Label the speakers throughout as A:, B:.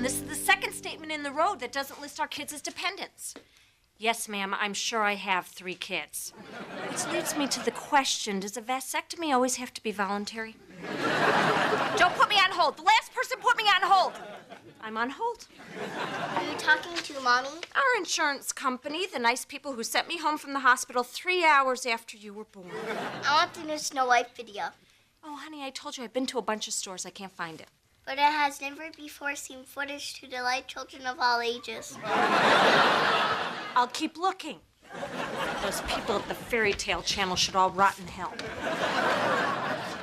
A: listen, this is the second statement in the road that doesn't list our kids as dependents. Yes, ma'am, I'm sure I have 3 kids. Which leads me to the question, does a vasectomy always have to be voluntary? Don't put me on hold. The last person put me on hold. I'm on hold.
B: Are you talking to Mommy?
A: Our insurance company, the nice people who sent me home from the hospital 3 hours after you were born.
B: I want the new Snow White video.
A: Oh, honey, I told you I've been to a bunch of stores. I can't find it.
B: But it has never before seen footage to delight children of all ages.
A: I'll keep looking. Those people at the Fairy Tale Channel should all rot in hell.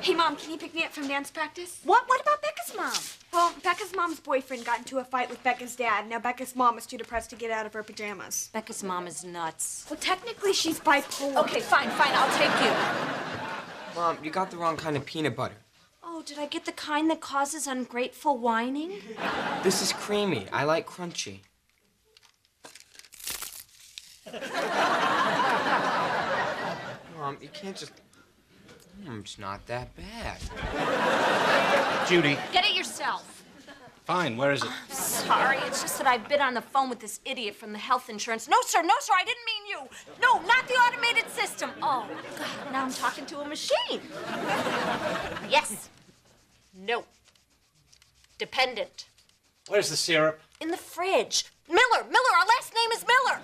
C: Hey, Mom, can you pick me up from dance practice?
A: What about Becca's mom?
C: Well, Becca's mom's boyfriend got into a fight with Becca's dad. Now Becca's mom is too depressed to get out of her pajamas.
A: Becca's mom is nuts.
C: Well, technically, she's bipolar.
A: Okay, fine, I'll take you.
D: Mom, you got the wrong kind of peanut butter.
A: Oh, did I get the kind that causes ungrateful whining?
D: This is creamy. I like crunchy. Mom, you can't just... It's not that bad.
E: Judy.
A: Get it yourself.
E: Fine, where is it?
A: Sorry, it's just that I've been on the phone with this idiot from the health insurance. No, sir, I didn't mean you. No, not the automated system. Oh, God, now I'm talking to a machine. Yes. No. Dependent.
E: Where's the syrup?
A: In the fridge. Miller, our last name is Miller.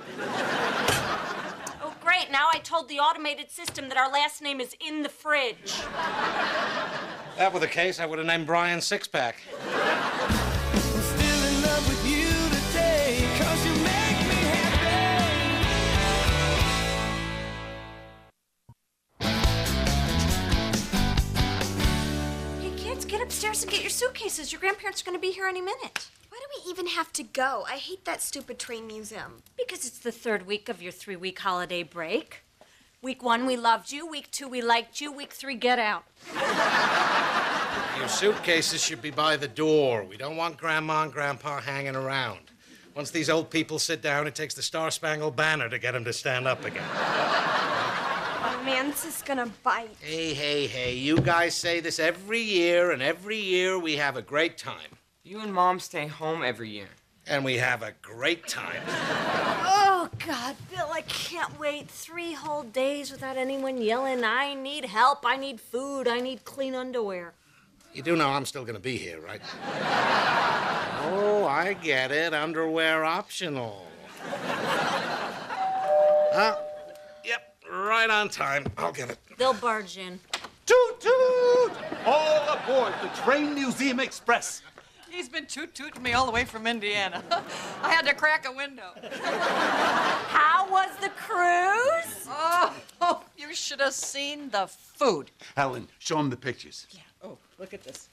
A: Oh, great, now I told the automated system that our last name is in the fridge.
E: If that were the case, I would have named Brian Sixpack.
A: Get upstairs and get your suitcases. Your grandparents are going to be here any minute.
C: Why do we even have to go? I hate that stupid train museum.
A: Because it's the 3rd week of your 3-week holiday break. Week 1, we loved you. Week 2, we liked you. Week 3, get out.
E: Your suitcases should be by the door. We don't want Grandma and Grandpa hanging around. Once these old people sit down, it takes the Star-Spangled Banner to get them to stand up again.
C: Oh, man, this is gonna bite.
E: Hey, you guys say this every year, and every year we have a great time.
D: You and Mom stay home every year.
E: And we have a great time.
A: Oh, God, Bill, I can't wait 3 whole days without anyone yelling, I need help, I need food, I need clean underwear.
E: You do know I'm still gonna be here, right? Oh, I get it. Underwear optional. Huh? Yep, right on time. I'll get it.
A: They'll barge in.
F: Toot toot! All aboard the Train Museum Express.
G: He's been toot-tooting me all the way from Indiana. I had to crack a window.
A: How was the cruise?
G: Oh, you should have seen the food.
F: Helen, show him the pictures.
G: Yeah. Oh, look at this.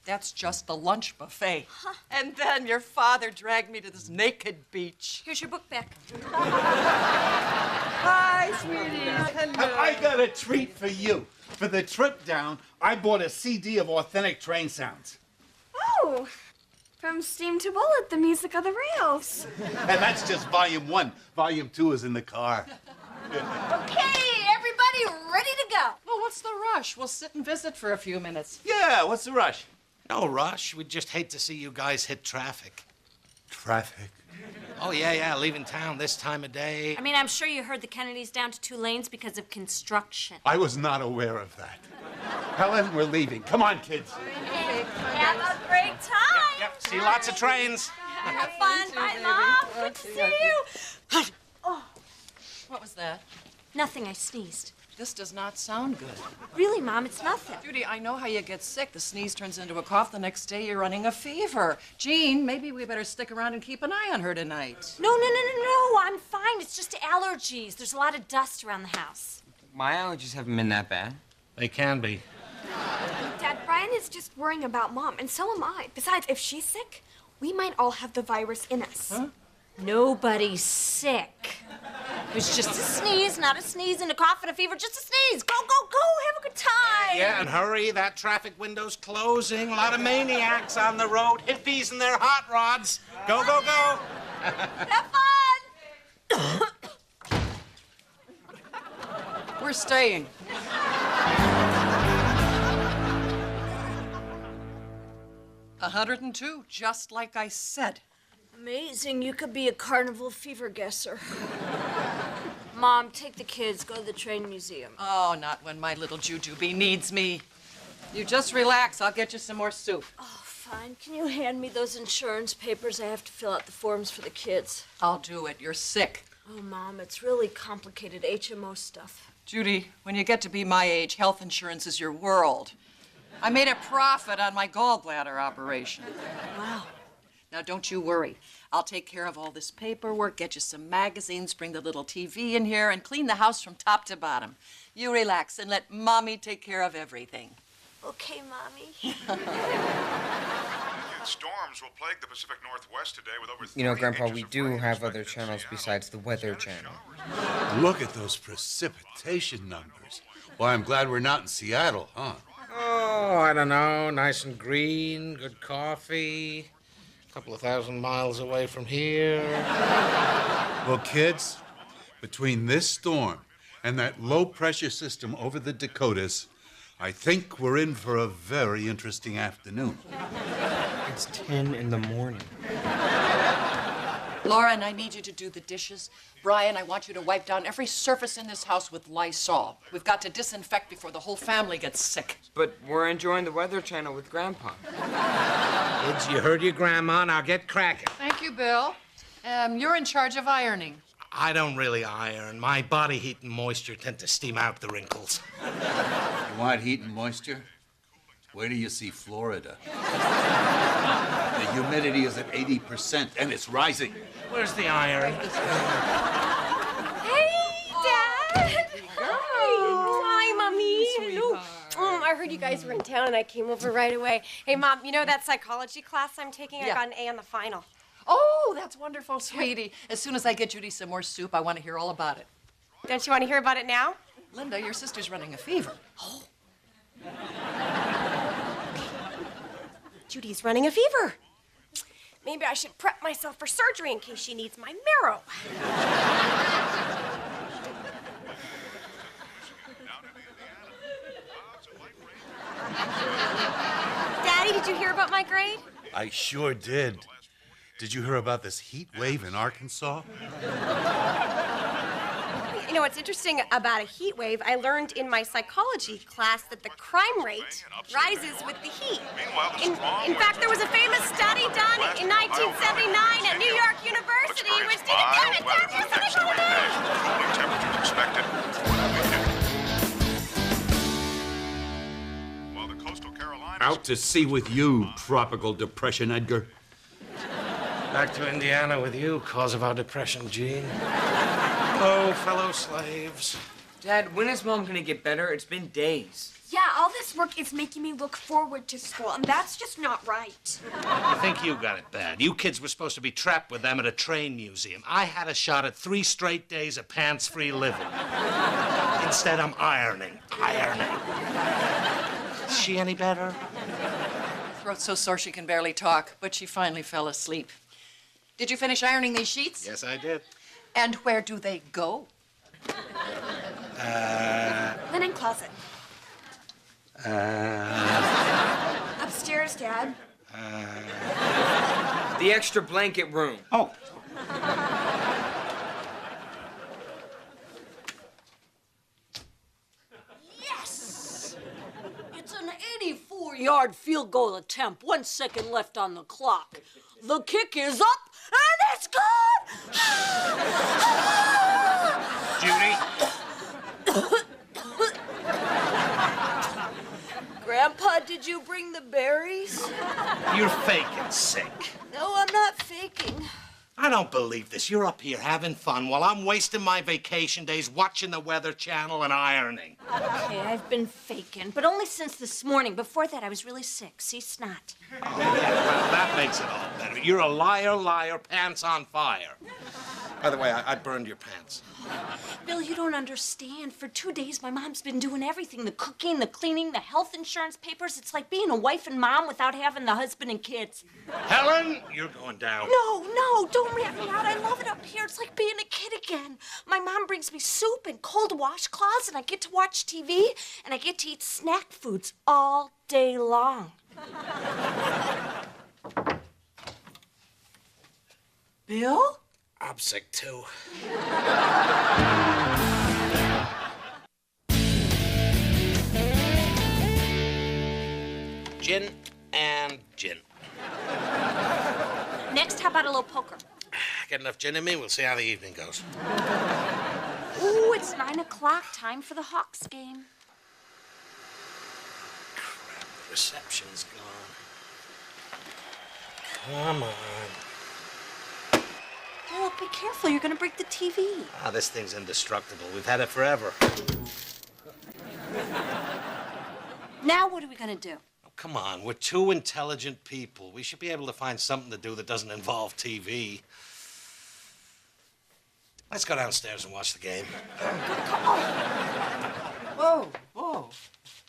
G: That's just the lunch buffet. Huh. And then your father dragged me to this naked beach.
A: Here's your book back.
G: Hi, sweeties. Hello.
F: I got a treat for you. For the trip down, I bought a CD of authentic train sounds.
C: Oh, from Steam to Bullet, the music of the rails.
F: And that's just volume 1. Volume 2 is in the car.
A: Okay, everybody ready to go.
G: Well, what's the rush? We'll sit and visit for a few minutes.
F: Yeah, what's the rush?
E: No rush. We'd just hate to see you guys hit traffic.
F: Traffic.
E: Oh, yeah, leaving town this time of day.
A: I mean, I'm sure you heard the Kennedys down to 2 lanes because of construction.
F: I was not aware of that. Helen, we're leaving. Come on, kids.
A: Have a great time.
E: Yep, see lots of trains.
A: Have fun. Bye, Mom. Good to see you.
G: Oh, what was that?
A: Nothing, I sneezed.
G: This does not sound good.
A: Really, Mom, it's nothing.
G: Judy, I know how you get sick. The sneeze turns into a cough. The next day, you're running a fever. Jean, maybe we better stick around and keep an eye on her tonight.
A: No, I'm fine. It's just allergies. There's a lot of dust around the house.
D: My allergies haven't been that bad.
E: They can be.
C: Dad, Brian is just worrying about Mom, and so am I. Besides, if she's sick, we might all have the virus in us.
G: Huh?
A: Nobody's sick. It was just a sneeze, not a sneeze and a cough and a fever, just a sneeze. Go, have a good time.
E: Yeah, and hurry, that traffic window's closing. A lot of maniacs on the road, hippies and their hot rods. Go.
A: Have fun.
G: We're staying. 102, just like I said.
A: Amazing. You could be a carnival fever guesser. Mom, take the kids. Go to the train museum.
G: Oh, not when my little jujubee needs me. You just relax. I'll get you some more soup.
A: Oh, fine. Can you hand me those insurance papers? I have to fill out the forms for the kids.
G: I'll do it. You're sick.
A: Oh, Mom, it's really complicated HMO stuff.
G: Judy, when you get to be my age, health insurance is your world. I made a profit on my gallbladder operation.
A: Wow.
G: Now, don't you worry. I'll take care of all this paperwork, get you some magazines, bring the little TV in here, and clean the house from top to bottom. You relax and let Mommy take care of everything.
A: Okay, Mommy.
H: Storms will plague the Pacific Northwest today with over 3
D: You know, Grandpa,
H: inches
D: we
H: of
D: do
H: rain
D: have
H: expected
D: other
H: in
D: channels
H: Seattle.
D: besides the Weather Channel.
F: Look at those precipitation numbers. Well, I'm glad we're not in Seattle, huh?
E: Oh, I don't know. Nice and green, good coffee. A couple of 1,000 miles away from here.
F: Well, kids, between this storm and that low-pressure system over the Dakotas, I think we're in for a very interesting afternoon.
D: It's 10 in the morning.
G: Lauren, I need you to do the dishes. Brian, I want you to wipe down every surface in this house with Lysol. We've got to disinfect before the whole family gets sick.
D: But we're enjoying the Weather Channel with Grandpa.
E: Kids, you heard your grandma. Now get cracking.
G: Thank you, Bill. You're in charge of ironing.
E: I don't really iron. My body heat and moisture tend to steam out the wrinkles.
F: You want heat and moisture? Wait till you see Florida. The humidity is at 80%, and it's rising.
E: Where's the iron?
C: Hey, Dad! Hi, Mommy. Hello. I heard you guys were in town, and I came over right away. Hey, Mom, you know that psychology class I'm taking? I
G: Yeah.
C: got an A on the final.
G: Oh, that's wonderful, sweetie. As soon as I get Judy some more soup, I want to hear all about it.
C: Don't you want to hear about it now?
G: Linda, your sister's running a fever.
C: Judy's running a fever. Maybe I should prep myself for surgery in case she needs my marrow. Daddy, did you hear about my grade?
F: I sure did. Did you hear about this heat wave in Arkansas?
C: You know what's interesting about a heat wave? I learned in my psychology class that the crime rate rises with the heat. In fact, there was a famous study done in 1979 at New York University, which did it. Damn it, Dad, there's something going on.
H: Cooling temperatures expected for the weekend. While the coastal Carolinas...
F: Out to sea with you, tropical depression, Edgar.
E: Back to Indiana with you, cause of our depression, Gene. Hello, fellow slaves.
D: Dad, when is Mom gonna get better? It's been days.
C: Yeah, all this work is making me look forward to school, and that's just not right.
E: I think you got it bad. You kids were supposed to be trapped with them at a train museum. I had a shot at 3 straight days of pants-free living. Instead, I'm ironing. Is she any better?
G: Throat's so sore she can barely talk, but she finally fell asleep. Did you finish ironing these sheets?
E: Yes, I did.
G: And where do they go?
C: Linen closet. Upstairs, Dad.
D: The extra blanket room.
E: Oh.
I: Yes! It's an 84-yard field goal attempt. 1 second left on the clock. The kick is up, and it's good!
E: Judy?
I: Grandpa, did you bring the berries?
E: You're faking sick.
I: No, I'm not faking.
E: I don't believe this. You're up here having fun while I'm wasting my vacation days watching the Weather Channel and ironing.
A: Okay, I've been faking, but only since this morning. Before that, I was really sick. See, snot.
E: Oh, yeah, well, that makes it all better. You're a liar, pants on fire. By the way, I burned your pants.
A: Bill, you don't understand. For 2 days, my mom's been doing everything. The cooking, the cleaning, the health insurance papers. It's like being a wife and mom without having the husband and kids.
E: Helen, you're going down.
A: No, don't rat me out. I love it up here. It's like being a kid again. My mom brings me soup and cold washcloths, and I get to watch TV, and I get to eat snack foods all day long.
G: Bill?
E: I'm sick, too. Gin and gin.
A: Next, how about a little poker?
E: Get enough gin in me, we'll see how the evening goes.
A: Ooh, it's 9 o'clock. Time for the Hawks game.
E: Crap, the reception's gone. Come on.
A: Oh, look, be careful. You're going to break the TV.
E: Ah, this thing's indestructible. We've had it forever.
A: Now what are we going to do?
E: Oh, come on, we're two intelligent people. We should be able to find something to do that doesn't involve TV. Let's go downstairs and watch the game.
G: Whoa, whoa.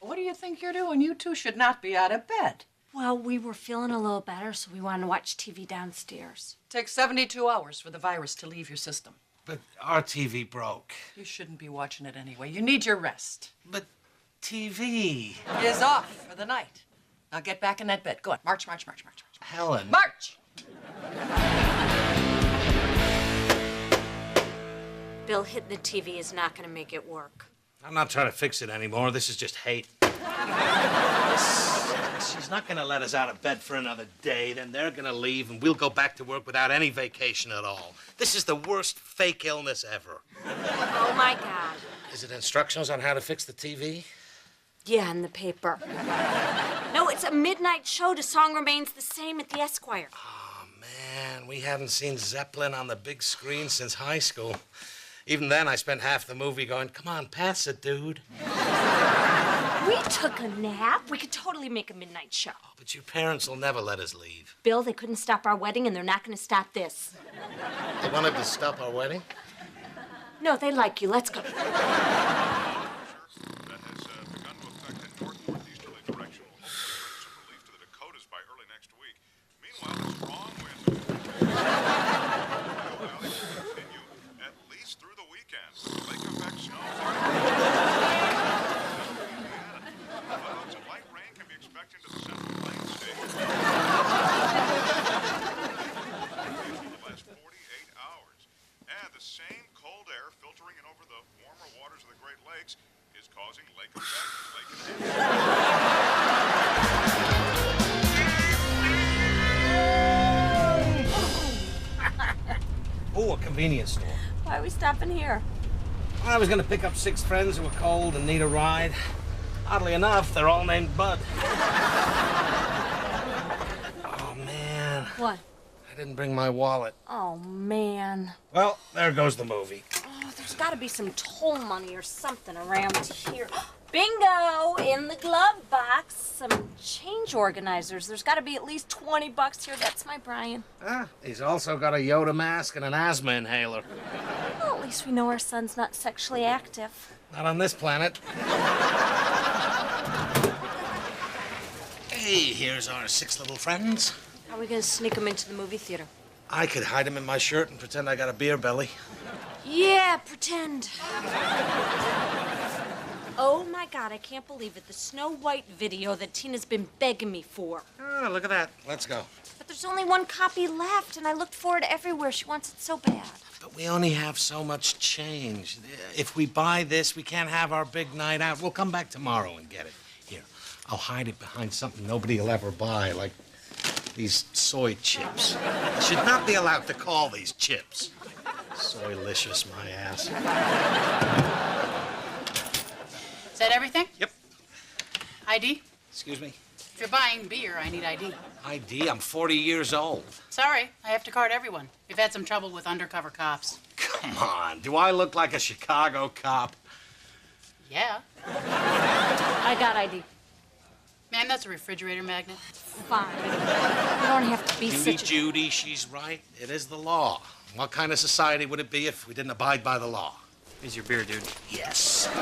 G: What do you think you're doing? You two should not be out of bed.
A: Well, we were feeling a little better, so we wanted to watch TV downstairs.
G: It takes 72 hours for the virus to leave your system.
E: But our TV broke.
G: You shouldn't be watching it anyway. You need your rest.
E: But TV.
G: Is off for the night. Now get back in that bed. Go on. March, march, march, march, march.
E: Helen.
G: March!
A: Bill, hitting the TV is not going to make it work.
E: I'm not trying to fix it anymore. This is just hate. She's not going to let us out of bed for another day. Then they're going to leave, and we'll go back to work without any vacation at all. This is the worst fake illness ever.
A: Oh, my God.
E: Is it instructions on how to fix the TV?
A: Yeah, in the paper. No, it's a midnight show. The song remains the same at the Esquire.
E: Oh, man, we haven't seen Zeppelin on the big screen since high school. Even then, I spent half the movie going, come on, pass it, dude.
A: We took a nap. We could totally make a midnight show.
E: Oh, but your parents will never let us leave.
A: Bill, they couldn't stop our wedding, and they're not going to stop this.
E: They wanted to stop our wedding?
A: No, they like you. Let's go.
H: That has begun to affect the north-northeasterly direction will hold some relief to the Dakotas by early next week. Meanwhile, the strong winds will continue at least through the weekend. Lake effect snow. Clouds and light rain can be expected to the central plains state. The last 48 hours. And the same cold air filtering in over the warmer waters of the Great Lakes is causing lake effect.
E: Oh, a convenience store.
A: Why are we stopping here?
E: I was going to pick up 6 friends who were cold and need a ride. Oddly enough, they're all named Bud. Oh, man.
A: What?
E: I didn't bring my wallet.
A: Oh, man.
E: Well, there goes the movie.
A: Oh, there's got to be some toll money or something around here. Bingo! In the glove box, some change organizers. There's got to be at least 20 bucks here. That's my Brian.
E: Ah, he's also got a Yoda mask and an asthma inhaler.
A: Well, at least we know our son's not sexually active.
E: Not on this planet. Hey, here's our 6 little friends.
A: How are we going to sneak them into the movie theater?
E: I could hide them in my shirt and pretend I got a beer belly.
A: Yeah, pretend. Oh, my God, I can't believe it. The Snow White video that Tina's been begging me for.
E: Oh, look at that. Let's go.
A: But there's only one copy left, and I looked for it everywhere. She wants it so bad.
E: But we only have so much change. If we buy this, we can't have our big night out. We'll come back tomorrow and get it. Here, I'll hide it behind something nobody will ever buy, like these soy chips. I should not be allowed to call these chips. Soylicious, my ass.
J: Is that everything?
E: Yep.
J: ID?
E: Excuse me?
J: If you're buying beer, I need ID.
E: ID? I'm 40 years old.
J: Sorry, I have to card everyone. We've had some trouble with undercover cops.
E: Come on. Do I look like a Chicago cop?
J: Yeah.
A: I got ID.
J: Man, that's a refrigerator magnet.
A: Fine. You don't have to be
E: Judy,
A: such a...
E: Judy, she's right. It is the law. What kind of society would it be if we didn't abide by the law?
D: Here's your beer, dude.
E: Yes. Here's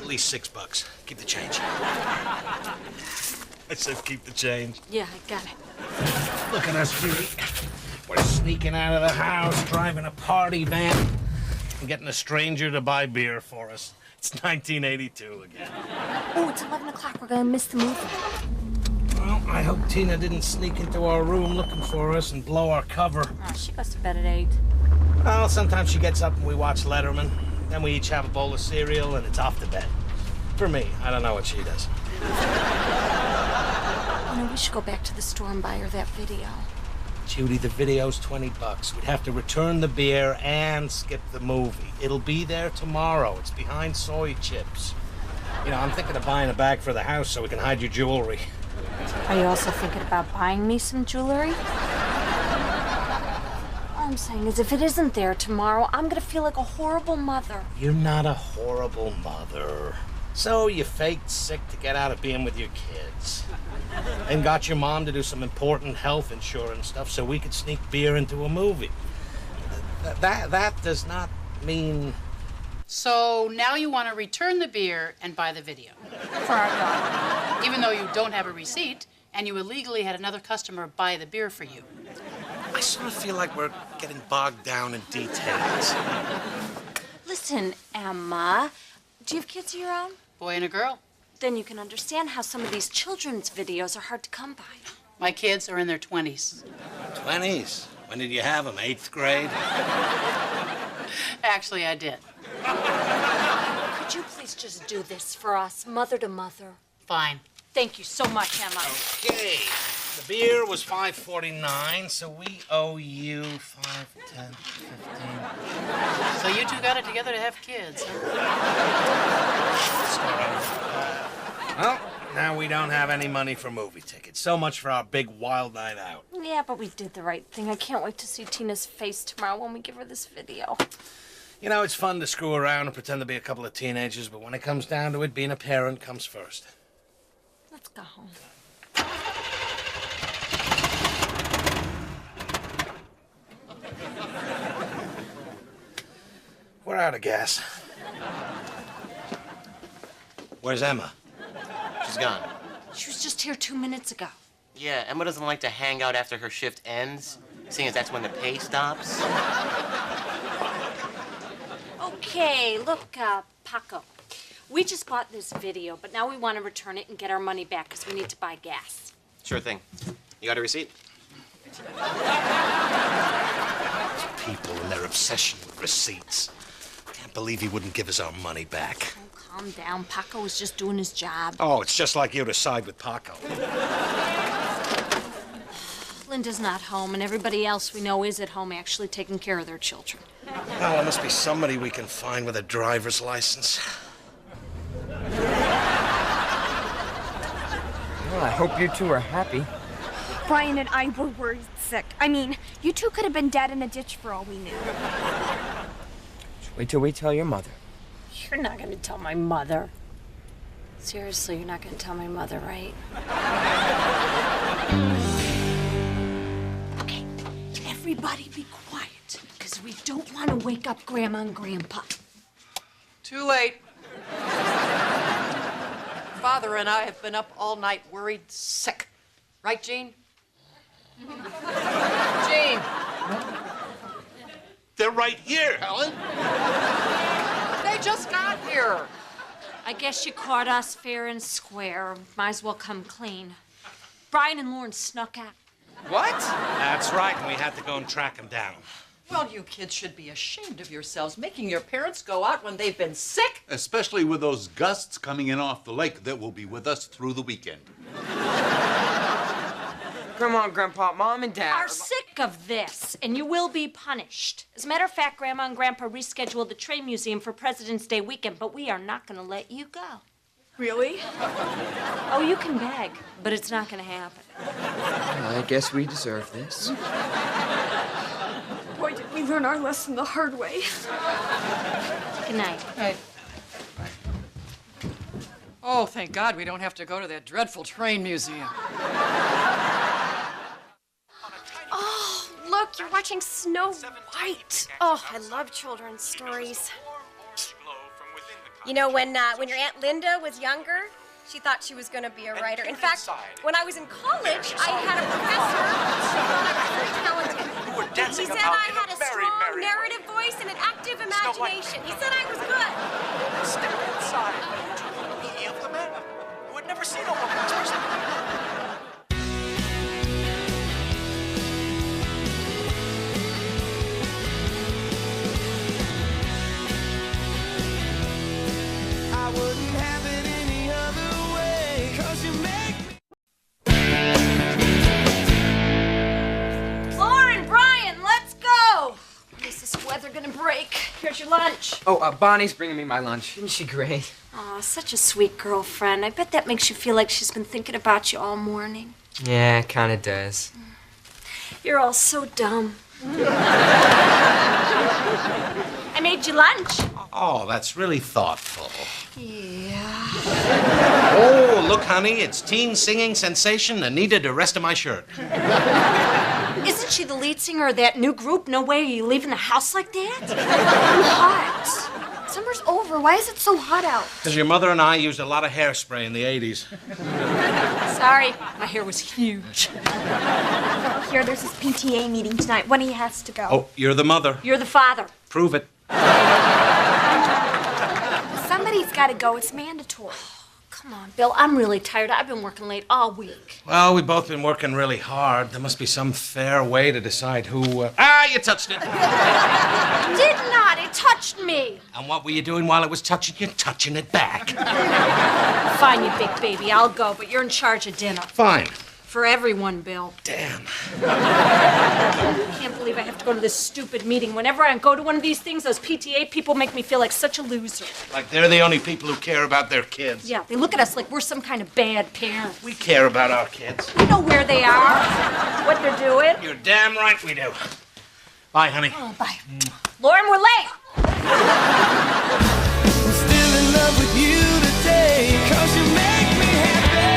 E: at least $6. Keep the change. I said keep the change.
A: Yeah, I got it.
E: Look at us, Judy. We're sneaking out of the house, driving a party van, and getting a stranger to buy beer for us. It's 1982 again.
A: Oh, it's 11 o'clock. We're going to miss the movie.
E: Well, I I hope Tina didn't sneak into our room looking for us and blow our cover.
A: Oh, she goes to bed at 8.
E: Well, sometimes she gets up and we watch Letterman. Then we each have a bowl of cereal and it's off to bed. For me, I don't know what she does.
A: You know, we should go back to the store and buy her that video.
E: Judy, the video's $20. We'd have to return the beer and skip the movie. It'll be there tomorrow. It's behind soy chips. You know, I'm thinking of buying a bag for the house so we can hide your jewelry.
A: Are you also thinking about buying me some jewelry? All I'm saying is if it isn't there tomorrow, I'm gonna feel like a horrible mother.
E: You're not a horrible mother. So you faked sick to get out of being with your kids. And got your mom to do some important health insurance stuff so we could sneak beer into a movie. That does not mean...
J: So now you want to return the beer and buy the video. For our daughter. Even though you don't have a receipt and you illegally had another customer buy the beer for you.
E: I sort of feel like we're getting bogged down in details.
A: Listen, Emma, do you have kids of your own?
J: Boy and a girl.
A: Then you can understand how some of these children's videos are hard to come by.
J: My kids are in their 20s.
E: 20s? When did you have them? 8th grade?
J: Actually, I did.
A: Could you please just do this for us, mother to mother?
J: Fine.
A: Thank you so much, Emma.
E: Okay. The beer was $5.49, so we owe you $5, $10, $15.
J: So you two got it together to have kids, huh?
E: Well, now we don't have any money for movie tickets. So much for our big wild night out.
A: Yeah, but we did the right thing. I can't wait to see Tina's face tomorrow when we give her this video.
E: You know, it's fun to screw around and pretend to be a couple of teenagers, but when it comes down to it, being a parent comes first.
A: Let's go home.
E: We're out of gas. Where's Emma?
K: She's gone.
A: She was just here 2 minutes ago.
K: Yeah, Emma doesn't like to hang out after her shift ends, seeing as that's when the pay stops.
A: Okay, look, Paco. We just bought this video, but now we want to return it and get our money back because we need to buy gas.
K: Sure thing. You got a receipt?
E: People and their obsession with receipts. Can't believe he wouldn't give us our money back.
A: Oh, calm down. Paco was just doing his job.
E: Oh, it's just like you to side with Paco.
A: Linda's not home, and everybody else we know is at home actually taking care of their children.
E: Well, there must be somebody we can find with a driver's license.
D: Well, I hope you two are happy.
C: Brian and I were worried sick. I mean, you two could have been dead in a ditch for all we knew.
D: Just wait till we tell your mother.
A: You're not going to tell my mother. Seriously, you're not going to tell my mother, right? Okay, everybody be quiet, because we don't want to wake up Grandma and Grandpa.
G: Too late. Father and I have been up all night worried sick. Right, Jean? Jean!
E: They're right here, Helen.
G: They just got here.
A: I guess you caught us fair and square. Might as well come clean. Brian and Lauren snuck out.
K: What?
E: That's right, and we had to go and track them down.
G: Well, you kids should be ashamed of yourselves, making your parents go out when they've been sick.
F: Especially with those gusts coming in off the lake that will be with us through the weekend.
D: Come on, Grandpa, Mom and Dad
A: Are sick of this, and you will be punished. As a matter of fact, Grandma and Grandpa rescheduled the Train Museum for President's Day weekend, but we are not going to let you go.
C: Really?
A: Oh, you can beg, but it's not going to happen.
D: Well, I guess we deserve this.
C: Boy, did we learn our lesson the hard way.
A: Good night.
G: Hey. Oh, thank God we don't have to go to that dreadful train museum.
C: Oh, look, you're watching Snow White. Oh, I love children's stories. You know, when your Aunt Linda was younger, she thought she was going to be a writer. In fact, when I was in college, I had a professor who thought I was very talented. He said I had a strong narrative voice and an active imagination. He said I was good.
L: Step inside. He of the man who had never seen a woman express
D: lunch? Oh, Bonnie's bringing me my lunch. Isn't she great?
A: Aw, such a sweet girlfriend. I bet that makes you feel like she's been thinking about you all morning.
D: Yeah, it kind of does.
A: You're all so dumb. I made you lunch.
E: Oh, that's really thoughtful.
A: Yeah.
E: Oh, look, honey, it's teen singing sensation Anita the rest of my shirt.
A: Isn't she the lead singer of that new group? No way are you leaving the house like that? I'm hot.
C: Summer's over. Why is it so hot out?
E: Because your mother and I used a lot of hairspray in the 80s.
A: Sorry, my hair was huge.
C: Here, there's this PTA meeting tonight. One of you has to go.
E: Oh, you're the mother.
A: You're the father.
E: Prove it.
C: Somebody's got to go. It's mandatory.
A: Come on, Bill, I'm really tired. I've been working late all week.
E: Well, we've both been working really hard. There must be some fair way to decide who... you touched it.
A: Did not. It touched me.
E: And what were you doing while it was touching you? Touching it back.
A: Fine, you big baby. I'll go, but you're in charge of dinner.
E: Fine.
A: For everyone, Bill.
E: Damn.
A: I can't believe I have to go to this stupid meeting. Whenever I go to one of these things, those PTA people make me feel like such a loser.
E: Like they're the only people who care about their kids.
A: Yeah, they look at us like we're some kind of bad parent.
E: We care about our kids.
A: We know where they are, what they're doing.
E: You're damn right we do. Bye, honey.
A: Oh, bye. Lauren, we're late.
L: I'm still in love with you today, 'cause you make me happy.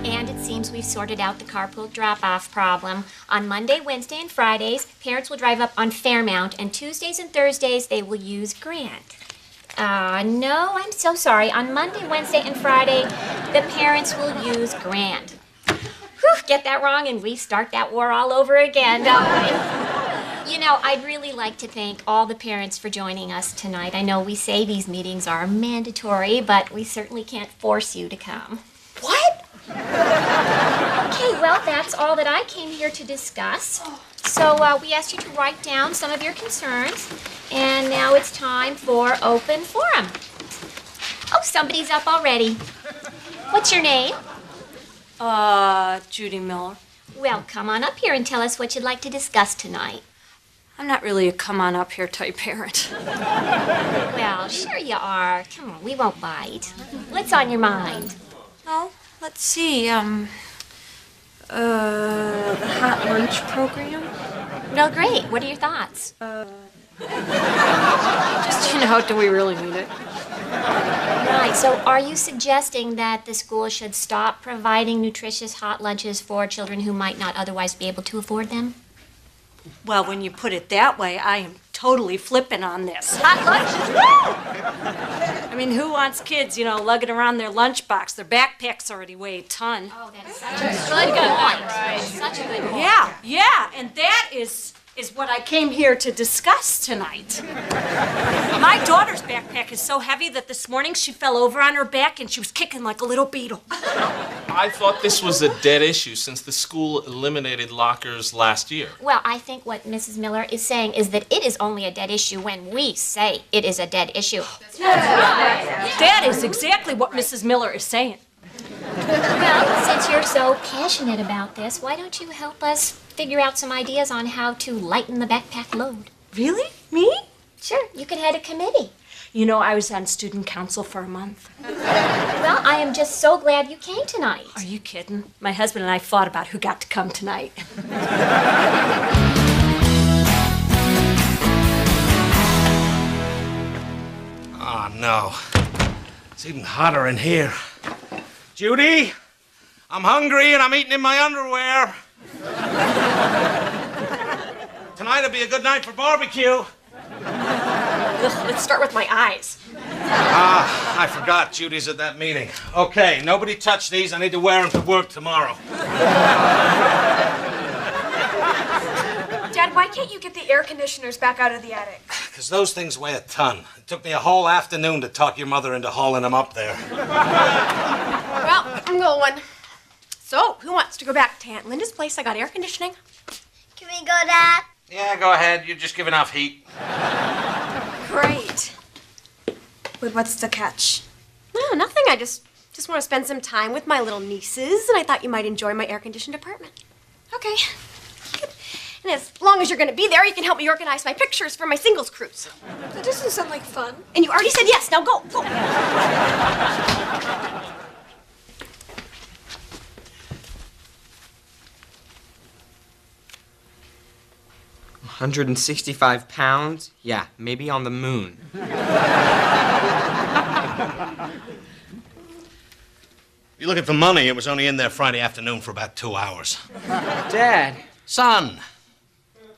M: And it seems we've sorted out the carpool drop-off problem. On Monday, Wednesday, and Fridays, parents will drive up on Fairmount, and Tuesdays and Thursdays, they will use Grant. No, I'm so sorry. On Monday, Wednesday, and Friday, the parents will use Grant. Whew, get that wrong, and we start that war all over again, don't we? You know, I'd really like to thank all the parents for joining us tonight. I know we say these meetings are mandatory, but we certainly can't force you to come.
A: What?
M: Okay, well, that's all that I came here to discuss. So we asked you to write down some of your concerns, and now it's time for open forum. Oh, somebody's up already. What's your name?
A: Judy Miller.
M: Well, come on up here and tell us what you'd like to discuss tonight.
A: I'm not really a come-on-up-here type parent.
M: Well, sure you are. Come on, we won't bite. What's on your mind?
A: Oh, let's see, the hot lunch program?
M: Well, great. What are your thoughts?
A: Just, do we really need it?
M: Right, so are you suggesting that the school should stop providing nutritious hot lunches for children who might not otherwise be able to afford them?
A: Well, when you put it that way, I am totally flipping on this. Hot lunches, woo! I mean, who wants kids, lugging around their lunchbox? Their backpacks already weigh a ton.
M: Oh, that's such a good point. Right. Such a good point.
A: Yeah, and that is what I came here to discuss tonight. My daughter's backpack is so heavy that this morning she fell over on her back and she was kicking like a little beetle.
N: I thought this was a dead issue since the school eliminated lockers last year.
M: Well, I think what Mrs. Miller is saying is that it is only a dead issue when we say it is a dead issue.
A: That is exactly what Mrs. Miller is saying.
M: Well, since you're so passionate about this, why don't you help us figure out some ideas on how to lighten the backpack load?
A: Really? Me?
M: Sure, you could head a committee.
A: I was on student council for a month.
M: Well, I am just so glad you came tonight.
A: Are you kidding? My husband and I fought about who got to come tonight.
E: Oh, no. It's even hotter in here. Judy, I'm hungry and I'm eating in my underwear. Tonight'll be a good night for barbecue.
C: Let's start with my eyes.
E: I forgot Judy's at that meeting. Okay, nobody touch these. I need to wear them to work tomorrow.
C: Dad, why can't you get the air conditioners back out of the attic?
E: Because those things weigh a ton. It took me a whole afternoon to talk your mother into hauling them up there.
C: Well, I'm going. So, who wants to go back to Aunt Linda's place? I got air conditioning.
B: Can we go, Dad?
E: Yeah, go ahead. You're just giving off heat.
C: Great. But what's the catch? No, nothing. I just want to spend some time with my little nieces, and I thought you might enjoy my air-conditioned apartment. Okay. long as you're going to be there, you can help me organize my pictures for my singles cruise.
I: That doesn't sound like fun.
C: And you already said yes. Now go. Go.
D: £165? Yeah, maybe on the moon.
E: You're looking for money. It was only in there Friday afternoon for about 2 hours.
D: Dad.
E: Son,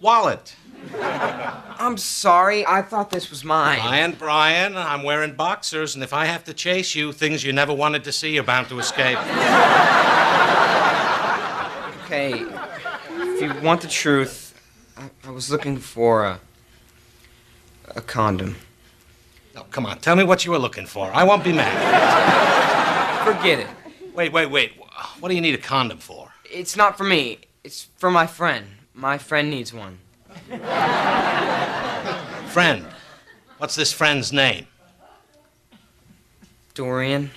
E: wallet.
D: I'm sorry. I thought this was mine.
E: Brian, I'm wearing boxers, and if I have to chase you, things you never wanted to see are bound to escape.
D: Okay, if you want the truth, I was looking for a condom.
E: No, come on. Tell me what you were looking for. I won't be mad.
D: Forget it.
E: Wait. What do you need a condom for?
D: It's not for me. It's for my friend. My friend needs one.
E: Friend? What's this friend's name?
D: Dorian.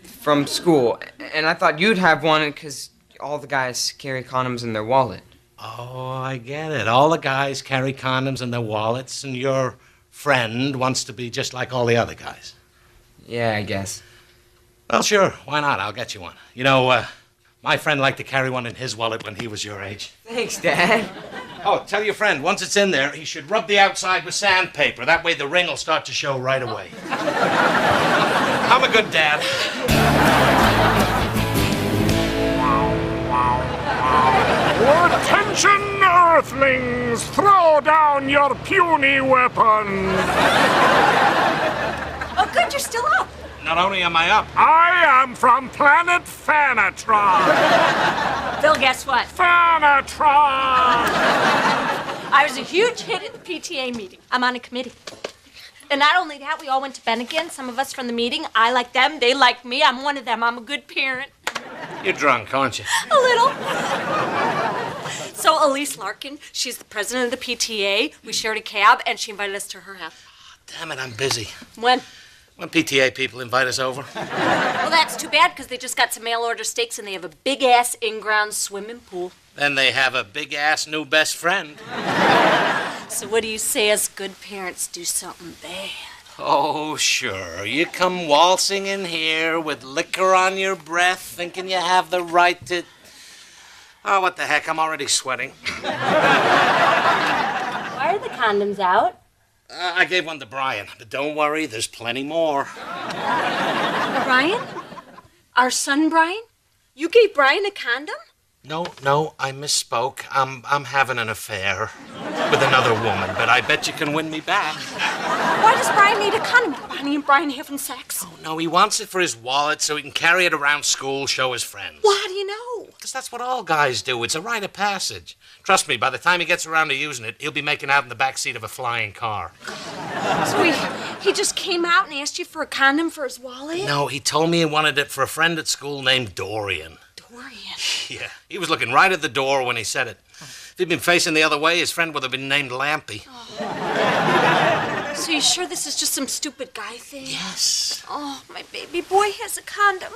D: From school. And I thought you'd have one because all the guys carry condoms in their wallet.
E: Oh, I get it. All the guys carry condoms in their wallets, and your friend wants to be just like all the other guys.
D: Yeah, I guess.
E: Well, sure. Why not? I'll get you one. You know, my friend liked to carry one in his wallet when he was your age.
D: Thanks, Dad.
E: Oh, tell your friend, once it's in there, he should rub the outside with sandpaper. That way the ring will start to show right away. I'm a good dad.
O: Attention, Earthlings! Throw down your puny weapons!
C: Oh, good, you're still up.
E: Not only am I up,
O: I am from planet Fanatron!
A: Phil, guess what?
O: Fanatron!
A: I was a huge hit at the PTA meeting. I'm on a committee. And not only that, we all went to Bennigan, some of us from the meeting. I like them, they like me. I'm one of them. I'm a good parent.
E: You're drunk, aren't you?
A: A little. So Elise Larkin, she's the president of the PTA. We shared a cab, and she invited us to her house.
E: Damn it, I'm busy.
A: When?
E: When PTA people invite us over.
A: Well, that's too bad, because they just got some mail-order steaks, and they have a big-ass in-ground swimming pool.
E: Then they have a big-ass new best friend.
A: So what do you say us good parents do something bad?
E: Oh, sure. You come waltzing in here with liquor on your breath, thinking you have the right to... Oh, what the heck, I'm already sweating.
A: Why are the condoms out?
E: I gave one to Brian, but don't worry, there's plenty more.
A: Brian? Our son Brian? You gave Brian a condom?
E: No, I misspoke. I'm having an affair with another woman, but I bet you can win me back.
A: Why does Brian need a condom? Are Bonnie and Brian having sex?
E: Oh, no, he wants it for his wallet so he can carry it around school, show his friends.
A: Well, how do you know?
E: Because that's what all guys do. It's a rite of passage. Trust me, by the time he gets around to using it, he'll be making out in the back seat of a flying car.
A: So he just came out and asked you for a condom for his wallet?
E: No, he told me he wanted it for a friend at school named Dorian.
A: Dorian?
E: Yeah, he was looking right at the door when he said it. If he'd been facing the other way, his friend would have been named Lampy.
A: Oh. So you sure this is just some stupid guy thing?
E: Yes.
A: Oh, my baby boy has a condom.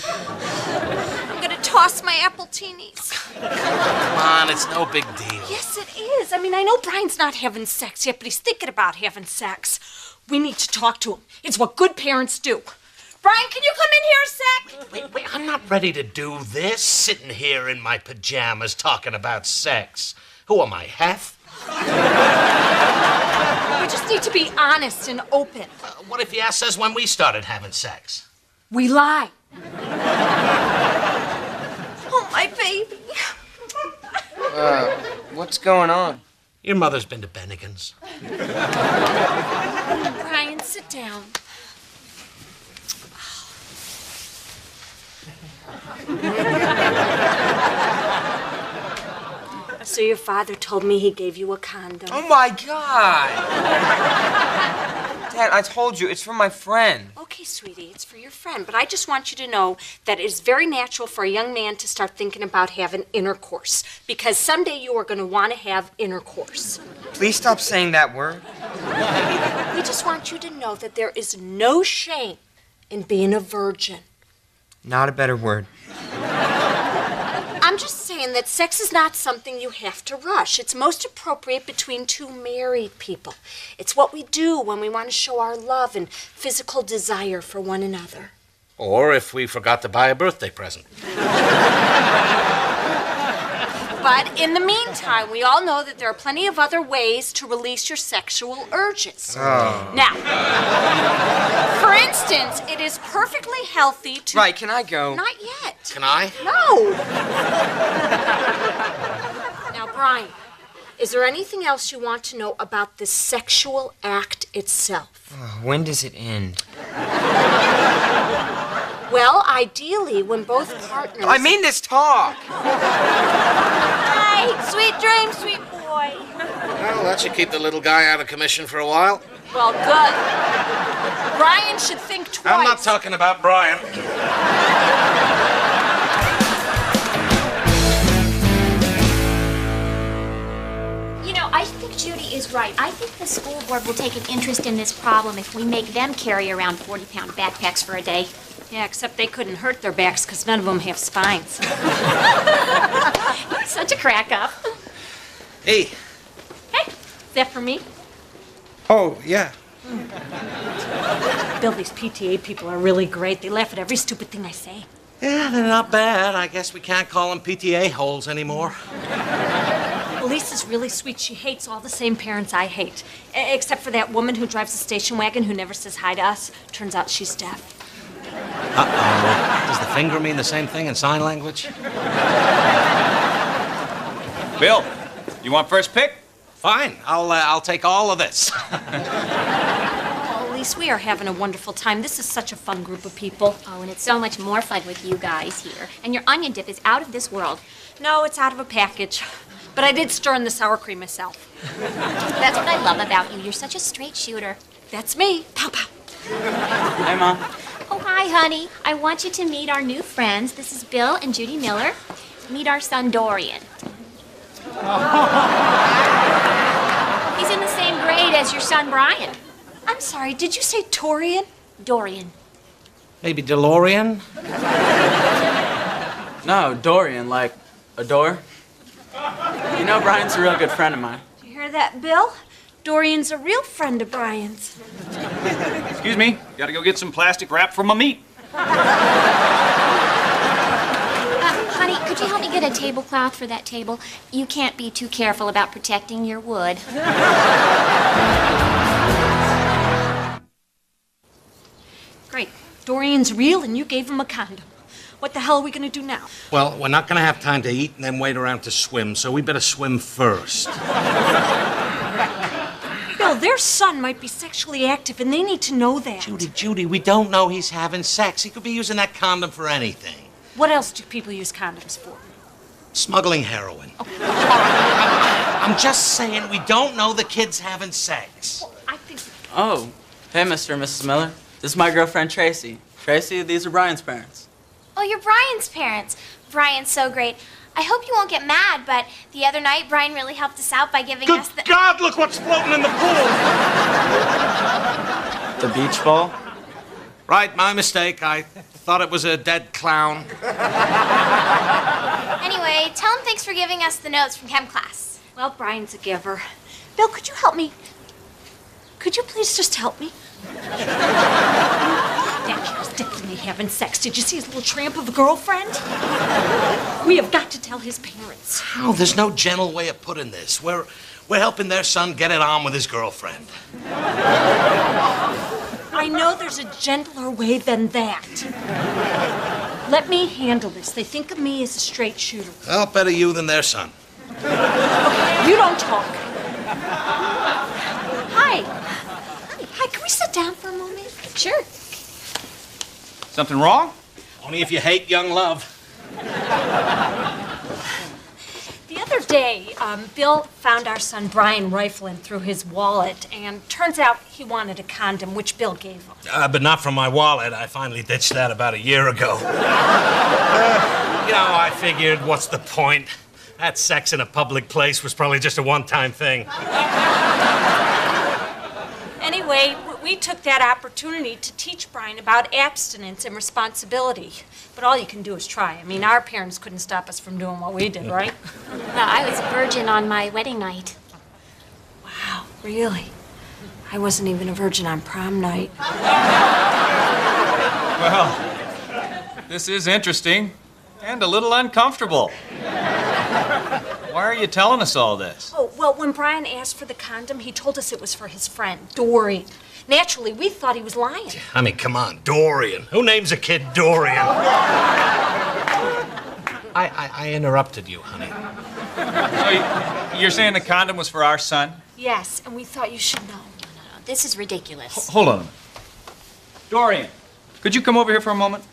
A: I'm gonna toss my Appletinis.
E: Come on, it's no big deal.
A: Yes, it is. I mean, I know Brian's not having sex yet, but he's thinking about having sex. We need to talk to him. It's what good parents do. Brian, can you come in here a sec?
E: Wait, I'm not ready to do this, sitting here in my pajamas talking about sex. Who am I, Hef?
A: We just need to be honest and open.
E: What if he asks us when we started having sex?
A: We lie. Oh, my baby.
D: What's going on?
E: Your mother's been to Bennigan's.
A: Brian, sit down. So your father told me he gave you a condom.
D: Oh, my God! Dad, I told you, it's for my friend.
A: Okay, sweetie, it's for your friend, but I just want you to know that it is very natural for a young man to start thinking about having intercourse, because someday you are going to want to have intercourse.
D: Please stop saying that word.
A: We just want you to know that there is no shame in being a virgin.
D: Not a better word.
A: I'm just saying saying that sex is not something you have to rush. It's most appropriate between two married people. It's what we do when we want to show our love and physical desire for one another.
E: Or if we forgot to buy a birthday present.
A: But in the meantime, we all know that there are plenty of other ways to release your sexual urges.
D: Oh.
A: Now, for instance, it is perfectly healthy to...
D: Right, can I go?
A: Not yet.
E: Can I?
A: No. Now, Brian, is there anything else you want to know about the sexual act itself?
D: When does it end?
A: Well, ideally, when both partners...
D: I mean this talk!
A: Hi, sweet dreams, sweet boy.
E: Well, that should keep the little guy out of commission for a while.
A: Well, good. Brian should think twice.
E: I'm not talking about Brian.
M: You know, I think Judy is right. I think the school board will take an interest in this problem if we make them carry around 40-pound backpacks for a day.
A: Yeah, except they couldn't hurt their backs because none of them have spines.
M: Such a crack-up.
E: Hey.
A: Hey, is that for me?
D: Oh, yeah.
A: Bill, these PTA people are really great. They laugh at every stupid thing I say.
E: Yeah, they're not bad. I guess we can't call them PTA holes anymore.
A: Lisa's really sweet. She hates all the same parents I hate. Except for that woman who drives the station wagon who never says hi to us. Turns out she's deaf.
E: Uh-oh. Does the finger mean the same thing in sign language?
P: Bill, you want first pick?
E: Fine. I'll take all of this.
A: Oh, Elise, we are having a wonderful time. This is such a fun group of people.
M: Oh, and it's so much more fun with you guys here. And your onion dip is out of this world.
A: No, it's out of a package. But I did stir in the sour cream myself.
M: That's what I love about you. You're such a straight shooter.
A: That's me. Pow, pow.
P: Hey, Mom.
M: Oh, hi, honey. I want you to meet our new friends. This is Bill and Judy Miller. Meet our son, Dorian. He's in the same grade as your son, Brian.
A: I'm sorry, did you say Torian?
M: Dorian.
E: Maybe DeLorean?
P: No, Dorian, like a door. You know, Brian's a real good friend of mine.
A: Did you hear that, Bill? Dorian's a real friend of Brian's.
P: Excuse me, gotta go get some plastic wrap for my meat.
M: Honey, could you help me get a tablecloth for that table? You can't be too careful about protecting your wood.
A: Great. Dorian's real and you gave him a condom. What the hell are we gonna do now?
E: Well, we're not gonna have time to eat and then wait around to swim, so we better swim first.
A: Bill, their son might be sexually active and they need to know that.
E: Judy, we don't know he's having sex. He could be using that condom for anything.
A: What else do people use condoms for?
E: Smuggling heroin.
A: Oh.
E: I'm just saying we don't know the kid's having sex.
A: Well, I think...
P: Oh, hey, Mr. and Mrs. Miller. This is my girlfriend, Tracy. Tracy, these are Brian's parents.
Q: Oh, you're Brian's parents. Brian's so great. I hope you won't get mad, but the other night, Brian really helped us out by giving us the...
E: Good God, look what's floating in the pool!
P: The beach ball?
E: Right, my mistake. I thought it was a dead clown.
Q: Anyway, tell him thanks for giving us the notes from chem class.
A: Well, Brian's a giver. Bill, could you help me? Could you please just help me? That kid's definitely having sex. Did you see his little tramp of a girlfriend? We have got to tell his parents.
E: Oh, there's no gentle way of putting this. We're helping their son get it on with his girlfriend.
A: I know there's a gentler way than that. Let me handle this. They think of me as a straight shooter.
E: Well, better you than their son.
A: Okay, you don't talk. Hi. Hi, can we sit down for a moment?
M: Sure.
P: Something wrong?
E: Only if you hate young love.
A: The other day, Bill found our son Brian rifling through his wallet, and turns out he wanted a condom, which Bill gave him.
E: But not from my wallet. I finally ditched that about a year ago. I figured, what's the point? That sex in a public place was probably just a one-time thing.
A: Anyway, But we took that opportunity to teach Brian about abstinence and responsibility. But all you can do is try. I mean, our parents couldn't stop us from doing what we did, right?
M: No, I was a virgin on my wedding night.
A: Wow, really? I wasn't even a virgin on prom night.
R: Well, this is interesting and a little uncomfortable. Why are you telling us all this?
A: Oh, well, when Brian asked for the condom, he told us it was for his friend, Dorian. Naturally, we thought he was lying.
E: I mean, come on, Dorian. Who names a kid Dorian? I interrupted you, honey.
R: So you're saying the condom was for our son?
A: Yes, and we thought you should know.
M: No, this is ridiculous.
R: Hold on a minute. Dorian, could you come over here for a moment?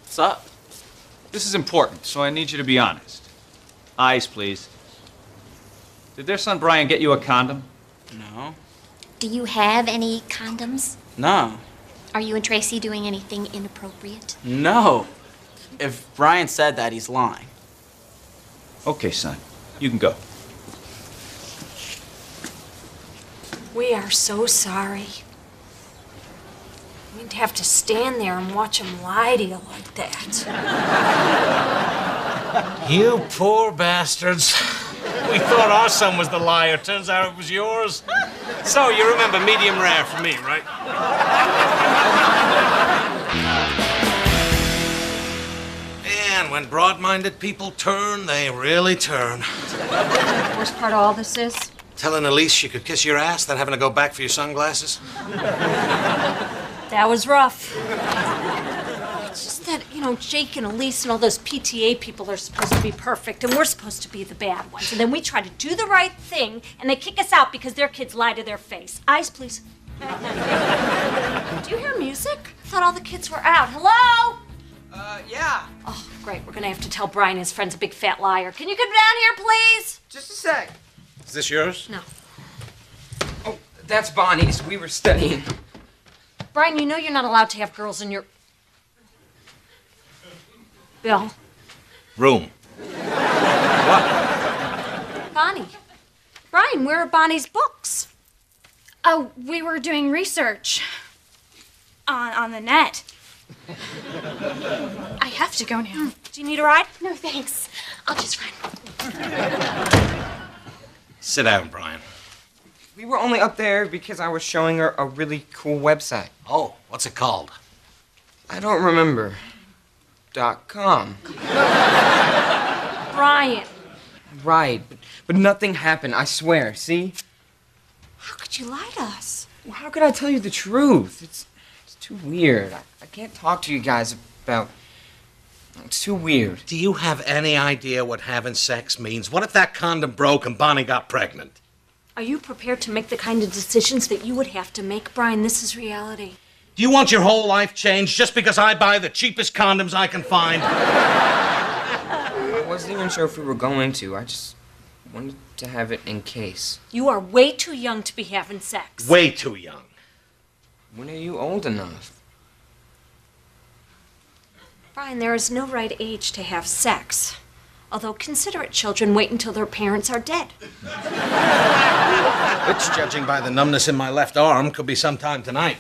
P: What's up?
R: This is important, so I need you to be honest. Eyes, please. Did their son Brian get you a condom?
P: No.
M: Do you have any condoms?
P: No.
M: Are you and Tracy doing anything inappropriate?
P: No. If Brian said that, he's lying.
R: Okay, son. You can go.
A: We are so sorry. We'd have to stand there and watch him lie to you like that.
E: You poor bastards. We thought our son was the liar. Turns out it was yours. So, you remember medium rare for me, right? And when broad-minded people turn, they really turn.
A: The worst part of all this is?
E: Telling Elise she could kiss your ass, then having to go back for your sunglasses?
A: That was rough. It's just that, you know, Jake and Elise and all those PTA people are supposed to be perfect, and we're supposed to be the bad ones. And then we try to do the right thing, and they kick us out because their kids lie to their face. Eyes, please. Do you hear music? I thought all the kids were out. Hello?
D: Yeah.
A: Oh, great. We're gonna have to tell Brian his friend's a big fat liar. Can you come down here, please?
D: Just a sec.
E: Is this yours?
A: No.
D: Oh, that's Bonnie's. We were studying.
A: Brian, you know you're not allowed to have girls in your... Bill.
E: Room.
A: Bonnie. Brian, where are Bonnie's books?
Q: Oh, we were doing research on the net. I have to go now.
A: Do you need a ride?
Q: No, thanks. I'll just run.
E: Sit down, Brian.
D: We were only up there because I was showing her a really cool website.
E: Oh, what's it called?
D: I don't remember. .com.
A: Brian.
D: Right, but nothing happened, I swear, see?
A: How could you lie to us?
D: Well, how could I tell you the truth? It's too weird. I can't talk to you guys about... It's too weird.
E: Do you have any idea what having sex means? What if that condom broke and Bonnie got pregnant?
A: Are you prepared to make the kind of decisions that you would have to make, Brian? This is reality.
E: Do you want your whole life changed just because I buy the cheapest condoms I can find?
D: I wasn't even sure if we were going to. I just wanted to have it in case.
A: You are way too young to be having sex.
E: Way too young.
D: When are you old enough?
A: Brian, there is no right age to have sex. Although considerate children wait until their parents are dead.
E: Which, judging by the numbness in my left arm, could be sometime tonight.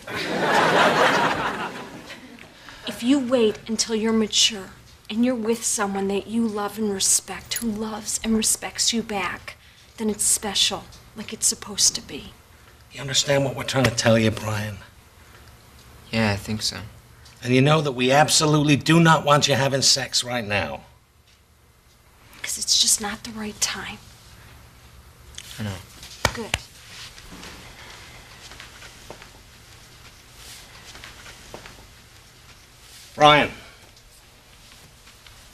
A: If you wait until you're mature and you're with someone that you love and respect, who loves and respects you back, then it's special, like it's supposed to be.
E: You understand what we're trying to tell you, Brian?
D: Yeah, I think so.
E: And you know that we absolutely do not want you having sex right now.
A: Because it's just not the right time.
D: I know.
A: Good.
E: Brian.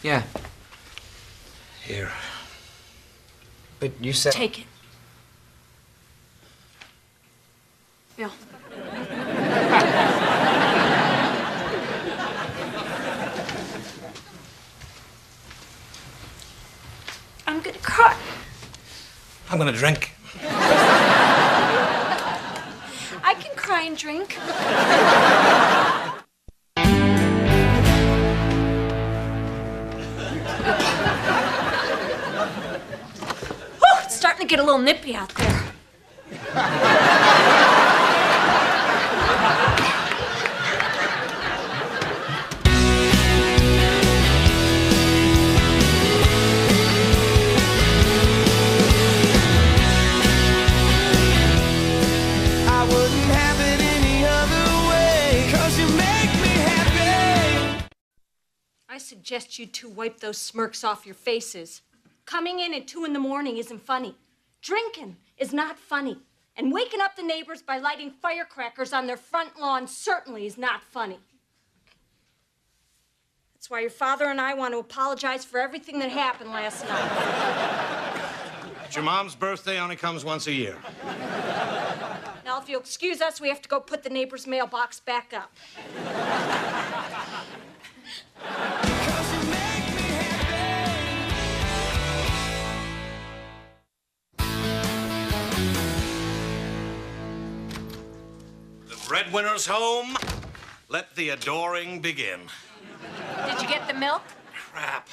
D: Yeah.
E: Here.
D: But you said...
A: Take it. Bill. I'm gonna cry.
E: I'm gonna drink.
A: I can cry and drink. Whew, it's starting to get a little nippy out there. suggest you two wipe those smirks off your faces. Coming in at 2 in the morning isn't funny. Drinking is not funny. And waking up the neighbors by lighting firecrackers on their front lawn certainly is not funny. That's why your father and I want to apologize for everything that happened last night.
E: But your mom's birthday only comes once a year.
A: Now, if you'll excuse us, we have to go put the neighbor's mailbox back up.
E: The breadwinner's home. Let the adoring begin.
A: Did you get the milk?
E: Crap.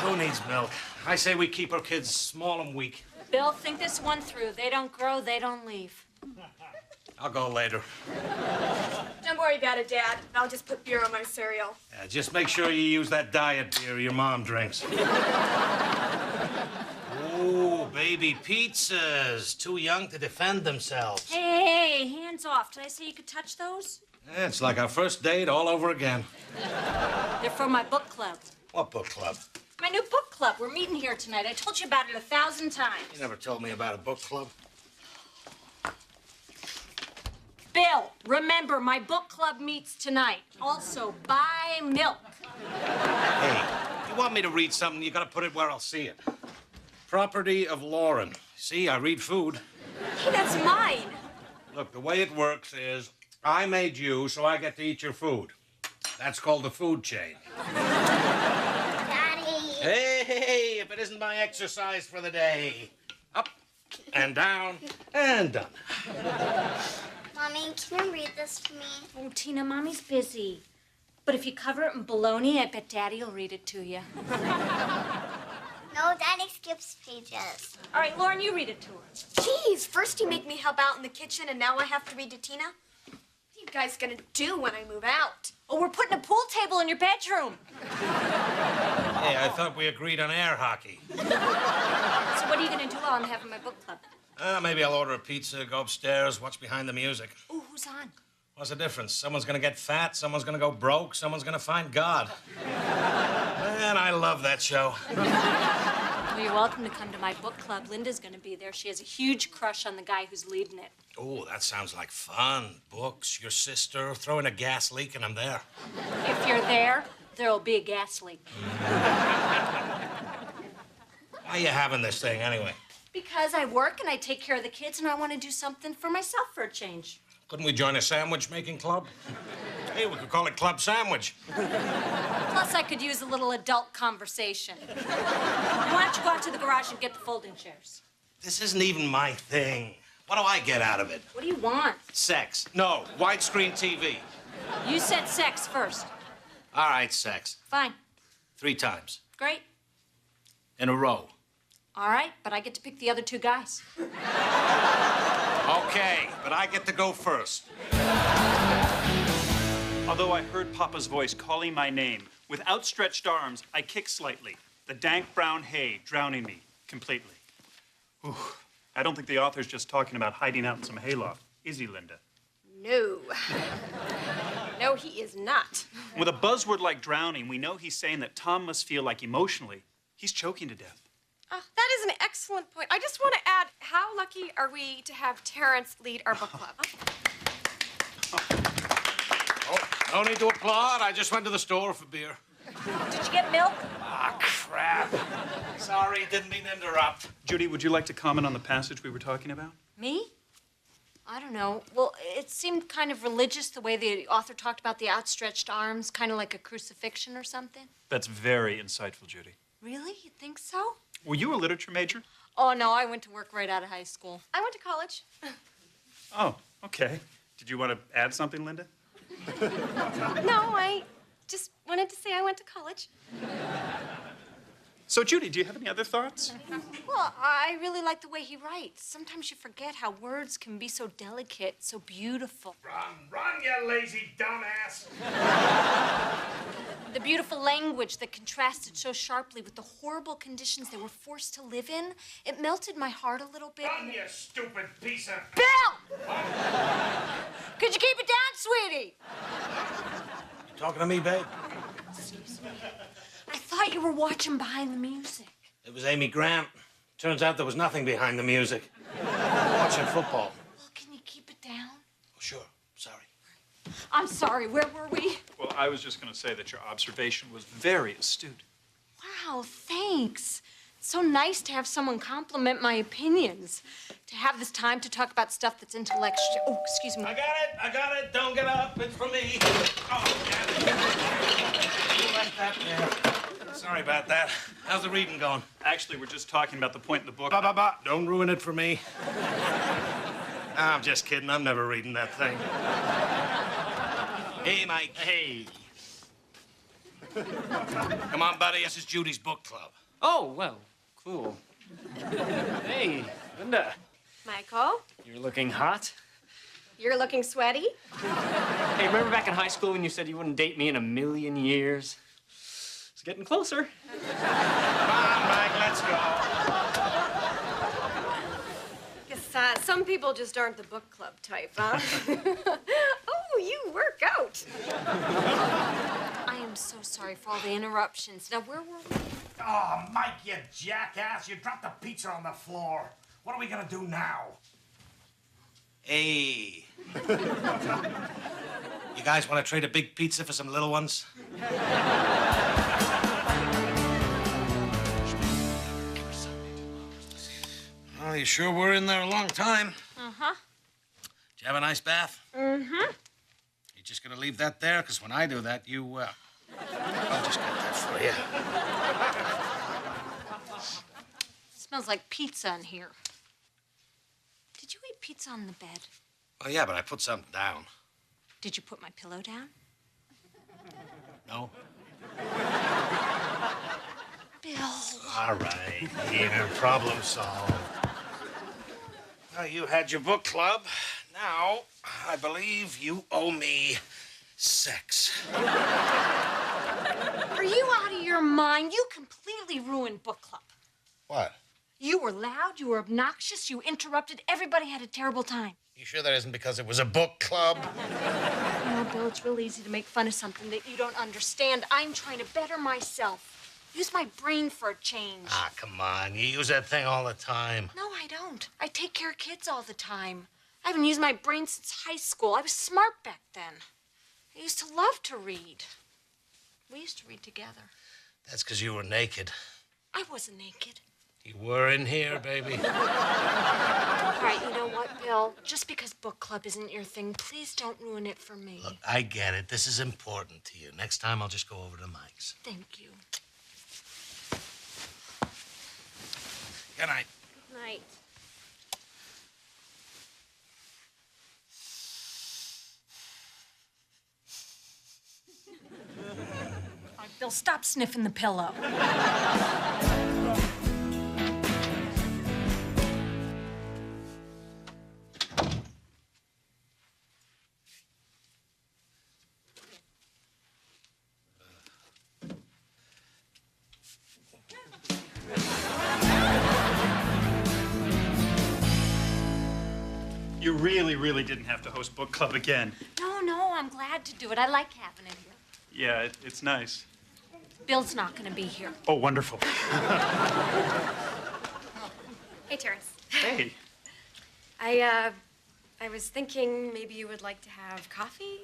E: Who needs milk? I say we keep our kids small and weak.
A: Bill, think this one through. They don't grow, they don't leave.
E: I'll go later.
C: Don't worry about it, Dad. I'll just put beer on my cereal.
E: Yeah, just make sure you use that diet beer your mom drinks. Ooh, baby pizzas. Too young to defend themselves.
A: Hey, hands off. Did I say you could touch those?
E: Yeah, it's like our first date all over again.
A: They're from my book club.
E: What book club?
A: My new book club. We're meeting here tonight. I told you about it 1,000 times.
E: You never told me about a book club.
A: Bill, remember, my book club meets tonight. Also, buy milk.
E: Hey, you want me to read something, you gotta put it where I'll see it. Property of Lauren. See, I read food.
C: Hey, that's mine.
E: Look, the way it works is I made you, so I get to eat your food. That's called the food chain.
B: Daddy.
E: Hey, if it isn't my exercise for the day. Up and down and done.
B: Mommy, can you read this to me?
A: Oh, Tina, Mommy's busy. But if you cover it in bologna, I bet Daddy will read it to you.
B: No, Daddy skips pages.
A: All right, Lauren, you read it to her.
C: Jeez, first you make me help out in the kitchen, and now I have to read to Tina? What are you guys gonna do when I move out?
A: Oh, we're putting a pool table in your bedroom.
E: Hey, I thought we agreed on air hockey.
A: So what are you going to do while I'm having my book club?
E: Maybe I'll order a pizza, go upstairs, watch behind the music.
A: Ooh, who's on?
E: What's the difference? Someone's gonna get fat, someone's gonna go broke, someone's gonna find God. Man, I love that show.
A: Well, you're welcome to come to my book club. Linda's going to be there. She has a huge crush on the guy who's leading it.
E: Oh, that sounds like fun. Books, your sister, throw in a gas leak, and I'm there.
A: If you're there, there'll be a gas leak.
E: Why are you having this thing, anyway?
A: Because I work and I take care of the kids and I want to do something for myself for a change.
E: Couldn't we join a sandwich-making club? Hey, we could call it Club Sandwich.
A: Plus, I could use a little adult conversation. Why don't you go out to the garage and get the folding chairs?
E: This isn't even my thing. What do I get out of it?
A: What do you want?
E: Sex. No, widescreen TV.
A: You said sex first.
E: All right, sex.
A: Fine.
E: 3 times.
A: Great.
E: In a row.
A: All right, but I get to pick the other 2 guys.
E: Okay, but I get to go first.
S: Although I heard Papa's voice calling my name, with outstretched arms, I kicked slightly, the dank brown hay drowning me completely. Whew. I don't think the author's just talking about hiding out in some hayloft. Is he, Linda?
C: No. No, he is not.
S: With a buzzword like drowning, we know he's saying that Tom must feel like emotionally he's choking to death.
C: That is an excellent point. I just want to add, how lucky are we to have Terrence lead our book club?
E: Oh, no need to applaud. I just went to the store for beer.
A: Did you get milk?
E: Ah, crap. Sorry, didn't mean to interrupt.
S: Judy, would you like to comment on the passage we were talking about?
A: Me? I don't know. Well, it seemed kind of religious the way the author talked about the outstretched arms, kind of like a crucifixion or something.
S: That's very insightful, Judy.
A: Really? You think so?
S: Were you a literature major?
A: Oh, no, I went to work right out of high school.
C: I went to college.
S: Oh, okay. Did you want to add something, Linda?
C: No, I just wanted to say I went to college.
S: So, Judy, do you have any other thoughts?
A: Well, I really like the way he writes. Sometimes you forget how words can be so delicate, so beautiful.
O: Run, you lazy dumbass!
A: The beautiful language that contrasted so sharply with the horrible conditions they were forced to live in, it melted my heart a little bit.
O: Run, you stupid piece of...
A: Bill! Could you keep it down, sweetie?
E: You talking to me, babe?
A: Excuse me. I thought you were watching Behind the Music.
E: It was Amy Grant. Turns out there was nothing behind the music. Watching football.
A: Well, can you keep it down?
E: Oh, sure. Sorry.
A: I'm sorry, where were we?
S: Well, I was just going to say that your observation was very astute.
A: Wow, thanks. It's so nice to have someone compliment my opinions. To have this time to talk about stuff that's intellectual. Oh, excuse me.
E: I got it. Don't get up. It's for me. Oh, damn it. You left that there. Sorry about that. How's the reading going?
S: Actually, we're just talking about the point in the book.
E: Don't ruin it for me. I'm just kidding. I'm never reading that thing. Hey, Mike.
R: Hey.
E: Come on, buddy. This is Judy's book club.
R: Oh, well, cool. Hey, Linda.
C: Michael,
R: You're looking hot.
C: you're looking sweaty.
R: Hey, remember back in high school when you said you wouldn't date me in a million years? It's getting closer.
E: Come on, Mike. Let's go.
C: Guess some people just aren't the book club type, huh? Oh, you work out.
A: I am so sorry for all the interruptions. Now, where were we?
E: Oh, Mike, you jackass. You dropped the pizza on the floor. What are we gonna do now? Hey. You guys want to trade a big pizza for some little ones? Oh, you sure were in there a long time.
A: Uh-huh.
E: Did you have a nice bath?
A: Mm-hmm.
E: You just gonna leave that there? Because when I do that, I'll just get that for you.
A: Smells like pizza in here. Did you eat pizza on the bed?
E: Oh, yeah, but I put something down.
A: Did you put my pillow down?
E: No?
A: Bill.
E: All right, here, problem solved. Now, you had your book club. Now, I believe you owe me sex.
A: Are you out of your mind? You completely ruined book club.
E: What?
A: You were loud, you were obnoxious, you interrupted, everybody had a terrible time.
E: You sure that isn't because it was a book club?
A: You know, Bill, it's real easy to make fun of something that you don't understand. I'm trying to better myself. Use my brain for a change.
E: Ah, come on. You use that thing all the time.
A: No, I don't. I take care of kids all the time. I haven't used my brain since high school. I was smart back then. I used to love to read. We used to read together.
E: That's because you were naked.
A: I wasn't naked.
E: You were in here, baby.
A: All right, you know what, Bill? Just because book club isn't your thing, please don't ruin it for me.
E: Look, I get it. This is important to you. Next time, I'll just go over to Mike's.
A: Thank you.
E: Good night.
C: Good night.
A: All right, Bill, stop sniffing the pillow.
S: You really didn't have to host book club again.
A: No, I'm glad to do it. I like having it here.
S: Yeah, it's nice.
A: Bill's not going to be here.
S: Oh, wonderful.
C: Hey, Terrence.
S: Hey.
C: I was thinking maybe you would like to have coffee.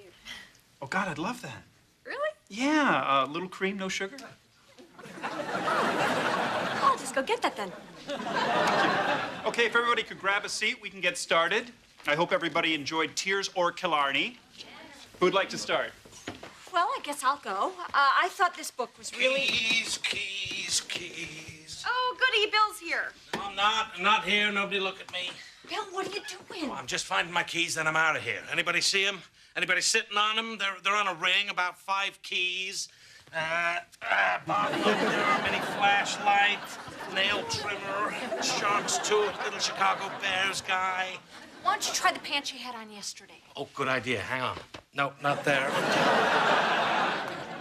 S: Oh, God, I'd love that.
C: Really?
S: Yeah, little cream, no sugar.
C: I'll just go get that then.
S: Okay, if everybody could grab a seat, we can get started. I hope everybody enjoyed Tears or Killarney. Who'd like to start?
A: Well, I guess I'll go. I thought this book was really...
E: Keys.
C: Oh, goody, Bill's here.
E: No, I'm not here. Nobody look at me.
A: Bill, what are you doing?
E: Oh, I'm just finding my keys, then I'm out of here. Anybody see them? Anybody sitting on them? They're on a ring, about 5 keys. Bob Hook, mini flashlight, nail trimmer, shark's tooth, little Chicago Bears guy.
A: Why don't you try the pants you had on yesterday?
E: Oh, good idea. Hang on. No, not there.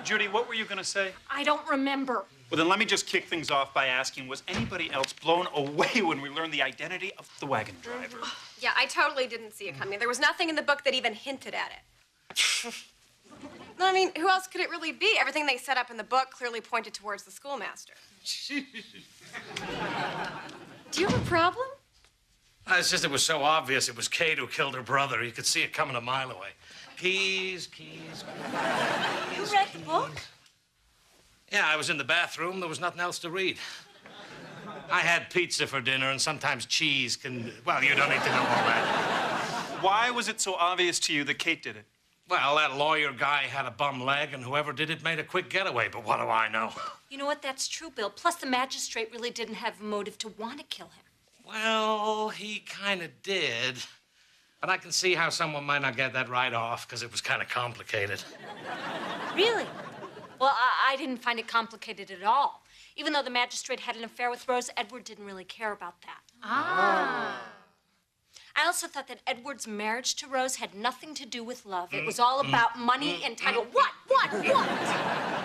S: Judy, what were you going to say?
A: I don't remember.
S: Well, then let me just kick things off by asking, was anybody else blown away when we learned the identity of the wagon driver?
C: Yeah, I totally didn't see it coming. There was nothing in the book that even hinted at it. I mean, who else could it really be? Everything they set up in the book clearly pointed towards the schoolmaster. Do you have a problem?
E: It's just it was so obvious it was Kate who killed her brother. You could see it coming a mile away. Keys.
A: You read the book?
E: Yeah, I was in the bathroom. There was nothing else to read. I had pizza for dinner, and sometimes cheese can... Well, you don't need to know all that.
S: Why was it so obvious to you that Kate did it?
E: Well, that lawyer guy had a bum leg, and whoever did it made a quick getaway, but what do I know?
A: You know what? That's true, Bill. Plus, the magistrate really didn't have a motive to want to kill him.
E: Well, he kind of did. But I can see how someone might not get that right off, because it was kind of complicated.
A: Really? Well, I didn't find it complicated at all. Even though the magistrate had an affair with Rose, Edward didn't really care about that.
J: Ah.
A: I also thought that Edward's marriage to Rose had nothing to do with love. It was all about money and title. What?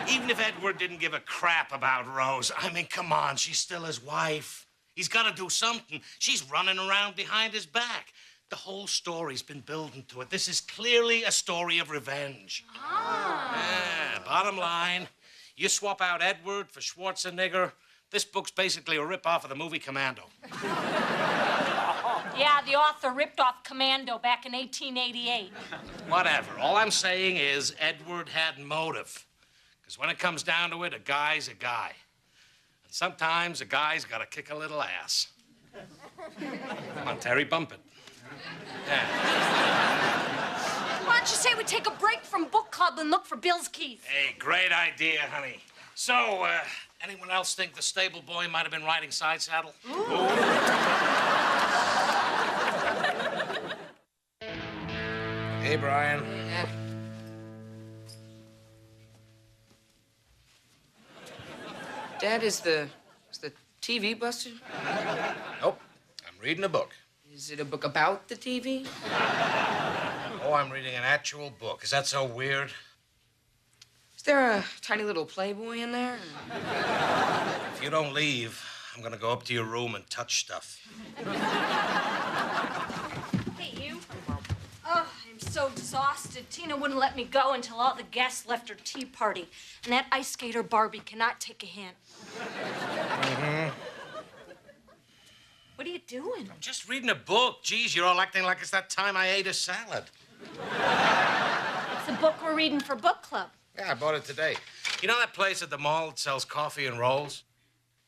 E: Even if Edward didn't give a crap about Rose, I mean, come on, she's still his wife. He's got to do something. She's running around behind his back. The whole story's been building to it. This is clearly a story of revenge. Yeah, bottom line, you swap out Edward for Schwarzenegger, this book's basically a rip-off of the movie Commando.
A: Yeah, the author ripped off Commando back in 1888.
E: Whatever. All I'm saying is Edward had motive. Because when it comes down to it, a guy's a guy. And sometimes a guy's got to kick a little ass. Come on, Terry, bump it. Yeah.
A: Why don't you say we take a break from book club and look for Bill's keys?
E: Hey, great idea, honey. So, anyone else think the stable boy might have been riding side saddle? Hey, Brian.
D: Dad, is the TV busted?
E: Nope. I'm reading a book.
D: Is it a book about the TV?
E: Oh, I'm reading an actual book. Is that so weird?
D: Is there a tiny little Playboy in there?
E: If you don't leave, I'm gonna go up to your room and touch stuff.
A: Hey, you. Oh, I'm so exhausted. Tina wouldn't let me go until all the guests left her tea party. And that ice skater Barbie cannot take a hint. What are you doing?
E: I'm just reading a book. Geez, you're all acting like it's that time I ate a salad.
A: It's a book we're reading for book club.
E: Yeah, I bought it today. You know that place at the mall that sells coffee and rolls?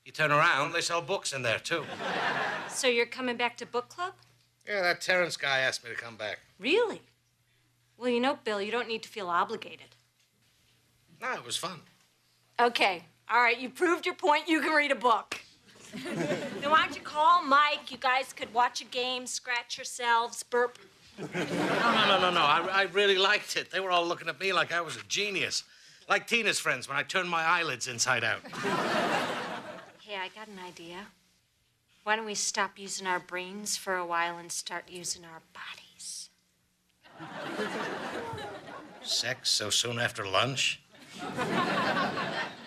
E: You turn around, they sell books in there, too.
A: So you're coming back to book club?
E: Yeah, that Terrence guy asked me to come back.
A: Really? Well, you know, Bill, you don't need to feel obligated.
E: No, it was fun.
A: Okay. All right, you proved your point. You can read a book. Then why don't you call Mike? You guys could watch a game, scratch yourselves, burp.
E: No. I really liked it. They were all looking at me like I was a genius. Like Tina's friends when I turned my eyelids inside out.
A: Hey, I got an idea. Why don't we stop using our brains for a while and start using our bodies?
E: Sex so soon after lunch?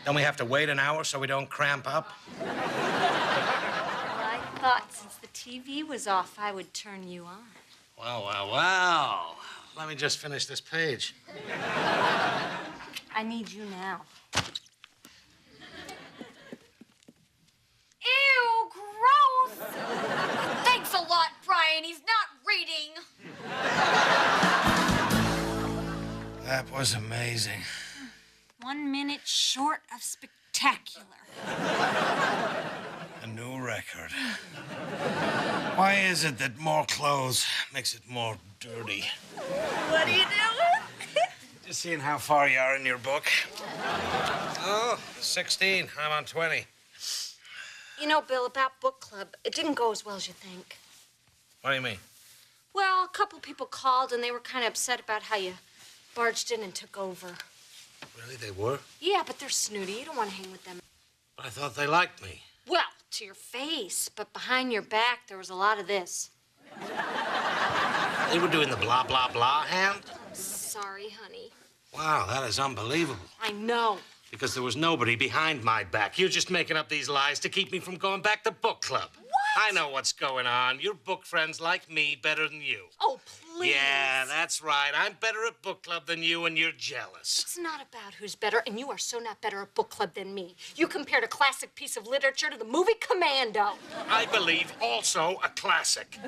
E: Don't we have to wait an hour so we don't cramp up?
A: Well, I thought since the TV was off, I would turn you on.
E: Wow. Let me just finish this page.
A: I need you now.
Q: Ew, gross! Thanks a lot, Brian. He's not reading.
E: That was amazing.
A: 1 minute short of spectacular.
E: A new record. Why is it that more clothes makes it more dirty?
A: What are you doing?
E: Just seeing how far you are in your book. Oh, 16. I'm on 20.
A: You know, Bill, about book club, it didn't go as well as you think.
E: What do you mean?
A: Well, a couple people called, and they were kind of upset about how you barged in and took over.
E: Really, they were?
A: Yeah, but they're snooty. You don't want to hang with them.
E: I thought they liked me.
A: Well, to your face, but behind your back, there was a lot of this.
E: They were doing the blah, blah, blah hand?
A: Sorry, honey.
E: Wow, that is unbelievable.
A: I know.
E: Because there was nobody behind my back. You're just making up these lies to keep me from going back to book club.
A: What?
E: I know what's going on. Your book friends like me better than you.
A: Oh, please.
E: Yeah, that's right. I'm better at book club than you, and you're jealous.
A: It's not about who's better, and you are so not better at book club than me. You compared a classic piece of literature to the movie Commando.
E: I believe also a classic.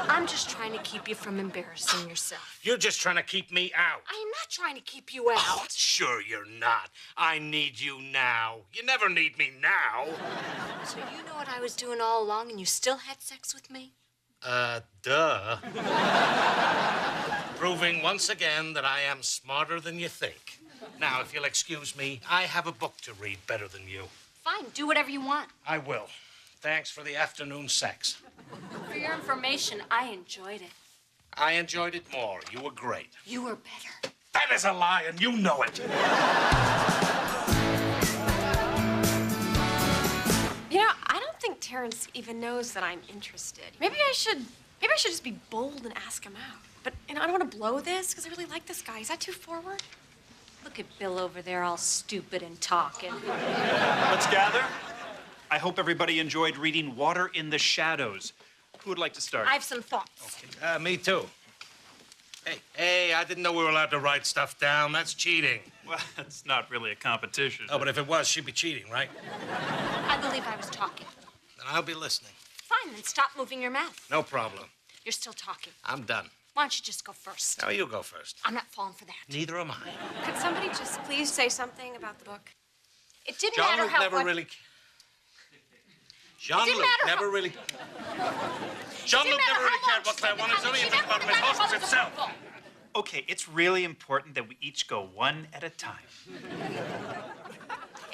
A: I'm just trying to keep you from embarrassing yourself.
E: You're just trying to keep me out.
A: I am not trying to keep you out.
E: Oh, sure you're not. I need you now. You never need me now.
A: So you know what I was doing all along, and you still had sex with me?
E: Duh. Proving once again that I am smarter than you think. Now, if you'll excuse me, I have a book to read better than you.
A: Fine, do whatever you want.
E: I will. Thanks for the afternoon sex.
A: For your information, I enjoyed it.
E: I enjoyed it more. You were great.
A: You were better.
E: That is a lie, and you know it.
C: You know, I don't think Terrence even knows that I'm interested. Maybe I should just be bold and ask him out. But, I don't want to blow this because I really like this guy. Is that too forward?
A: Look at Bill over there all stupid and talking.
S: Let's gather. I hope everybody enjoyed reading Water in the Shadows. Who would like to start?
A: I have some thoughts.
E: Me too. Hey, I didn't know we were allowed to write stuff down. That's cheating.
S: Well, it's not really a competition.
E: Oh, but if it was, she'd be cheating, right?
A: I believe I was talking.
E: Then I'll be listening.
A: Fine, then stop moving your mouth.
E: No problem.
A: You're still talking.
E: I'm done.
A: Why don't you just go first?
E: Now, you go first.
A: I'm not falling for that.
E: Neither am I.
C: Could somebody just please say something about the book?
A: It didn't matter
E: Jean-Luc
A: how
E: never really... Jean-Luc never really... Jean-Luc never really cared what Claire wanted. Only think about his emotions himself.
S: Okay, it's really important that we each go one at a time.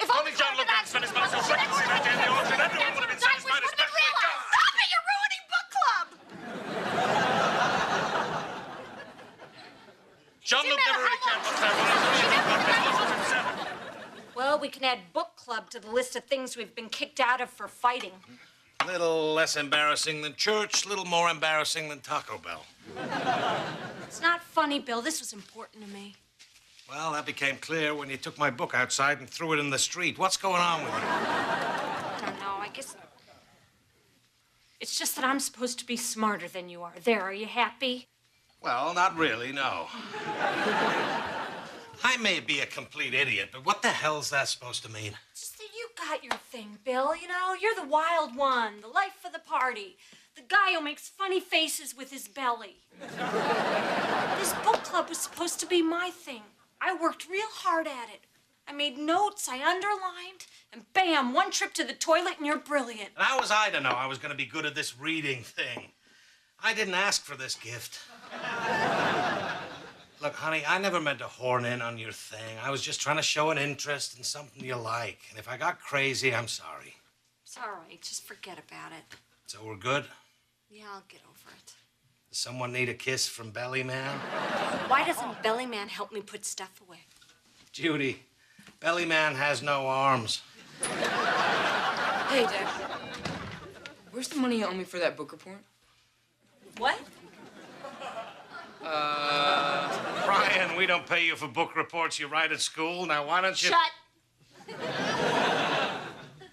C: If
E: only Jean-Luc didn't spend his money so recklessly that day in the auction, everyone would have been satisfied, especially God.
C: Stop it! You're ruining book club!
E: Jean-Luc never really cared what Claire wanted. Only think about his emotions himself.
A: Well, we can add book club to the list of things we've been kicked out of for fighting.
E: Little less embarrassing than church, little more embarrassing than Taco Bell.
A: It's not funny, Bill. This was important to me.
E: Well, that became clear when you took my book outside and threw it in the street. What's going on with you?
A: I don't know. I guess it's just that I'm supposed to be smarter than you are. There, are you happy?
E: Well, not really, no. I may be a complete idiot, but what the hell's that supposed to mean?
A: Just that you got your thing, Bill. You know, you're the wild one, the life of the party, the guy who makes funny faces with his belly. This book club was supposed to be my thing. I worked real hard at it. I made notes, I underlined, and bam, one trip to the toilet and you're brilliant.
E: And how was I to know I was going to be good at this reading thing? I didn't ask for this gift. Look, honey, I never meant to horn in on your thing. I was just trying to show an interest in something you like. And if I got crazy, I'm sorry.
A: It's all right. Just forget about it.
E: So we're good?
A: Yeah, I'll get over it.
E: Does someone need a kiss from Bellyman?
A: Why doesn't Bellyman help me put stuff away?
E: Judy, Bellyman has no arms.
T: Hey, Dad. Where's the money you owe me for that book report?
A: What?
E: Brian, we don't pay you for book reports you write at school. Now, why don't you...
A: Shut!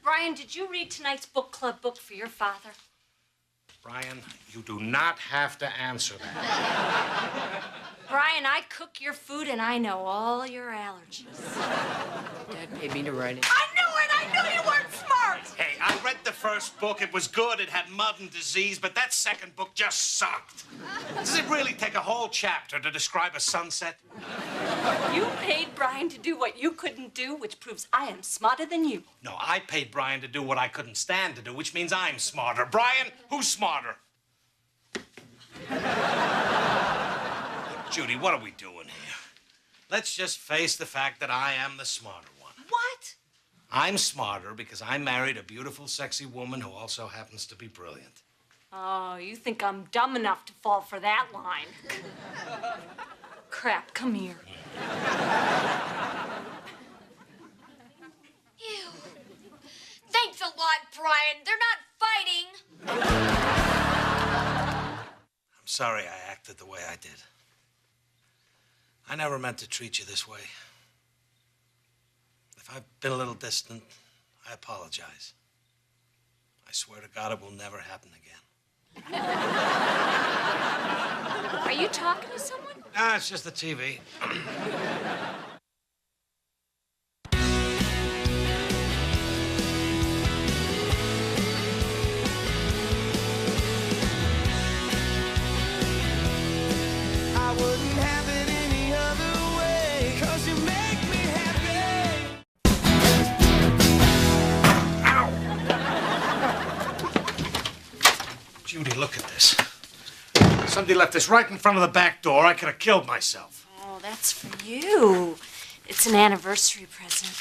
A: Brian, did you read tonight's book club book for your father?
E: Brian, you do not have to answer that.
A: Brian, I cook your food and I know all your allergies.
T: Dad paid me to write it.
A: I knew it! I knew you weren't smart!
E: Hey, I read the first book. It was good. It had mud and disease, but that second book just sucked. Does it really take a whole chapter to describe a sunset?
A: You paid Brian to do what you couldn't do, which proves I am smarter than you.
E: No, I paid Brian to do what I couldn't stand to do, which means I'm smarter. Brian, who's smarter? Judy, what are we doing here? Let's just face the fact that I am the smarter one.
A: What?
E: I'm smarter because I married a beautiful, sexy woman who also happens to be brilliant.
A: Oh, you think I'm dumb enough to fall for that line. Crap, come here.
Q: Ew. Thanks a lot, Brian. They're not fighting.
E: I'm sorry I acted the way I did. I never meant to treat you this way. If I've been a little distant, I apologize. I swear to God, it will never happen again.
A: Are you talking to someone?
E: Ah, it's just the TV.
L: I wouldn't have it any other way, 'cause you make me happy.
E: Judy, look at this. Somebody left this right in front of the back door. I could have killed myself.
A: Oh, that's for you. It's an anniversary present.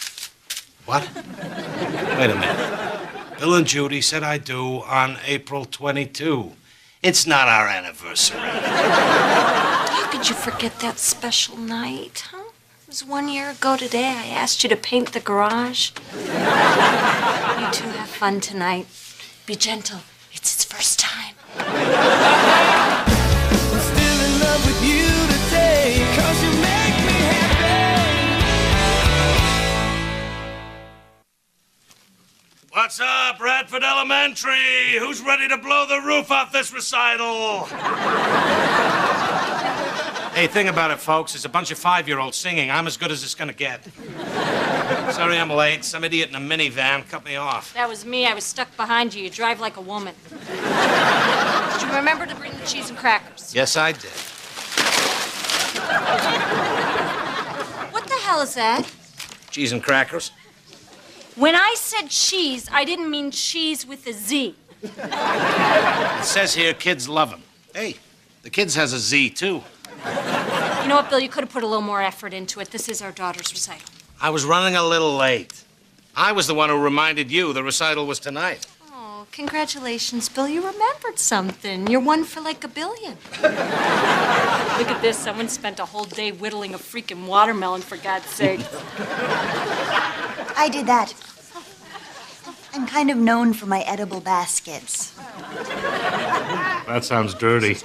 E: What? Wait a minute. Bill and Judy said I do on April 22. It's not our anniversary.
A: How could you forget that special night, huh? It was 1 year ago today. I asked you to paint the garage. You two have fun tonight. Be gentle. It's his first time.
L: I'm still in love with you today, 'cause you make me happy.
E: What's up, Radford Elementary? Who's ready to blow the roof off this recital? Hey, thing about it, folks, there's a bunch of 5-year-olds singing. I'm as good as it's gonna get. Sorry I'm late. Some idiot in a minivan cut me off.
A: That was me. I was stuck behind you. You drive like a woman. Did you remember to bring the cheese and crackers?
E: Yes, I did.
A: What the hell is that?
E: Cheese and crackers.
A: When I said cheese, I didn't mean cheese with a Z.
E: It says here kids love them. Hey, the kids has a Z, too.
A: You know what, Bill? You could have put a little more effort into it. This is our daughter's recital.
E: I was running a little late. I was the one who reminded you the recital was tonight.
A: Oh, congratulations, Bill. You remembered something. You're one for like 1 billion. Look at this. Someone spent a whole day whittling a freaking watermelon, for God's sake.
U: I did that. I'm kind of known for my edible baskets.
E: That sounds dirty.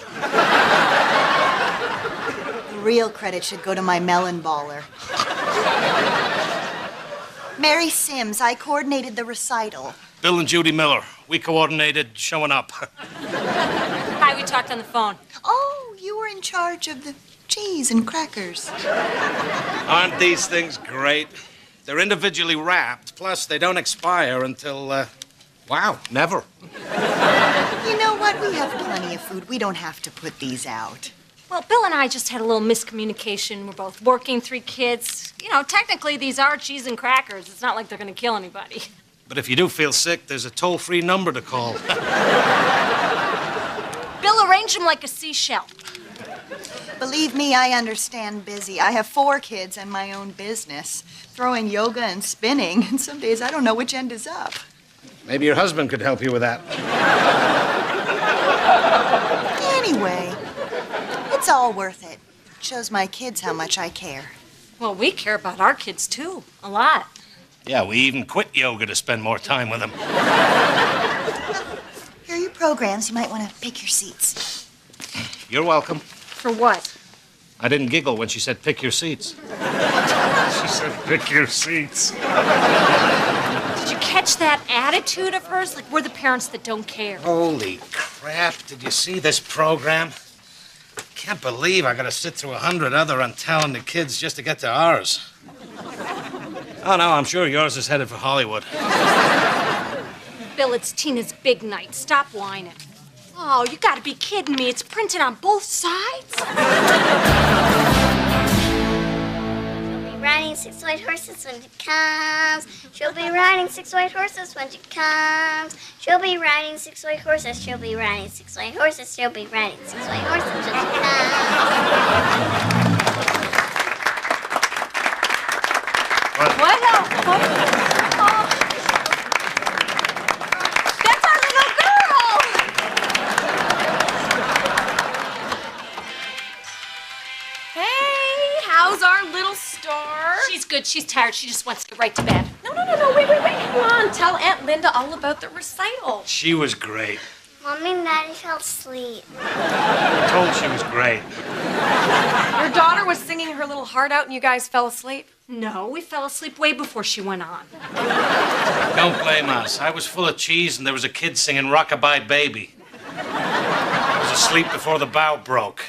U: The real credit should go to my melon baller. Mary Sims, I coordinated the recital.
E: Bill and Judy Miller. We coordinated showing up.
A: Hi, we talked on the phone.
U: Oh, you were in charge of the cheese and crackers.
E: Aren't these things great? They're individually wrapped, plus they don't expire until, wow, never.
U: You know what? We have plenty of food. We don't have to put these out.
A: Well, Bill and I just had a little miscommunication. We're both working, 3 kids. You know, technically, these are cheese and crackers. It's not like they're going to kill anybody.
E: But if you do feel sick, there's a toll-free number to call.
A: Bill arranged them like a seashell.
U: Believe me, I understand busy. I have 4 kids and my own business. Throwing yoga and spinning, and some days I don't know which end is up.
E: Maybe your husband could help you with that.
U: Anyway, it's all worth it. Shows my kids how much I care.
A: Well, we care about our kids, too. A lot.
E: Yeah, we even quit yoga to spend more time with them.
U: Here are your programs. You might want to pick your seats.
E: You're welcome.
A: For what?
E: I didn't giggle when she said pick your seats.
O: She said, pick your seats.
A: Did you catch that attitude of hers? Like we're the parents that don't care.
E: Holy crap, did you see this program? Can't believe I gotta sit through 100 other untalented kids just to get to ours. Oh, no, I'm sure yours is headed for Hollywood.
A: Bill, it's Tina's big night. Stop whining. Oh, you gotta be kidding me. It's printed on both sides.
B: Riding 6 white horses when she comes. She'll be riding 6 white horses when she comes. She'll be riding 6 white horses. She'll be riding 6 white horses. She'll be riding 6 white horses when she comes.
A: What? Oh. That's our little girl.
C: Hey, how's our little star?
A: She's good. She's tired. She just wants to get right to bed.
C: No, wait. Come on, tell Aunt Linda all about the recital.
E: She was great.
B: Mommy and Daddy fell asleep.
E: I told she was great.
C: Your daughter was singing her little heart out and you guys fell asleep?
A: No, we fell asleep way before she went on.
E: Don't blame us. I was full of cheese and there was a kid singing Rockabye Baby. I was asleep before the bow broke.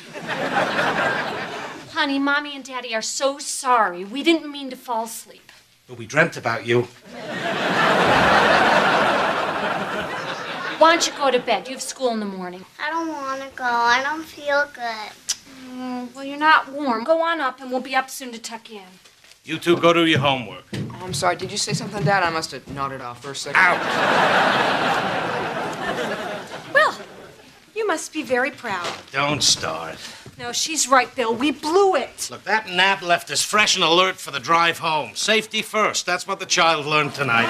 A: Honey, Mommy and Daddy are so sorry. We didn't mean to fall asleep.
E: But we dreamt about you.
A: Why don't you go to bed? You have school in the morning.
B: I don't want to go. I don't feel good.
A: Well, you're not warm. Go on up and we'll be up soon to tuck you in.
E: You two go do your homework.
T: Oh, I'm sorry, did you say something, Dad? I must have nodded off for a second.
E: Out!
C: Well, you must be very proud.
E: Don't start.
A: No, she's right, Bill. We blew it.
E: Look, that nap left us fresh and alert for the drive home. Safety first. That's what the child learned tonight.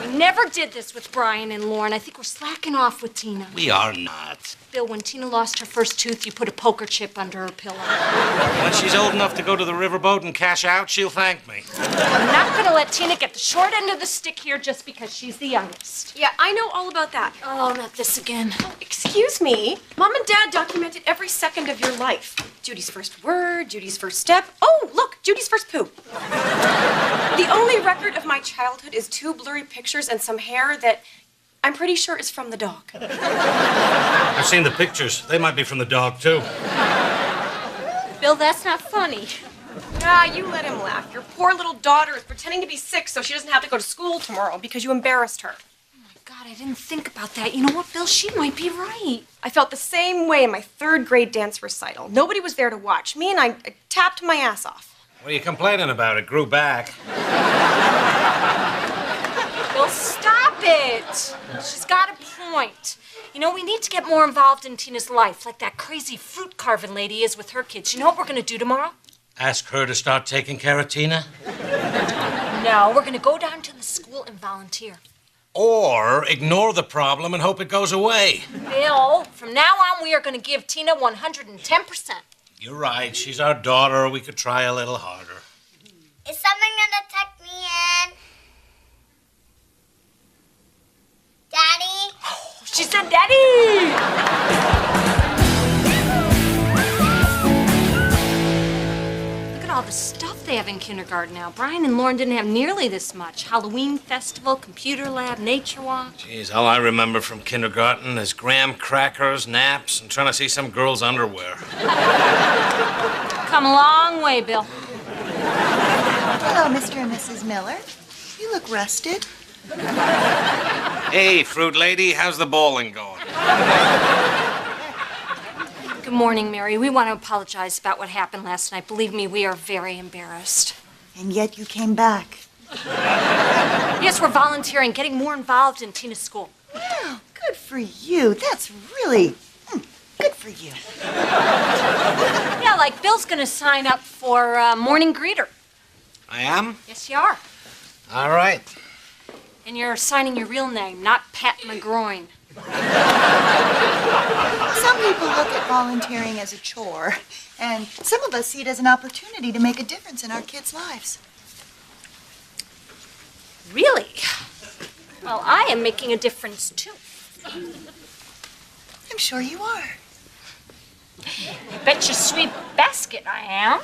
A: We never did this with Brian and Lauren. I think we're slacking off with Tina.
E: We are not.
A: Bill, when Tina lost her first tooth, you put a poker chip under her pillow.
E: When she's old enough to go to the riverboat and cash out, she'll thank me.
A: I'm not going to let Tina get the short end of the stick here just because she's the youngest.
C: Yeah, I know all about that.
A: Oh, not this again.
C: Excuse me. Mom and Dad documented every second of your life. Judy's first word, Judy's first step. Oh, look, Judy's first poop. The only record of my childhood is 2 blurry pictures and some hair that I'm pretty sure is from the dog.
E: I've seen the pictures. They might be from the dog, too.
A: Bill, that's not funny.
C: Ah, you let him laugh. Your poor little daughter is pretending to be sick so she doesn't have to go to school tomorrow because you embarrassed her.
A: God, I didn't think about that. You know what, Bill? She might be right.
C: I felt the same way in my 3rd grade dance recital. Nobody was there to watch me, and I tapped my ass off.
E: What are you complaining about? It grew back.
A: Bill, stop it. She's got a point. You know, we need to get more involved in Tina's life, like that crazy fruit carving lady is with her kids. You know what we're going to do tomorrow?
E: Ask her to start taking care of Tina?
A: No, we're going to go down to the school and volunteer.
E: Or ignore the problem and hope it goes away.
A: Bill, from now on, we are going to give Tina 110%.
E: You're right. She's our daughter. We could try a little harder.
B: Is someone gonna tuck me in? Daddy?
A: She said, Daddy! Look at all the stuff they have in kindergarten now. Brian and Lauren didn't have nearly this much. Halloween festival, computer lab, nature walk.
E: Jeez, all I remember from kindergarten is graham crackers, naps, and trying to see some girl's underwear.
A: Come a long way, Bill.
U: Hello, Mr. and Mrs. Miller. You look rested.
E: Hey, fruit lady, how's the bowling going?
A: Good morning, Mary. We want to apologize about what happened last night. Believe me, we are very embarrassed.
U: And yet you came back.
A: Yes, we're volunteering, getting more involved in Tina's school.
U: Well, good for you. That's really good for you.
A: Yeah, like Bill's going to sign up for morning greeter.
E: I am?
A: Yes, you are.
E: All right.
A: And you're signing your real name, not Pat McGroin.
U: Some people look at volunteering as a chore, and some of us see it as an opportunity to make a difference in our kids' lives.
A: Really? Well, I am making a difference, too.
U: I'm sure you are.
A: You bet your sweet basket I am.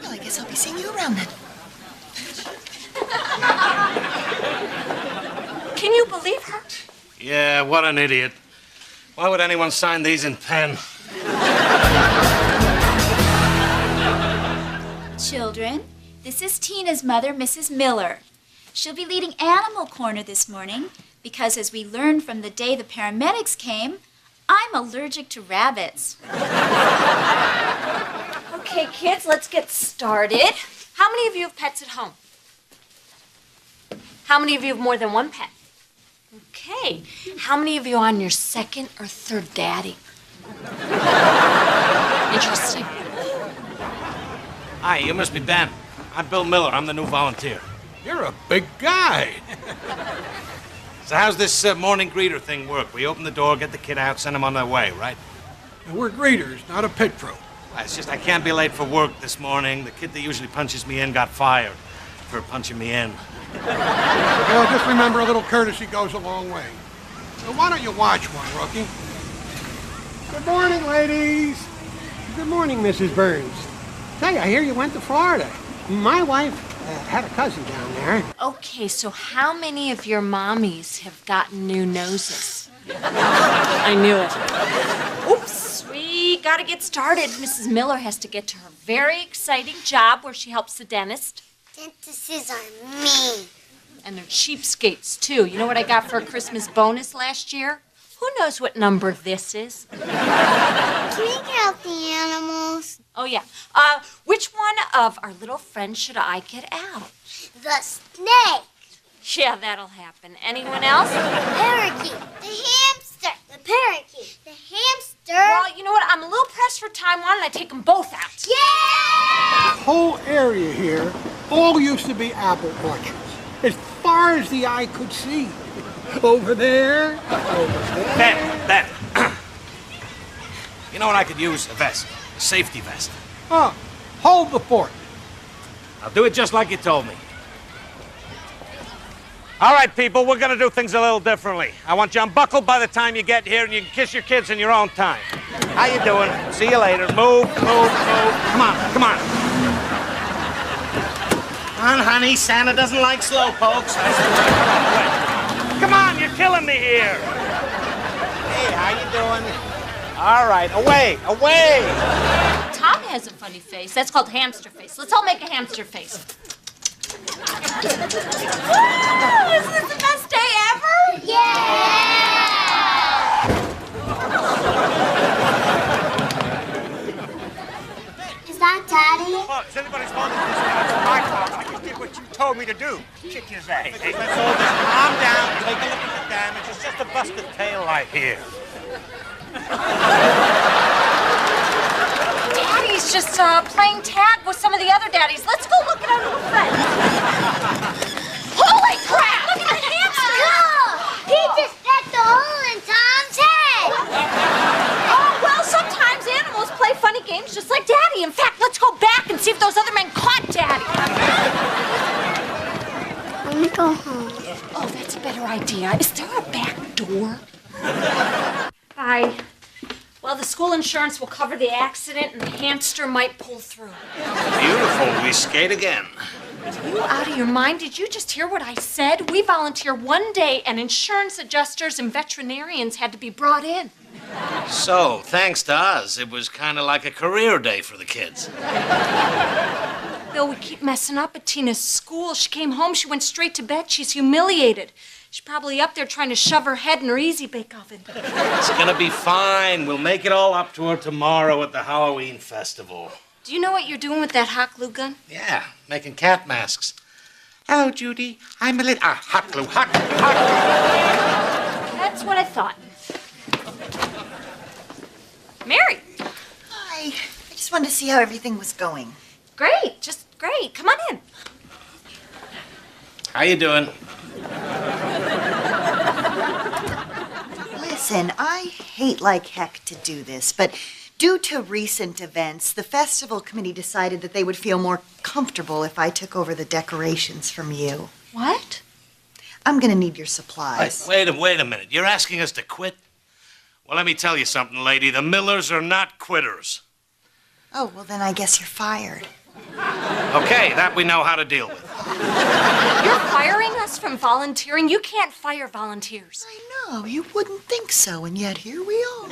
U: Well, I guess I'll be seeing you around then.
A: Can you believe her?
E: Yeah, what an idiot. Why would anyone sign these in pen?
H: Children, this is Tina's mother, Mrs. Miller. She'll be leading Animal Corner this morning because, as we learned from the day the paramedics came, I'm allergic to rabbits.
A: Okay, kids, let's get started. How many of you have pets at home? How many of you have more than one pet? Okay. How many of you are on your second or third daddy? Interesting.
E: Hi, you must be Ben. I'm Bill Miller. I'm the new volunteer.
F: You're a big guy.
E: So how's this morning greeter thing work? We open the door, get the kid out, send them on their way, right?
V: We're greeters, not a pet pro.
E: It's just I can't be late for work this morning. The kid that usually punches me in got fired for punching me in.
V: Well, just remember a little courtesy goes a long way. So why don't you watch one, rookie? Good morning, ladies. Good morning, Mrs. Burns. Tell you, I hear you went to Florida. My wife had a cousin down there.
A: Okay, so how many of your mommies have gotten new noses? I knew it. Oops, we gotta get started. Mrs. Miller has to get to her very exciting job where she helps the dentist.
B: Dentists are mean.
A: And they're cheapskates, too. You know what I got for a Christmas bonus last year? Who knows what number this is?
B: Can we get out the animals?
A: Oh, yeah. Which one of our little friends should I get out?
B: The snake.
A: Yeah, that'll happen. Anyone else?
B: The parakeet. The hamster. The parakeet. The hamster.
A: Well, you know what? I'm a little pressed for time. Why don't I take them both out?
B: Yeah!
V: The whole area here all used to be apple orchards, as far as the eye could see. Over there, over there.
E: Ben. You know what I could use? A vest. A safety vest.
V: Oh, hold the fort.
E: I'll do it just like you told me. All right, people, we're going to do things a little differently. I want you unbuckled by the time you get here, and you can kiss your kids in your own time. How you doing? See you later. Move, move, move. Come on, come on. Come on, honey. Santa doesn't like slowpokes. Come on, you're killing me here. Hey, how you doing? All right, away, away.
A: Tom has a funny face. That's called hamster face. Let's all make a hamster face. Isn't this the best day ever?
B: Yeah! Is that Daddy?
G: Oh, it's anybody's fault. It's my fault. I just did what you told me to do. Kick his ass. Hey, let's all just calm down. Take a look at the damage. It's just a busted tail light here.
A: Daddy's just playing tag with some of the other daddies. Let's go look at our little friend. Holy crap! Look at the hamster!
B: He just stepped a hole in Tom's head!
A: Oh, well, sometimes animals play funny games just like Daddy. In fact, let's go back and see if those other men caught Daddy.
B: Let me go home.
A: Oh, that's a better idea. Is there a back door? Bye. Well, the school insurance will cover the accident and the hamster might pull through.
E: Beautiful. We skate again.
A: Are you out of your mind? Did you just hear what I said? We volunteer one day and insurance adjusters and veterinarians had to be brought in.
E: So, thanks to us, it was kind of like a career day for the kids.
A: Bill, we keep messing up at Tina's school. She came home, she went straight to bed. She's humiliated. She's probably up there trying to shove her head in her Easy Bake Oven.
E: It's gonna be fine. We'll make it all up to her tomorrow at the Halloween festival.
A: Do you know what you're doing with that hot glue gun?
E: Yeah, making cat masks. Hello, Judy. I'm a little... hot glue, hot glue, hot glue.
A: That's what I thought. Mary.
U: Hi. I just wanted to see how everything was going.
A: Great, just great. Come on in.
E: How you doing?
U: Listen, I hate like heck to do this, but due to recent events, the festival committee decided that they would feel more comfortable if I took over the decorations from you.
A: What?
U: I'm gonna need your supplies.
E: Wait a minute. You're asking us to quit? Well, let me tell you something, lady. The Millers are not quitters.
U: Oh, well then I guess you're fired.
E: Okay, that we know how to deal with.
A: You're firing us from volunteering? You can't fire volunteers.
U: I know, you wouldn't think so, and yet here we are.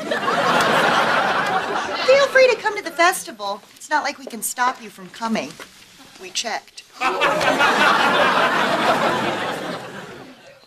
U: Feel free to come to the festival. It's not like we can stop you from coming. We checked.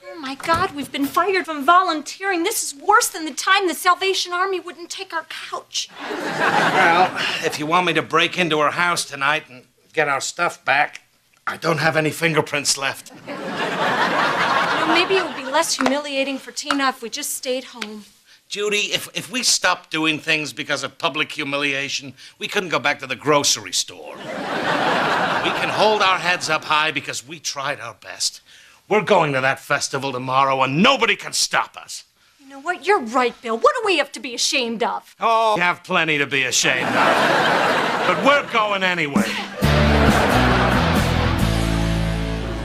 A: Oh my God, we've been fired from volunteering. This is worse than the time the Salvation Army wouldn't take our couch.
E: Well, if you want me to break into her house tonight and get our stuff back, I don't have any fingerprints left.
A: Maybe it would be less humiliating for Tina if we just stayed home.
E: Judy, if we stopped doing things because of public humiliation, we couldn't go back to the grocery store. We can hold our heads up high because we tried our best. We're going to that festival tomorrow, and nobody can stop us.
A: You know what? You're right, Bill. What do we have to be ashamed of?
E: Oh, we have plenty to be ashamed of. But we're going anyway.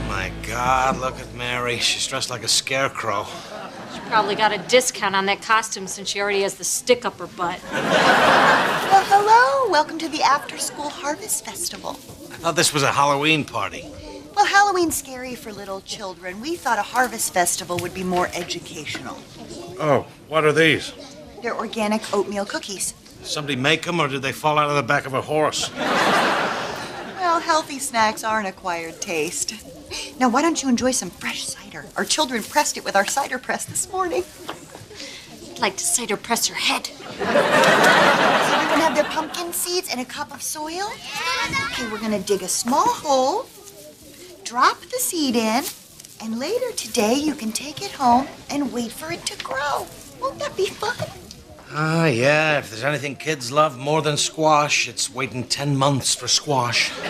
E: My God. God, look at Mary. She's dressed like a scarecrow.
A: She probably got a discount on that costume since she already has the stick up her butt.
U: Well, hello. Welcome to the After-School Harvest Festival.
E: I thought this was a Halloween party.
U: Well, Halloween's scary for little children. We thought a harvest festival would be more educational.
E: Oh, what are these?
U: They're organic oatmeal cookies.
E: Somebody make them, or did they fall out of the back of a horse?
U: Well, healthy snacks are an acquired taste. Now, why don't you enjoy some fresh cider? Our children pressed it with our cider press this morning.
A: I'd like to cider press her head.
U: So everyone have their pumpkin seeds and a cup of soil? Okay, we're gonna dig a small hole, drop the seed in, and later today you can take it home and wait for it to grow. Won't that be fun?
E: Ah, yeah, if there's anything kids love more than squash, it's waiting 10 months for squash.
A: Look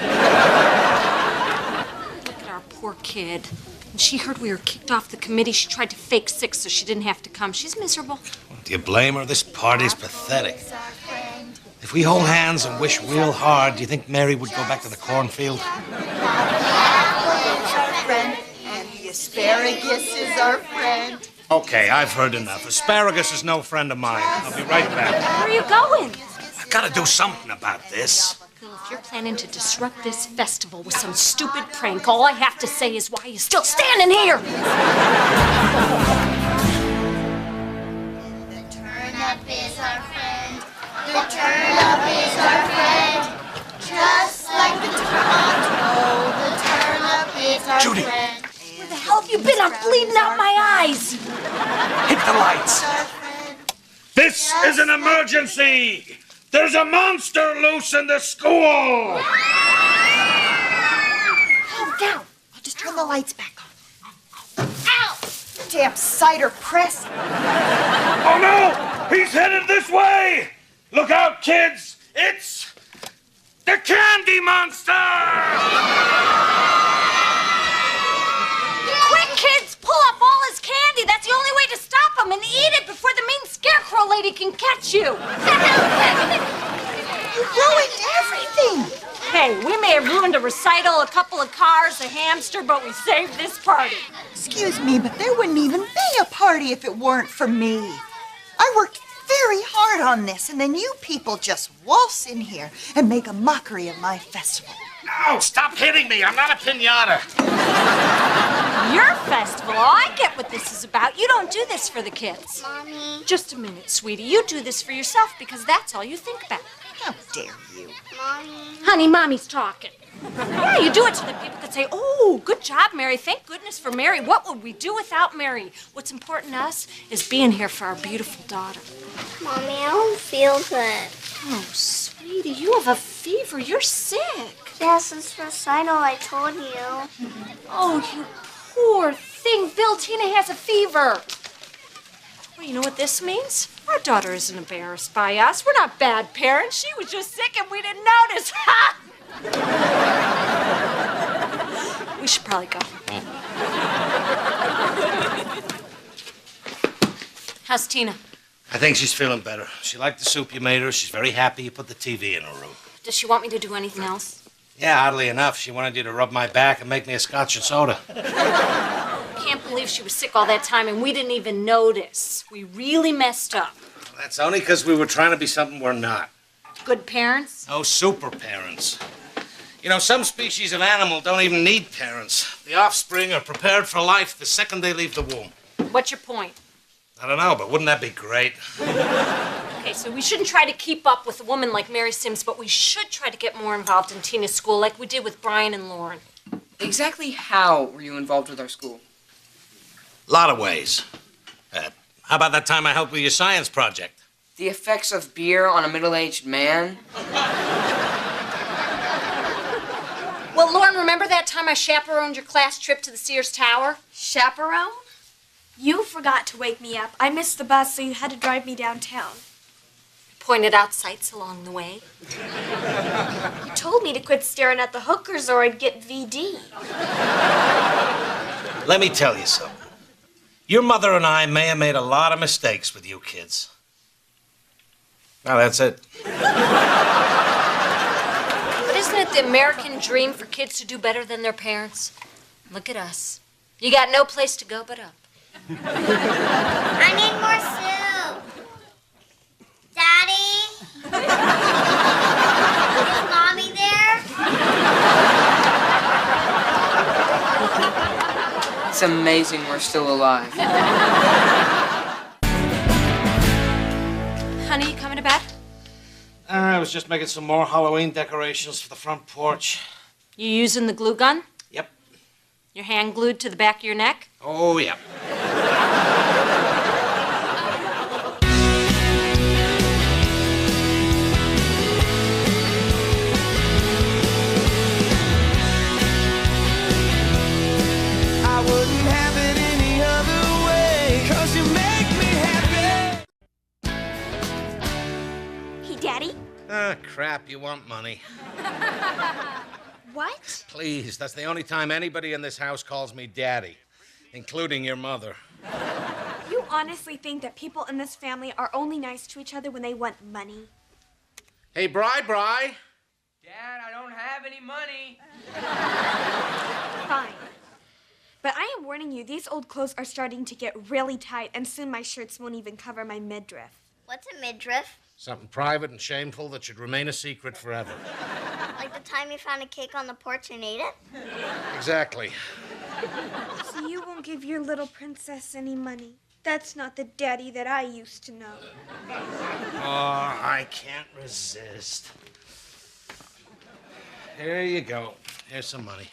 A: at our poor kid. When she heard we were kicked off the committee, she tried to fake sick so she didn't have to come. She's miserable.
E: Do you blame her? This party's pathetic. If we hold hands and wish real hard, do you think Mary would go back to the cornfield?
U: And the asparagus is our friend.
E: Okay, I've heard enough. Asparagus is no friend of mine. I'll be right back.
A: Where are you going?
E: I've got to do something about this.
A: Well, if you're planning to disrupt this festival with some stupid prank, all I have to say is, why are you still standing here?
B: The turnip is our friend. The turnip is our friend. Just like the tomato, the turnip is our
E: Judy.
B: friend.
A: Where the hell have you been? I'm bleeding out my eyes.
E: Hit the lights. This is an emergency. There's a monster loose in the school.
U: Calm down. I'll just turn the lights back on. Ow! Damn cider press.
O: Oh no! He's headed this way! Look out, kids! It's the Candy Monster!
A: Quick, kids! Pull up all his candy. That's the only way to stop him, and eat it before the mean scarecrow lady can catch you.
U: You ruined everything.
A: Hey, we may have ruined a recital, a couple of cars, a hamster, but we saved this party.
U: Excuse me, but there wouldn't even be a party if it weren't for me. I worked very hard on this, and then you people just waltz in here and make a mockery of my festival.
E: No, stop hitting me. I'm not a piñata.
A: Your festival? Oh, I get what this is about. You don't do this for the kids.
B: Mommy.
A: Just a minute, sweetie. You do this for yourself because that's all you think about.
U: How dare you?
B: Mommy.
A: Honey, Mommy's talking. Yeah, you do it so that people can say, oh, good job, Mary. Thank goodness for Mary. What would we do without Mary? What's important to us is being here for our beautiful daughter.
B: Mommy, I don't feel good.
A: Oh, sweetie, you have a fever. You're sick.
B: Yes, it's recital, I told you.
A: Oh, you poor thing. Bill, Tina has a fever. Well, you know what this means? Our daughter isn't embarrassed by us. We're not bad parents. She was just sick and we didn't notice. Ha! We should probably go. How's Tina?
E: I think she's feeling better. She liked the soup you made her. She's very happy you put the TV in her room.
A: Does she want me to do anything else?
E: Yeah, oddly enough, she wanted you to rub my back and make me a scotch and soda.
A: Can't believe she was sick all that time and we didn't even notice. We really messed up.
E: That's only because we were trying to be something we're not.
A: Good parents?
E: No super parents. You know, some species of animal don't even need parents. The offspring are prepared for life the second they leave the womb.
A: What's your point?
E: I don't know, but wouldn't that be great?
A: Okay, so we shouldn't try to keep up with a woman like Mary Sims, but we should try to get more involved in Tina's school like we did with Brian and Lauren.
T: Exactly how were you involved with our school?
E: A lot of ways. How about that time I helped with your science project?
T: The effects of beer on a middle-aged man?
A: Well, Lauren, remember that time I chaperoned your class trip to the Sears Tower?
Q: Chaperone? You forgot to wake me up. I missed the bus, so you had to drive me downtown.
A: Pointed out sights along the way.
Q: You told me to quit staring at the hookers or I'd get VD.
E: Let me tell you something. Your mother and I may have made a lot of mistakes with you kids. Now, that's it.
A: But isn't it the American dream for kids to do better than their parents? Look at us. You got no place to go but up.
B: I need more soup. Daddy? Is Mommy there?
T: It's amazing we're still alive.
A: Honey, you coming to bed?
E: I was just making some more Halloween decorations for the front porch.
A: You using the glue gun?
E: Yep.
A: Your hand glued to the back of your neck?
E: Oh, yeah.
L: I wouldn't have it any other way, 'cause you make me happy.
Q: Hey, Daddy?
E: Ah, crap, you want money.
Q: What?
E: Please, that's the only time anybody in this house calls me Daddy, including your mother.
Q: You honestly think that people in this family are only nice to each other when they want money?
E: Hey, Bri.
T: Dad, I don't have any money.
Q: Fine. But I am warning you, these old clothes are starting to get really tight, and soon my shirts won't even cover my midriff.
B: What's a midriff?
E: Something private and shameful that should remain a secret forever.
B: Like the time you found a cake on the porch and ate it?
E: Exactly.
Q: So you won't give your little princess any money. That's not the daddy that I used to know.
E: Oh, I can't resist. Here you go. Here's some money.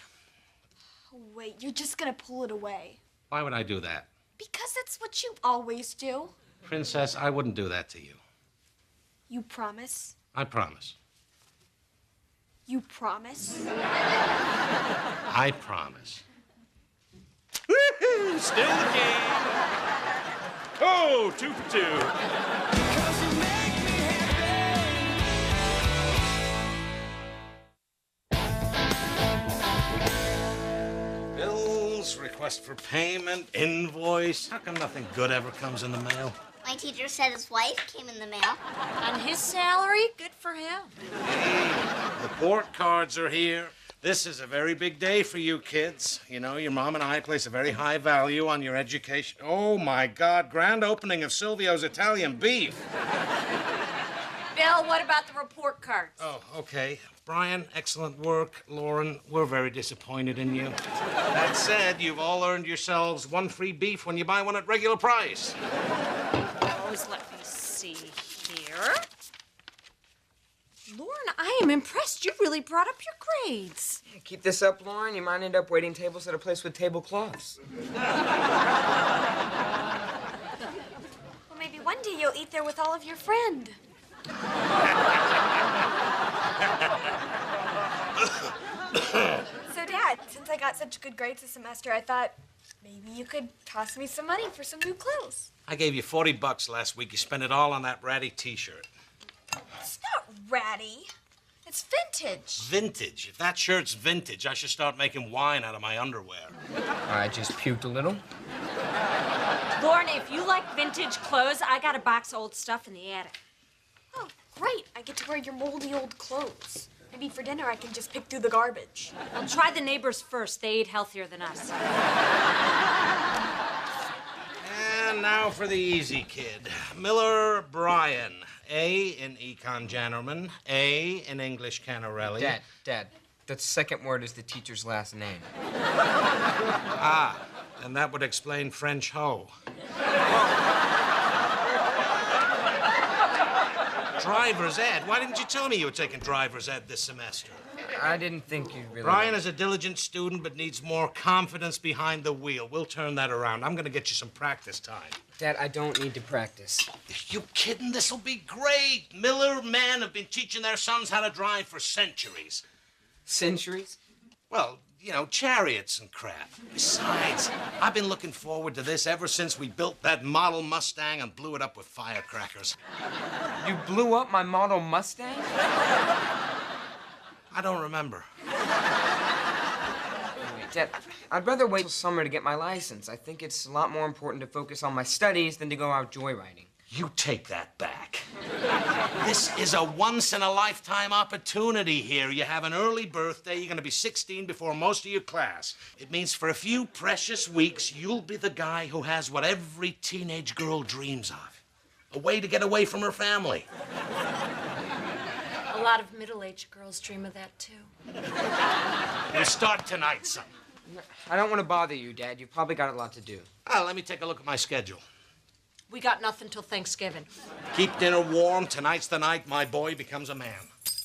Q: Oh, wait, you're just gonna pull it away.
E: Why would I do that?
Q: Because that's what you always do.
E: Princess, I wouldn't do that to you.
Q: You promise?
E: I promise.
Q: You promise?
E: I promise.
S: Woohoo! Still the game. Oh, 2 for 2.
E: Bills, request for payment, invoice. How come nothing good ever comes in the mail?
B: My teacher said his wife came in the mail.
A: On his salary? Good for him.
E: Report cards are here. This is a very big day for you kids. You know, your mom and I place a very high value on your education. Oh, my God, grand opening of Silvio's Italian beef.
A: Bill, what about the report cards?
E: Oh, okay. Brian, excellent work. Lauren, we're very disappointed in you. That said, you've all earned yourselves one free beef when you buy one at regular price.
A: Let me see here. Lauren, I am impressed. You really brought up your grades.
T: Keep this up, Lauren. You might end up waiting tables at a place with tablecloths.
Q: Well, maybe one day you'll eat there with all of your friends. So, Dad, since I got such good grades this semester, I thought maybe you could toss me some money for some new clothes.
E: I gave you $40 last week. You spent it all on that ratty T-shirt.
Q: It's not ratty. It's vintage.
E: Vintage? If that shirt's vintage, I should start making wine out of my underwear.
T: I just puked a little.
A: Lauren, if you like vintage clothes, I got a box of old stuff in the attic.
Q: Oh, great. I get to wear your moldy old clothes. Maybe for dinner I can just pick through the garbage.
A: I'll try the neighbors first. They eat healthier than us.
E: And now for the easy kid. Miller Brian. A in Econ Gentleman. A in English Canarelli.
T: Dad, that second word is the teacher's last name.
E: Ah, and that would explain French hoe. Driver's ed. Why didn't you tell me you were taking driver's ed this semester?
T: I didn't think you'd really...
E: Brian is a diligent student, but needs more confidence behind the wheel. We'll turn that around. I'm going to get you some practice time.
T: Dad, I don't need to practice.
E: Are you kidding? This'll be great. Miller men have been teaching their sons how to drive for centuries.
T: Centuries?
E: Well, you know, chariots and crap. Besides, I've been looking forward to this ever since we built that model Mustang and blew it up with firecrackers.
T: You blew up my model Mustang?
E: I don't remember.
T: Dad, I'd rather wait till summer to get my license. I think it's a lot more important to focus on my studies than to go out joyriding.
E: You take that back. This is a once-in-a-lifetime opportunity here. You have an early birthday. You're going to be 16 before most of your class. It means for a few precious weeks, you'll be the guy who has what every teenage girl dreams of. A way to get away from her family.
A: A lot of middle-aged girls dream of that, too.
E: We'll start tonight, son.
D: I don't want to bother you, Dad. You've probably got a lot to do.
E: Let me take a look at my schedule.
A: We got nothing till Thanksgiving.
E: Keep dinner warm. Tonight's the night my boy becomes a man.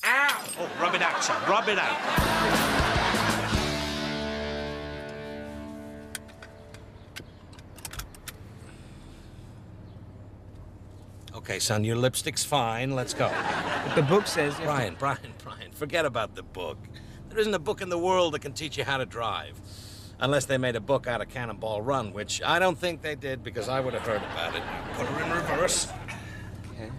A: Ow!
E: Oh, rub it out, son. Rub it out. Okay, son, your lipstick's fine. Let's go.
D: But the book says...
E: Brian, forget about the book. There isn't a book in the world that can teach you how to drive. Unless they made a book out of Cannonball Run, which I don't think they did because I would have heard about it. Put her in reverse.
D: Okay.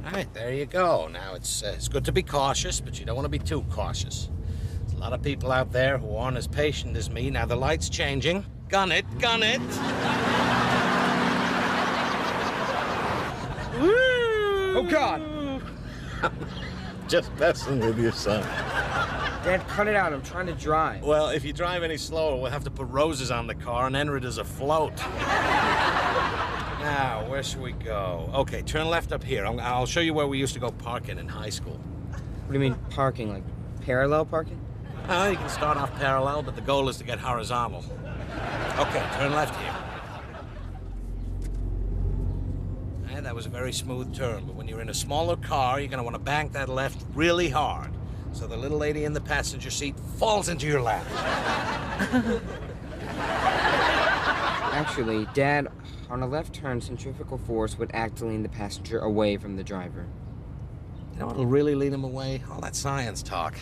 E: All right, there you go. Now, it's good to be cautious, but you don't want to be too cautious. There's a lot of people out there who aren't as patient as me. Now, the light's changing. Gun it, gun it. Woo!
D: Oh, God.
E: Just messing with your son.
D: Dad, cut it out. I'm trying to drive.
E: Well, if you drive any slower, we'll have to put roses on the car and enter it as a float. Now, where should we go? Okay, turn left up here. I'll show you where we used to go parking in high school.
D: What do you mean parking? Like parallel parking?
E: You can start off parallel, but the goal is to get horizontal. Okay, turn left here. That was a very smooth turn, but when you're in a smaller car, you're going to want to bank that left really hard, so the little lady in the passenger seat falls into your lap.
D: Actually, Dad, on a left turn, centrifugal force would act to lean the passenger away from the driver.
E: You know what'll really lead him away? All that science talk.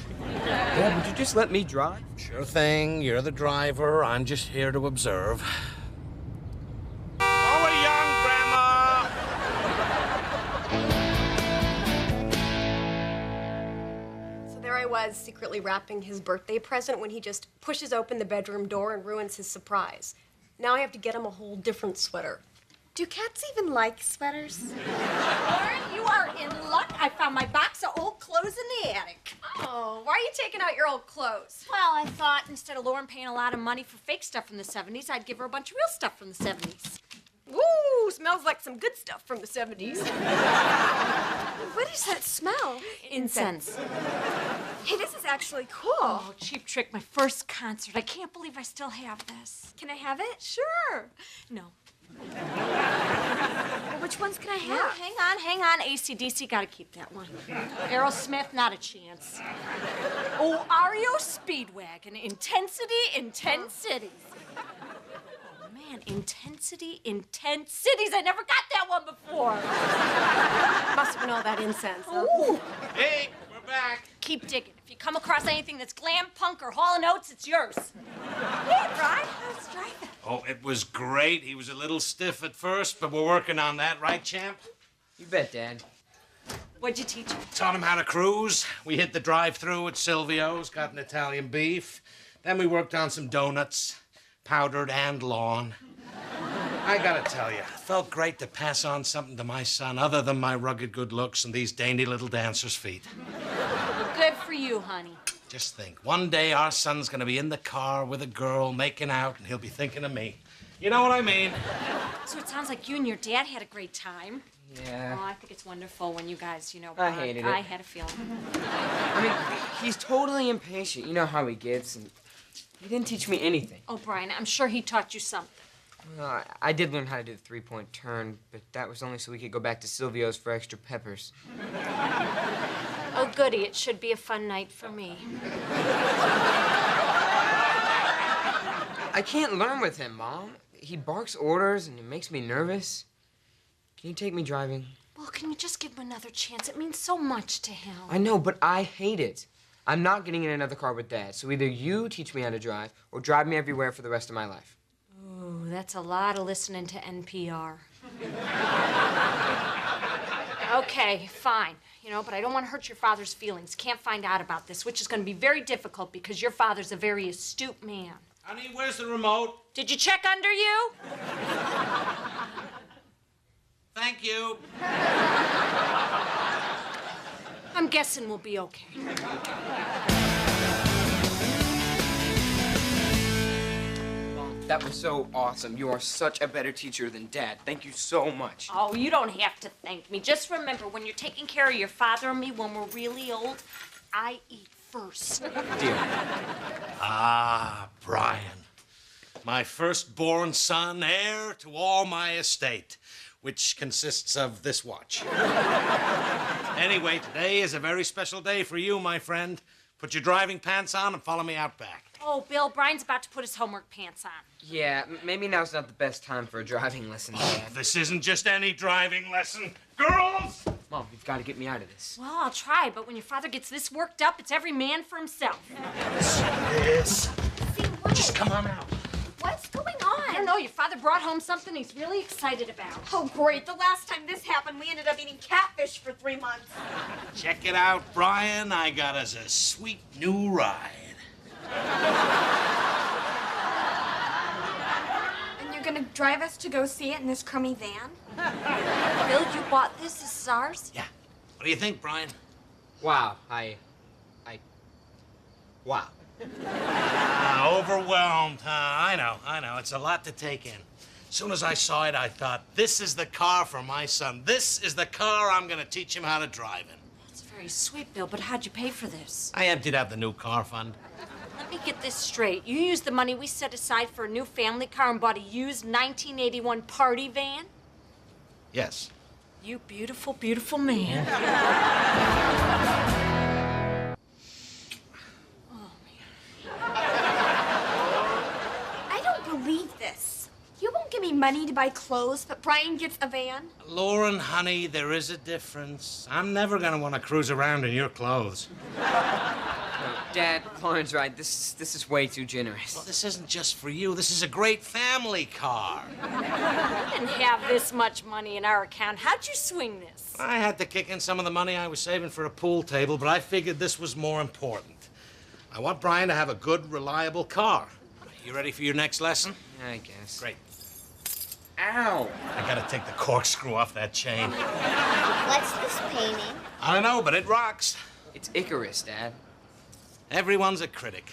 D: Dad, would you just let me drive?
E: Sure thing. You're the driver. I'm just here to observe.
C: I was secretly wrapping his birthday present when he just pushes open the bedroom door and ruins his surprise. Now I have to get him a whole different sweater.
B: Do cats even like sweaters?
A: Lauren, you are in luck. I found my box of old clothes in the attic.
C: Oh, why are you taking out your old clothes?
A: Well, I thought instead of Lauren paying a lot of money for fake stuff from the 70s, I'd give her a bunch of real stuff from the 70s.
C: Ooh, smells like some good stuff from the 70s. What is that smell?
A: Incense.
C: Hey, this is actually cool.
A: Oh, Cheap Trick, my first concert. I can't believe I still have this.
C: Can I have it?
A: Sure. No.
C: Well, which ones can I have?
A: No, hang on. AC/DC, gotta keep that one. Aerosmith, not a chance. Oh, REO Speedwagon. Intensity, Intense Cities. Man, Intensity, Intense Cities. I never got that one before.
C: Must have been all that incense. Huh?
A: Ooh.
E: Hey, we're back.
A: Keep digging. If you come across anything that's glam, punk, or Hall & Oates, it's yours.
C: Hey, Brian, how's driving?
E: Oh, it was great. He was a little stiff at first, but we're working on that, right, champ?
D: You bet, Dad.
A: What'd you teach him?
E: Taught him how to cruise. We hit the drive-thru at Silvio's, got an Italian beef. Then we worked on some donuts, powdered and lawn. I gotta tell you, it felt great to pass on something to my son other than my rugged good looks and these dainty little dancer's feet.
A: Good for you, honey.
E: Just think, one day our son's gonna be in the car with a girl making out and he'll be thinking of me. You know what I mean?
A: So it sounds like you and your dad had a great time.
D: Yeah.
A: Oh, I think it's wonderful when you guys,
D: I hated it.
A: I had a feeling.
D: I mean, he's totally impatient. You know how he gets, and he didn't teach me anything.
A: Oh, Brian, I'm sure he taught you something.
D: Well, I did learn how to do the three-point turn, but that was only so we could go back to Silvio's for extra peppers.
A: Oh, goody. It should be a fun night for me.
D: I can't learn with him, Mom. He barks orders and it makes me nervous. Can you take me driving?
A: Well, can you just give him another chance? It means so much to him.
D: I know, but I hate it. I'm not getting in another car with Dad, so either you teach me how to drive or drive me everywhere for the rest of my life.
A: Ooh, that's a lot of listening to NPR. Okay, fine. You know, but I don't want to hurt your father's feelings. Can't find out about this, which is going to be very difficult because your father's a very astute man.
E: Honey, where's the remote?
A: Did you check under you?
E: Thank you.
A: I'm guessing we'll be okay.
D: That was so awesome. You are such a better teacher than Dad. Thank you so much.
A: Oh, you don't have to thank me. Just remember, when you're taking care of your father and me when we're really old, I eat first.
D: Deal.
E: Ah, Brian. My firstborn son, heir to all my estate, which consists of this watch. Anyway, today is a very special day for you, my friend. Put your driving pants on and follow me out back.
A: Oh, Bill, Brian's about to put his homework pants on.
D: Yeah, maybe now's not the best time for a driving lesson, Dad.
E: This isn't just any driving lesson. Girls!
D: Mom, you've got to get me out of this.
A: Well, I'll try, but when your father gets this worked up, it's every man for himself.
E: Yes. Just come on out.
A: What's going on? I don't know. Your father brought home something he's really excited about.
C: Oh, great. The last time this happened, we ended up eating catfish for 3 months.
E: Check it out, Brian. I got us a sweet new ride.
C: And you're gonna drive us to go see it in this crummy van?
A: Bill, you bought this? This is ours?
E: Yeah. What do you think, Brian?
D: Wow, wow.
E: Overwhelmed, huh? I know. It's a lot to take in. As soon as I saw it, I thought, this is the car for my son. This is the car I'm gonna teach him how to drive in.
A: That's very sweet, Bill, but how'd you pay for this?
E: I emptied out the new car fund.
A: Let me get this straight. You used the money we set aside for a new family car and bought a used 1981 party van?
E: Yes.
A: You beautiful, beautiful man.
C: I don't believe this. You won't give me money to buy clothes, but Brian gets a van?
E: Lauren, honey, there is a difference. I'm never gonna want to cruise around in your clothes.
D: Dad, Lauren's right. This is way too generous.
E: Well, this isn't just for you. This is a great family car.
A: We didn't have this much money in our account. How'd you swing this?
E: I had to kick in some of the money I was saving for a pool table, but I figured this was more important. I want Brian to have a good, reliable car. You ready for your next lesson?
D: I guess.
E: Great.
D: Ow!
E: I gotta take the corkscrew off that chain.
B: What's this painting?
E: I don't know, but it rocks.
D: It's Icarus, Dad.
E: Everyone's a critic.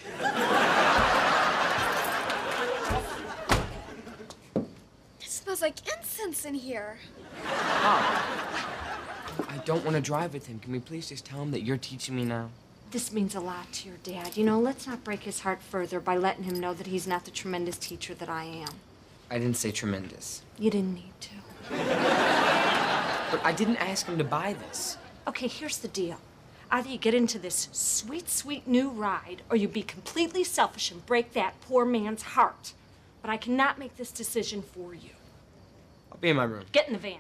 C: It smells like incense in here.
D: I don't want to drive with him. Can we please just tell him that you're teaching me now?
A: This means a lot to your dad. You know, let's not break his heart further by letting him know that he's not the tremendous teacher that I am.
D: I didn't say tremendous.
A: You didn't need to.
D: But I didn't ask him to buy this.
A: Okay, here's the deal. Either you get into this sweet, sweet new ride, or you be completely selfish and break that poor man's heart. But I cannot make this decision for you.
D: I'll be in my room.
A: Get in the van.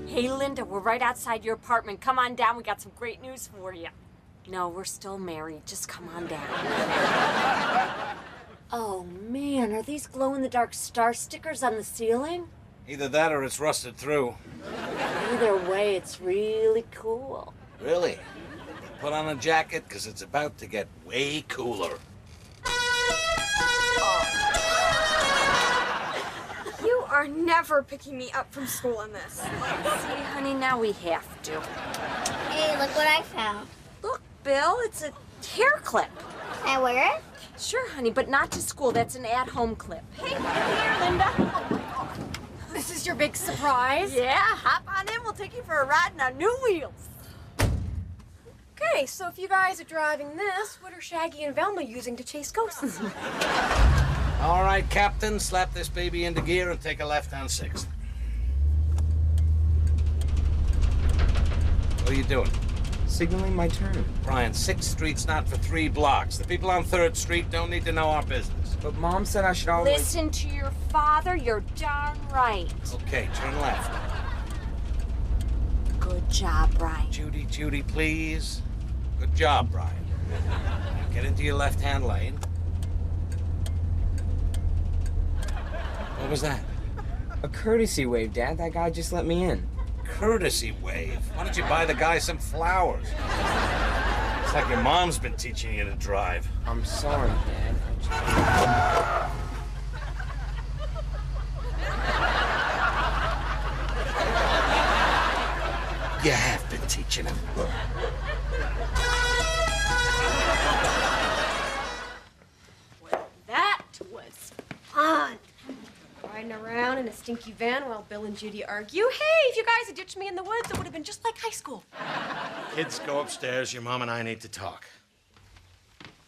A: Hey, Linda, we're right outside your apartment. Come on down. We got some great news for you. No, we're still married. Just come on down. Oh, man, are these glow-in-the-dark star stickers on the ceiling?
E: Either that or it's rusted through.
A: Either way, it's really cool.
E: Really? Put on a jacket, because it's about to get way cooler.
C: You are never picking me up from school in this.
A: See, honey, now we have to.
B: Hey, look what I found.
A: Look, Bill, it's a hair clip.
B: Can I wear it?
A: Sure, honey, but not to school. That's an at-home clip. Hey, here, Linda.
C: This is your big surprise?
A: Yeah, hop on in. We'll take you for a ride in our new wheels.
C: Okay, so if you guys are driving this, what are Shaggy and Velma using to chase ghosts?
E: All right, Captain, slap this baby into gear and take a left on 6th. What are you doing?
D: Signaling my turn.
E: Brian, 6th Street's not for 3 blocks. The people on 3rd Street don't need to know our business.
D: But Mom said I should always...
A: Listen to your father. You're darn right.
E: Okay, turn left.
A: Good job, Brian.
E: Judy, please. Good job, Brian. Now get into your left-hand lane. What was that?
D: A courtesy wave, Dad. That guy just let me in.
E: Courtesy wave? Why don't you buy the guy some flowers? It's like your mom's been teaching you to drive.
D: I'm sorry, Dad.
E: You have been teaching him.
C: That was fun. Riding around in a stinky van while Bill and Judy argue. Hey, if you guys had ditched me in the woods, it would have been just like high school.
E: Kids, go upstairs. Your mom and I need to talk.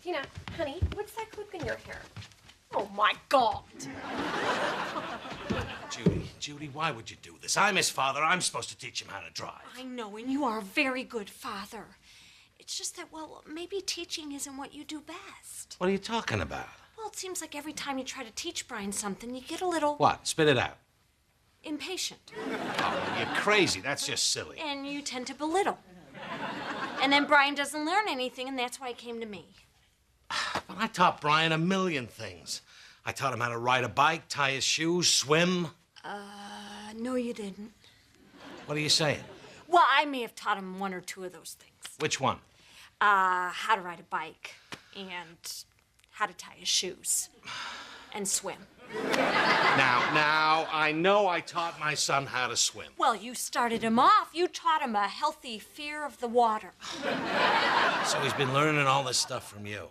C: Tina, honey, what's that clip in your hair? Oh, my God.
E: Judy, why would you do this? I'm his father. I'm supposed to teach him how to drive.
A: I know, and you are a very good father. It's just that, well, maybe teaching isn't what you do best.
E: What are you talking about?
A: Well, it seems like every time you try to teach Brian something, you get a little...
E: What? Spit it out.
A: impatient.
E: Oh, you're crazy. That's just silly.
A: And you tend to belittle. And then Brian doesn't learn anything, and that's why he came to me.
E: But I taught Brian a million things. I taught him how to ride a bike, tie his shoes, swim.
A: No, you didn't.
E: What are you saying?
A: Well, I may have taught him one or two of those things.
E: Which one?
A: How to ride a bike, and how to tie his shoes, and swim.
E: Now, I know I taught my son how to swim.
A: Well, you started him off. You taught him a healthy fear of the water.
E: So he's been learning all this stuff from you.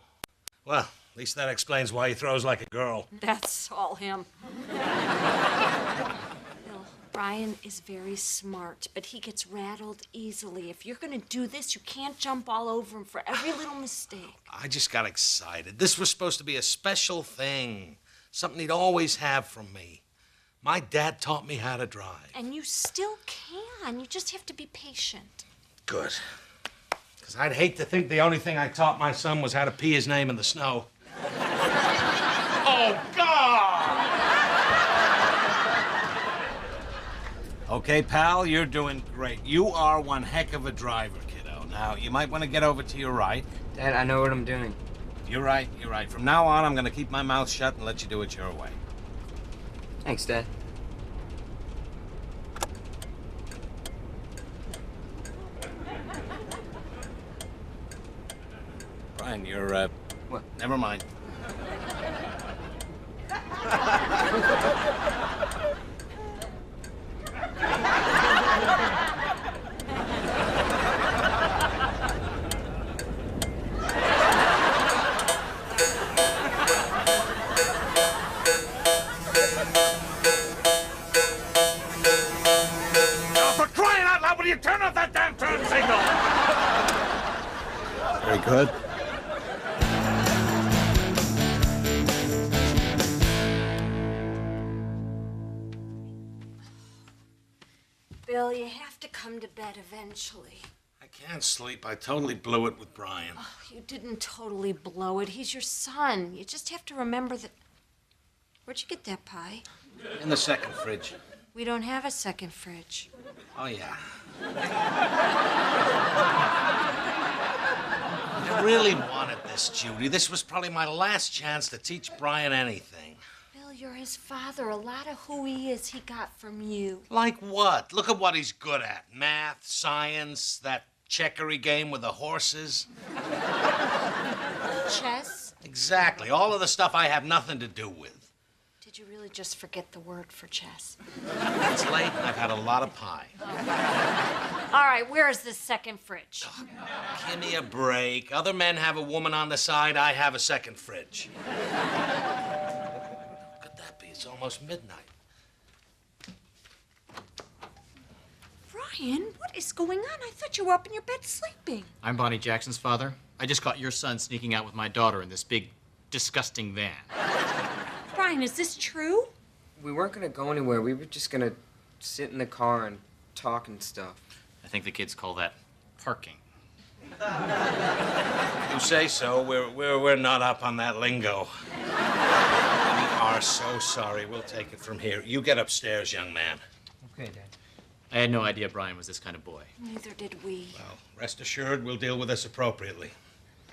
E: Well, at least that explains why he throws like a girl.
A: That's all him. Bill, Brian is very smart, but he gets rattled easily. If you're going to do this, you can't jump all over him for every little mistake.
E: I just got excited. This was supposed to be a special thing, something he'd always have from me. My dad taught me how to drive.
A: And you still can. You just have to be patient.
E: Good. Because I'd hate to think the only thing I taught my son was how to pee his name in the snow. Oh, God! Okay, pal, you're doing great. You are one heck of a driver, kiddo. Now, you might want to get over to your right.
D: Dad, I know what I'm doing.
E: You're right, you're right. From now on, I'm going to keep my mouth shut and let you do it your way.
D: Thanks, Dad.
E: Brian, you're,
D: What?
E: Never mind.
O: Oh, for crying out loud, will you turn off that damn turn signal?
E: Very good.
A: Bill, you have to come to bed eventually.
E: I can't sleep. I totally blew it with Brian.
A: Oh, you didn't totally blow it. He's your son. You just have to remember that... Where'd you get that pie?
E: In the second fridge.
A: We don't have a second fridge.
E: Oh, yeah. I really wanted this, Judy. This was probably my last chance to teach Brian anything.
A: Bill, you're his father. A lot of who he is, he got from you.
E: Like what? Look at what he's good at. Math, science, that checkery game with the horses.
A: Chess?
E: Exactly. All of the stuff I have nothing to do with.
A: Did you really just forget the word for chess?
E: It's late and I've had a lot of pie.
A: All right, where is this second fridge?
E: Give me a break. Other men have a woman on the side. I have a second fridge. Could that be? It's almost midnight.
A: Brian, what is going on? I thought you were up in your bed sleeping.
R: I'm Bonnie Jackson's father. I just caught your son sneaking out with my daughter in this big, disgusting van.
A: Brian, is this true?
D: We weren't gonna go anywhere. We were just gonna sit in the car and talk and stuff.
R: I think the kids call that parking.
E: You say so. We're not up on that lingo. We are so sorry. We'll take it from here. You get upstairs, young man.
D: Okay, Dad.
R: I had no idea Brian was this kind of boy.
A: Neither did we.
E: Well, rest assured, we'll deal with this appropriately.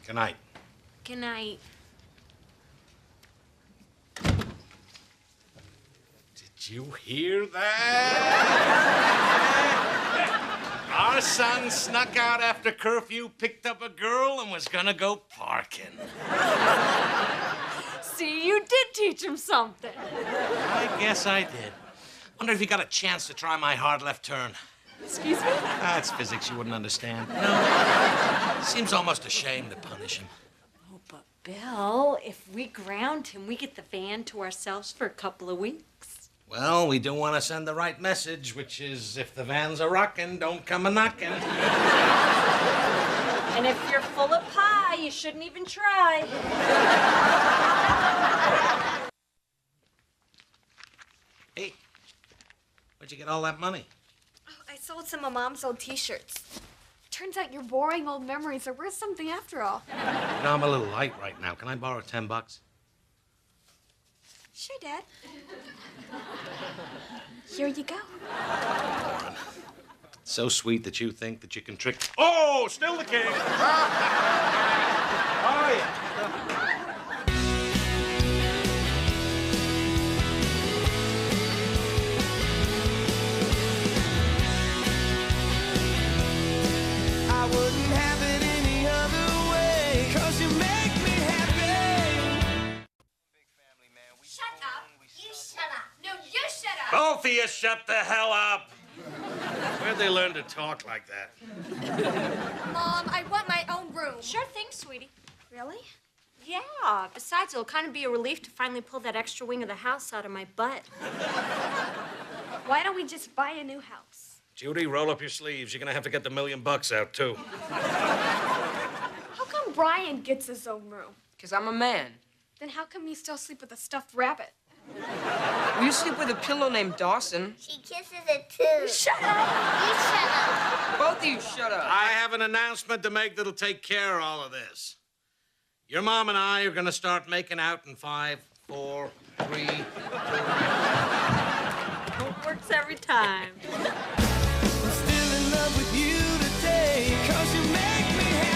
E: Good night.
A: Good night.
E: Did you hear that? Our son snuck out after curfew, picked up a girl, and was gonna go parking.
A: See, you did teach him something.
E: I guess I did. Wonder if he got a chance to try my hard left turn.
A: Excuse me?
E: That's physics you wouldn't understand. No. Seems almost a shame to punish him.
A: Oh, but Bill, if we ground him, we get the van to ourselves for a couple of weeks.
E: Well, we do want to send the right message, which is if the van's a rockin', don't come a knockin'.
A: And if you're full of pie, you shouldn't even try.
E: Hey, where'd you get all that money?
K: Oh, I sold some of Mom's old T-shirts. Turns out your boring old memories are worth something after all.
E: You know, I'm a little light right now. Can I borrow $10?
K: Sure, Dad. Here you go.
E: So sweet that you think that you can trick. Oh, still the king. Oh, yeah.
L: I wouldn't have it any other way, 'cause you make me happy.
Q: Shut up. You shut up. No, you shut up.
E: Both of you shut the hell up. Where'd they learn to talk like that?
K: Mom, I want my own room.
A: Sure thing, sweetie.
K: Really?
A: Yeah. Besides, it'll kind of be a relief to finally pull that extra wing of the house out of my butt.
K: Why don't we just buy a new house?
E: Judy, roll up your sleeves. You're gonna have to get the $1 million out, too.
K: How come Brian gets his own room?
T: Because I'm a man.
K: Then how come you still sleep with a stuffed rabbit?
T: Well, you sleep with a pillow named Dawson.
B: She kisses it too.
K: Shut up!
B: You shut up.
T: Both of you shut up.
E: I have an announcement to make that'll take care of all of this. Your mom and I are gonna start making out in 5, 4, 3, 2.
A: It works every time.
L: I'm still in love with you today, 'cause you make me happy.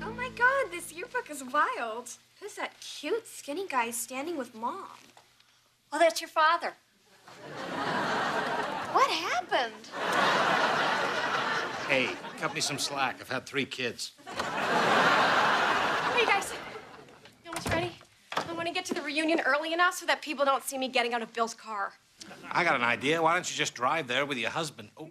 K: Oh my God, this yearbook is wild. Who's that cute, skinny guy standing with Mom?
A: Well, that's your father.
K: What happened?
E: Hey, cut me some slack. I've had 3 kids.
C: Hey, guys. You almost ready? I want to get to the reunion early enough so that people don't see me getting out of Bill's car.
E: I got an idea. Why don't you just drive there with your husband? Oh.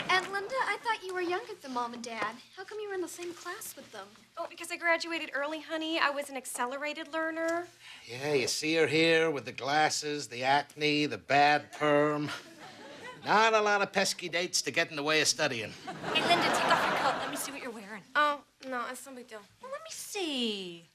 K: And Linda, I thought you were younger than Mom and Dad. How come you were in the same class with them?
C: Oh, because I graduated early, honey. I was an accelerated learner.
E: Yeah, you see her here with the glasses, the acne, the bad perm. Not a lot of pesky dates to get in the way of studying.
A: Hey, Linda, take off your coat. Let me see what you're wearing.
C: Oh, no, it's no big deal.
A: Well, let me see.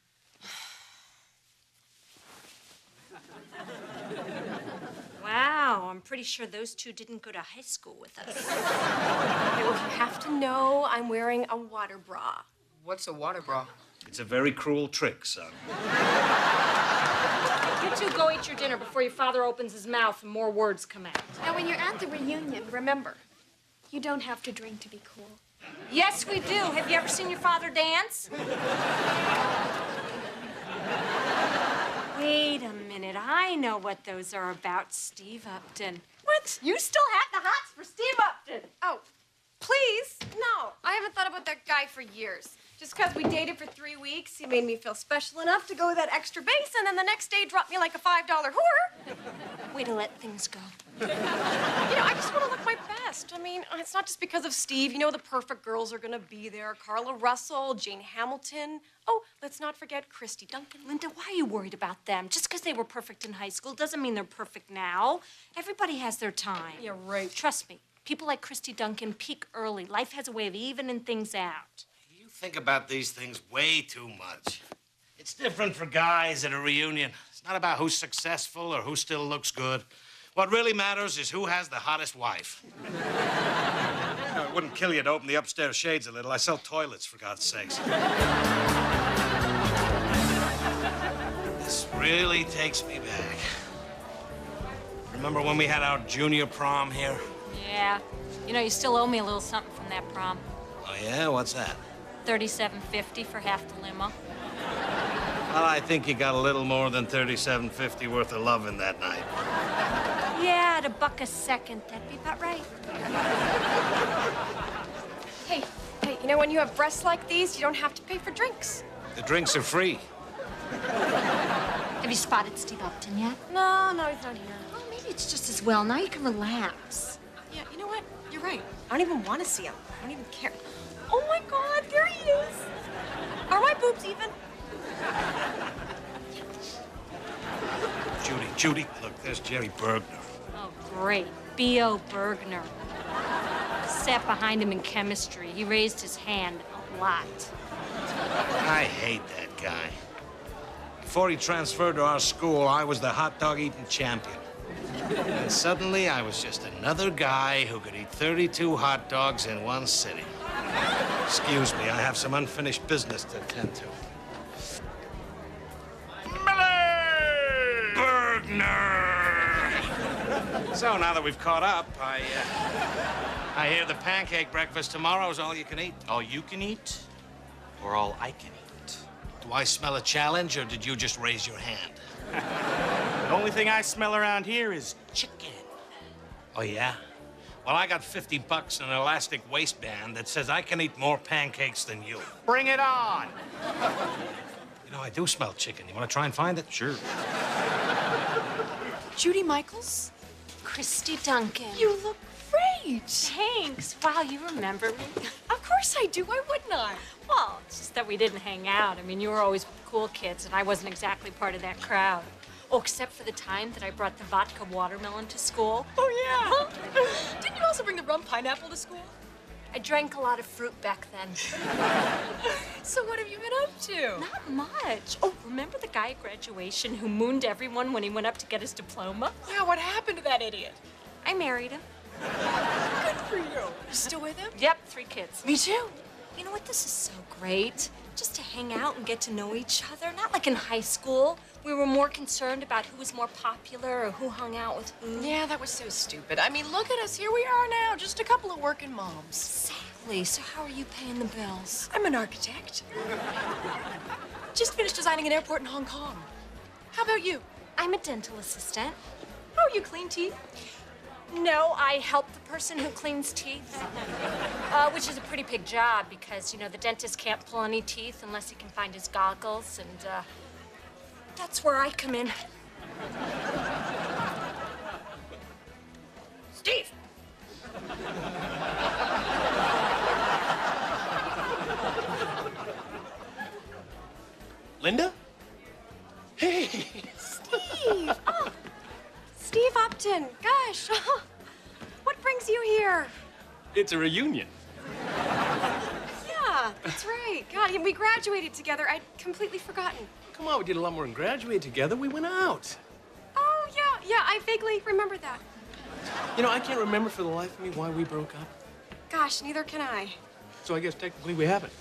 A: Wow, I'm pretty sure those two didn't go to high school with us.
C: Okay, well, you have to know I'm wearing a water bra.
T: What's a water bra?
E: It's a very cruel trick, son.
A: You two go eat your dinner before your father opens his mouth and more words come out.
K: Now, when you're at the reunion, remember, you don't have to drink to be cool.
A: Yes, we do. Have you ever seen your father dance? Wait a minute. I know what those are about, Steve Upton. What? You still have the hots for Steve Upton?
C: Oh, please? No, I haven't thought about that guy for years. Just because we dated for 3 weeks, he made me feel special enough to go that extra base, and then the next day dropped me like a $5 whore.
A: Way to let things go.
C: You know, I just want to look my best. I mean, it's not just because of Steve. You know, the perfect girls are going to be there. Carla Russell, Jane Hamilton. Oh, let's not forget Christy Duncan.
A: Linda, why are you worried about them? Just because they were perfect in high school doesn't mean they're perfect now. Everybody has their time.
C: Yeah, right.
A: Trust me, people like Christy Duncan peak early. Life has a way of evening things out.
E: You think about these things way too much. It's different for guys at a reunion. It's not about who's successful or who still looks good. What really matters is who has the hottest wife. You know, it wouldn't kill you to open the upstairs shades a little. I sell toilets, for God's sakes. This really takes me back. Remember when we had our junior prom here?
A: Yeah. You know, you still owe me a little something from that prom.
E: Oh, yeah? What's that?
A: $37.50 for half the limo.
E: Well, I think you got a little more than $37.50 worth of loving that night.
A: Yeah, at $1 a second. That'd be about right.
C: Hey, you know, when you have breasts like these, you don't have to pay for drinks.
E: The drinks are free.
A: Have you spotted Steve Upton yet?
C: No, he's not here.
A: Well, maybe it's just as well. Now you can relax.
C: Yeah, you know what? You're right. I don't even want to see him. I don't even care. Oh my God, there he is. Are my boobs even?
E: Judy, look, there's Jerry Bergner.
A: Oh, great. B.O. Bergner. Sat behind him in chemistry. He raised his hand a lot.
E: I hate that guy. Before he transferred to our school, I was the hot dog eating champion. And suddenly, I was just another guy who could eat 32 hot dogs in one sitting. Excuse me, I have some unfinished business to attend to. Bergner! So now that we've caught up, I hear the pancake breakfast tomorrow is all you can eat.
R: All you can eat, or all I can eat?
E: Do I smell a challenge, or did you just raise your hand?
R: The only thing I smell around here is chicken.
E: Oh, yeah? Well, I got $50 and an elastic waistband that says I can eat more pancakes than you.
R: Bring it on.
E: You know, I do smell chicken. You want to try and find it?
R: Sure.
C: Judy Michaels?
A: Christy Duncan.
C: You look great.
A: Thanks. Wow, you remember me.
C: Of course I do. Why wouldn't I?
A: Well, it's just that we didn't hang out. I mean, you were always with the cool kids, and I wasn't exactly part of that crowd. Oh, except for the time that I brought the vodka watermelon to school.
C: Oh, yeah. Didn't you also bring the rum pineapple to school?
A: I drank a lot of fruit back then.
C: So what have you been up to?
A: Not much. Oh, remember the guy at graduation who mooned everyone when he went up to get his diploma?
C: Yeah, what happened to that idiot?
A: I married him.
C: Good for you. You still with him?
A: Yep, 3 kids.
C: Me too.
A: You know what? This is so great. Just to hang out and get to know each other. Not like in high school. We were more concerned about who was more popular or who hung out with who.
C: Yeah, that was so stupid. I mean, look at us. Here we are now, just a couple of working moms.
A: Exactly. So how are you paying the bills?
C: I'm an architect. Just finished designing an airport in Hong Kong. How about you?
A: I'm a dental assistant.
C: Oh, you clean teeth?
A: No, I help the person who cleans teeth. Which is a pretty big job because, you know, the dentist can't pull any teeth unless he can find his goggles, and that's where I come in.
C: Steve!
R: Linda? Hey!
C: Steve! Oh, Steve Upton. Gosh, what brings you here?
R: It's a reunion.
C: Yeah, that's right. God, we graduated together. I'd completely forgotten.
R: Come on, we did a lot more than graduate together. We went out.
C: Oh, yeah, I vaguely remember that.
R: You know, I can't remember for the life of me why we broke up.
C: Gosh, neither can I.
R: So I guess technically we haven't.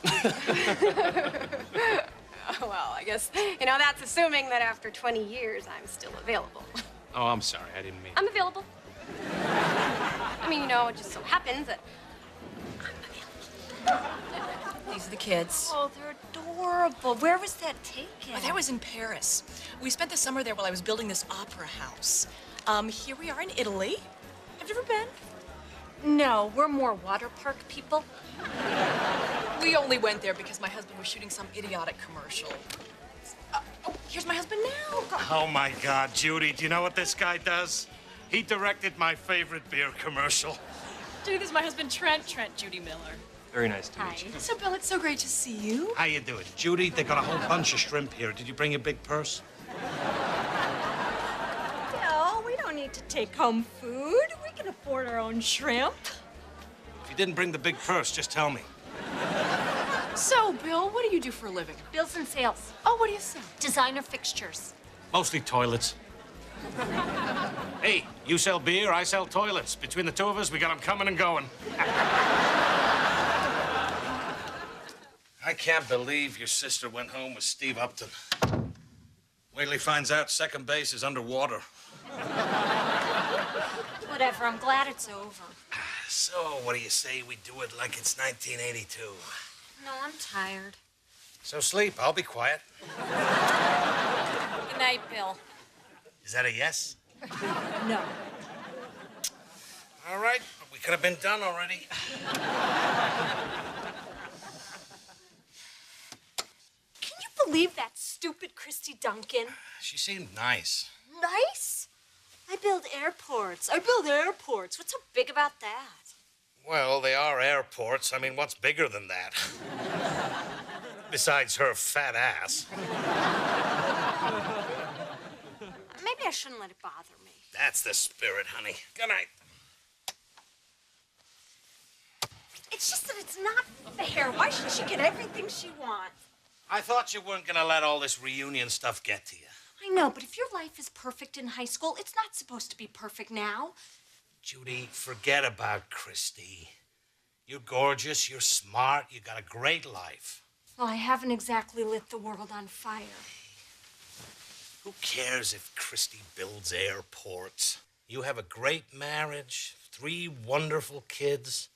C: Well, I guess, you know, that's assuming that after 20 years, I'm still available.
R: Oh, I'm sorry. I didn't mean.
C: I'm available. I mean, you know, it just so happens that
T: These are the kids.
A: Oh, they're adorable. Where was that taken?
T: Oh, that was in Paris. We spent the summer there while I was building this opera house. Here we are in Italy. Have you ever been?
A: No, we're more water park people.
T: We only went there because my husband was shooting some idiotic commercial. Oh, here's my husband now.
E: Oh, my God, Judy, do you know what this guy does? He directed my favorite beer commercial.
T: Judy, this is my husband, Trent. Judy Miller.
R: Very nice to meet you.
T: So, Bill, it's so great to see you.
E: How you doing? Judy, they got a whole bunch of shrimp here. Did you bring your big purse?
A: No, we don't need to take home food. We can afford our own shrimp.
E: If you didn't bring the big purse, just tell me.
T: So, Bill, what do you do for a living?
A: Bills and sales.
T: Oh, what do you sell?
A: Designer fixtures.
E: Mostly toilets. Hey, you sell beer, I sell toilets. Between the two of us, we got them coming and going. I can't believe your sister went home with Steve Upton. Wait till he finds out second base is underwater.
A: Whatever, I'm glad it's over.
E: So, what do you say we do it like it's 1982?
A: No, I'm tired.
E: So sleep. I'll be quiet.
A: Good night, Bill.
E: Is that a yes?
A: No.
E: All right. We could have been done already.
A: Can you believe that stupid Christy Duncan?
E: She seemed nice.
A: Nice? I build airports. What's so big about that?
E: Well, they are airports. I mean, what's bigger than that? Besides her fat ass.
A: Maybe I shouldn't let it bother me.
E: That's the spirit, honey. Good night.
A: It's just that it's not fair. Why should she get everything she wants?
E: I thought you weren't gonna let all this reunion stuff get to you.
A: I know, but if your life is perfect in high school, it's not supposed to be perfect now.
E: Judy, forget about Christy. You're gorgeous, you're smart, you got a great life.
A: Well, I haven't exactly lit the world on fire.
E: Who cares if Christy builds airports? You have a great marriage, 3 wonderful kids,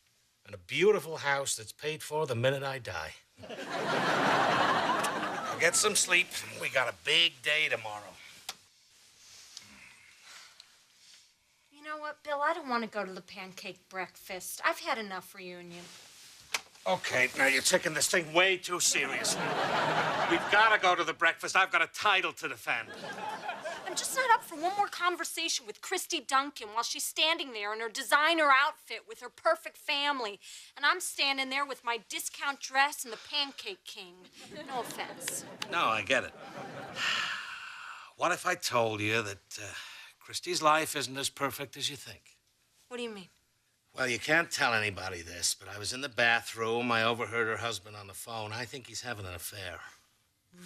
E: and a beautiful house that's paid for the minute I die. Now get some sleep. We got a big day tomorrow.
A: You know what, Bill? I don't want to go to the pancake breakfast. I've had enough reunion.
E: Okay, now you're taking this thing way too seriously. We've got to go to the breakfast. I've got a title to defend.
A: I'm just not up for one more conversation with Christy Duncan while she's standing there in her designer outfit with her perfect family. And I'm standing there with my discount dress and the Pancake King. No offense.
E: No, I get it. What if I told you that Christy's life isn't as perfect as you think?
A: What do you mean?
E: Well, you can't tell anybody this, but I was in the bathroom. I overheard her husband on the phone. I think he's having an affair.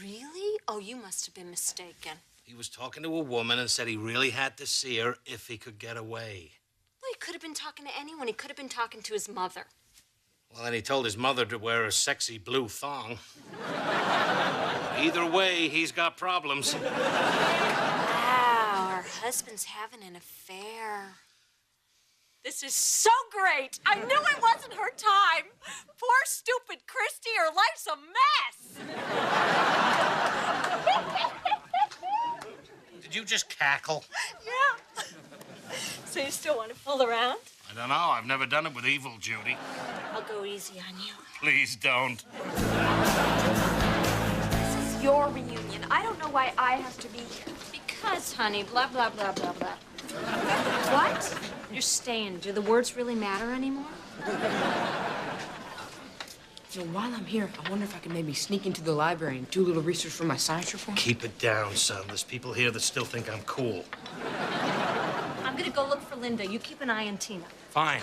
A: Really? Oh, you must have been mistaken.
E: He was talking to a woman and said he really had to see her if he could get away.
A: Well, he could have been talking to anyone. He could have been talking to his mother.
E: Well, then he told his mother to wear a sexy blue thong. Either way, he's got problems.
A: Wow, her husband's having an affair. This is so great. I knew it wasn't her time. Poor stupid Christy, her life's a mess.
E: Did you just cackle?
A: Yeah. So you still want to fool around?
E: I don't know. I've never done it with evil, Judy.
A: I'll go easy on you.
E: Please don't.
K: This is your reunion. I don't know why I have to be here.
A: Because, honey, blah, blah, blah, blah, blah.
K: What?
A: You're staying. Do the words really matter anymore?
I: You know, while I'm here, I wonder if I can maybe sneak into the library and do a little research for my science report.
E: Keep it down, son. There's people here that still think I'm cool.
A: I'm gonna go look for Linda. You keep an eye on Tina.
E: Fine.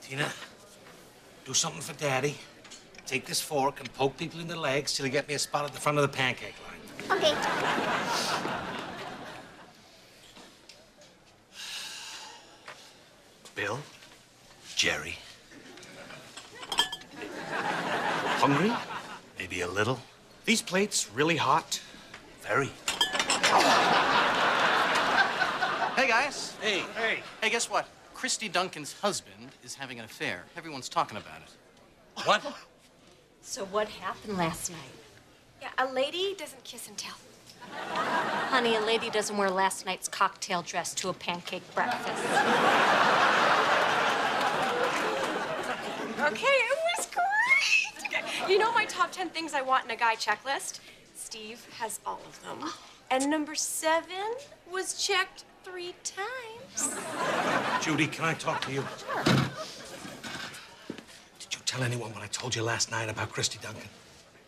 E: Tina, do something for Daddy. Take this fork and poke people in the legs till you get me a spot at the front of the pancake line.
B: Okay.
E: Bill, Jerry. Hungry? Maybe a little. These plates really hot? Very.
P: Hey, guys.
E: Hey.
P: Hey, guess what? Christy Duncan's husband is having an affair. Everyone's talking about it.
E: What?
A: So what happened last night?
K: Yeah, a lady doesn't kiss and tell.
A: Honey, a lady doesn't wear last night's cocktail dress to a pancake breakfast.
K: Okay, it was great. You know my top 10 things I want in a guy checklist? Steve has all of them. And number 7 was checked 3 times.
E: Judy, can I talk to you?
K: Sure.
E: Did you tell anyone what I told you last night about Christy Duncan?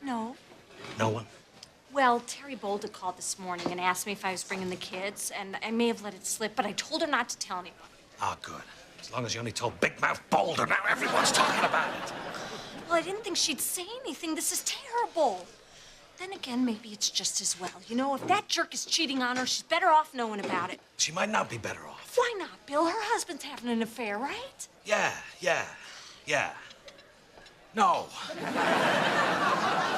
A: No.
E: No one?
A: Well, Terry Boulder called this morning and asked me if I was bringing the kids, and I may have let it slip, but I told her not to tell anyone.
E: Ah, good. As long as you only told Big Mouth Boulder, now everyone's talking about it.
A: Well, I didn't think she'd say anything. This is terrible. Then again, maybe it's just as well. You know, if that jerk is cheating on her, she's better off knowing about it.
E: She might not be better off.
A: Why not, Bill? Her husband's having an affair, right?
E: Yeah. No.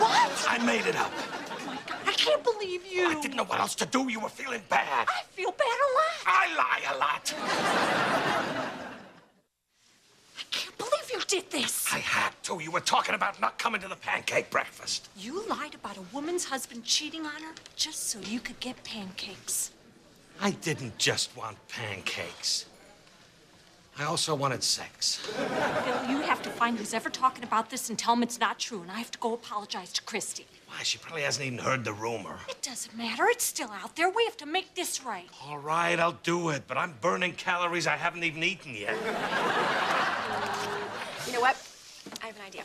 A: What?
E: I made it up.
A: Oh, my God, I can't believe you.
E: I didn't know what else to do. You were feeling bad.
A: I feel bad a lot.
E: I lie a lot.
A: I can't believe you're did this.
E: I had to. You were talking about not coming to the pancake breakfast.
A: You lied about a woman's husband cheating on her just so you could get pancakes.
E: I didn't just want pancakes. I also wanted sex.
A: Bill, you have to find who's ever talking about this and tell him it's not true, and I have to go apologize to Christy.
E: Why, she probably hasn't even heard the rumor.
A: It doesn't matter. It's still out there. We have to make this right.
E: All right, I'll do it, but I'm burning calories I haven't even eaten yet.
K: You know what? I have an idea.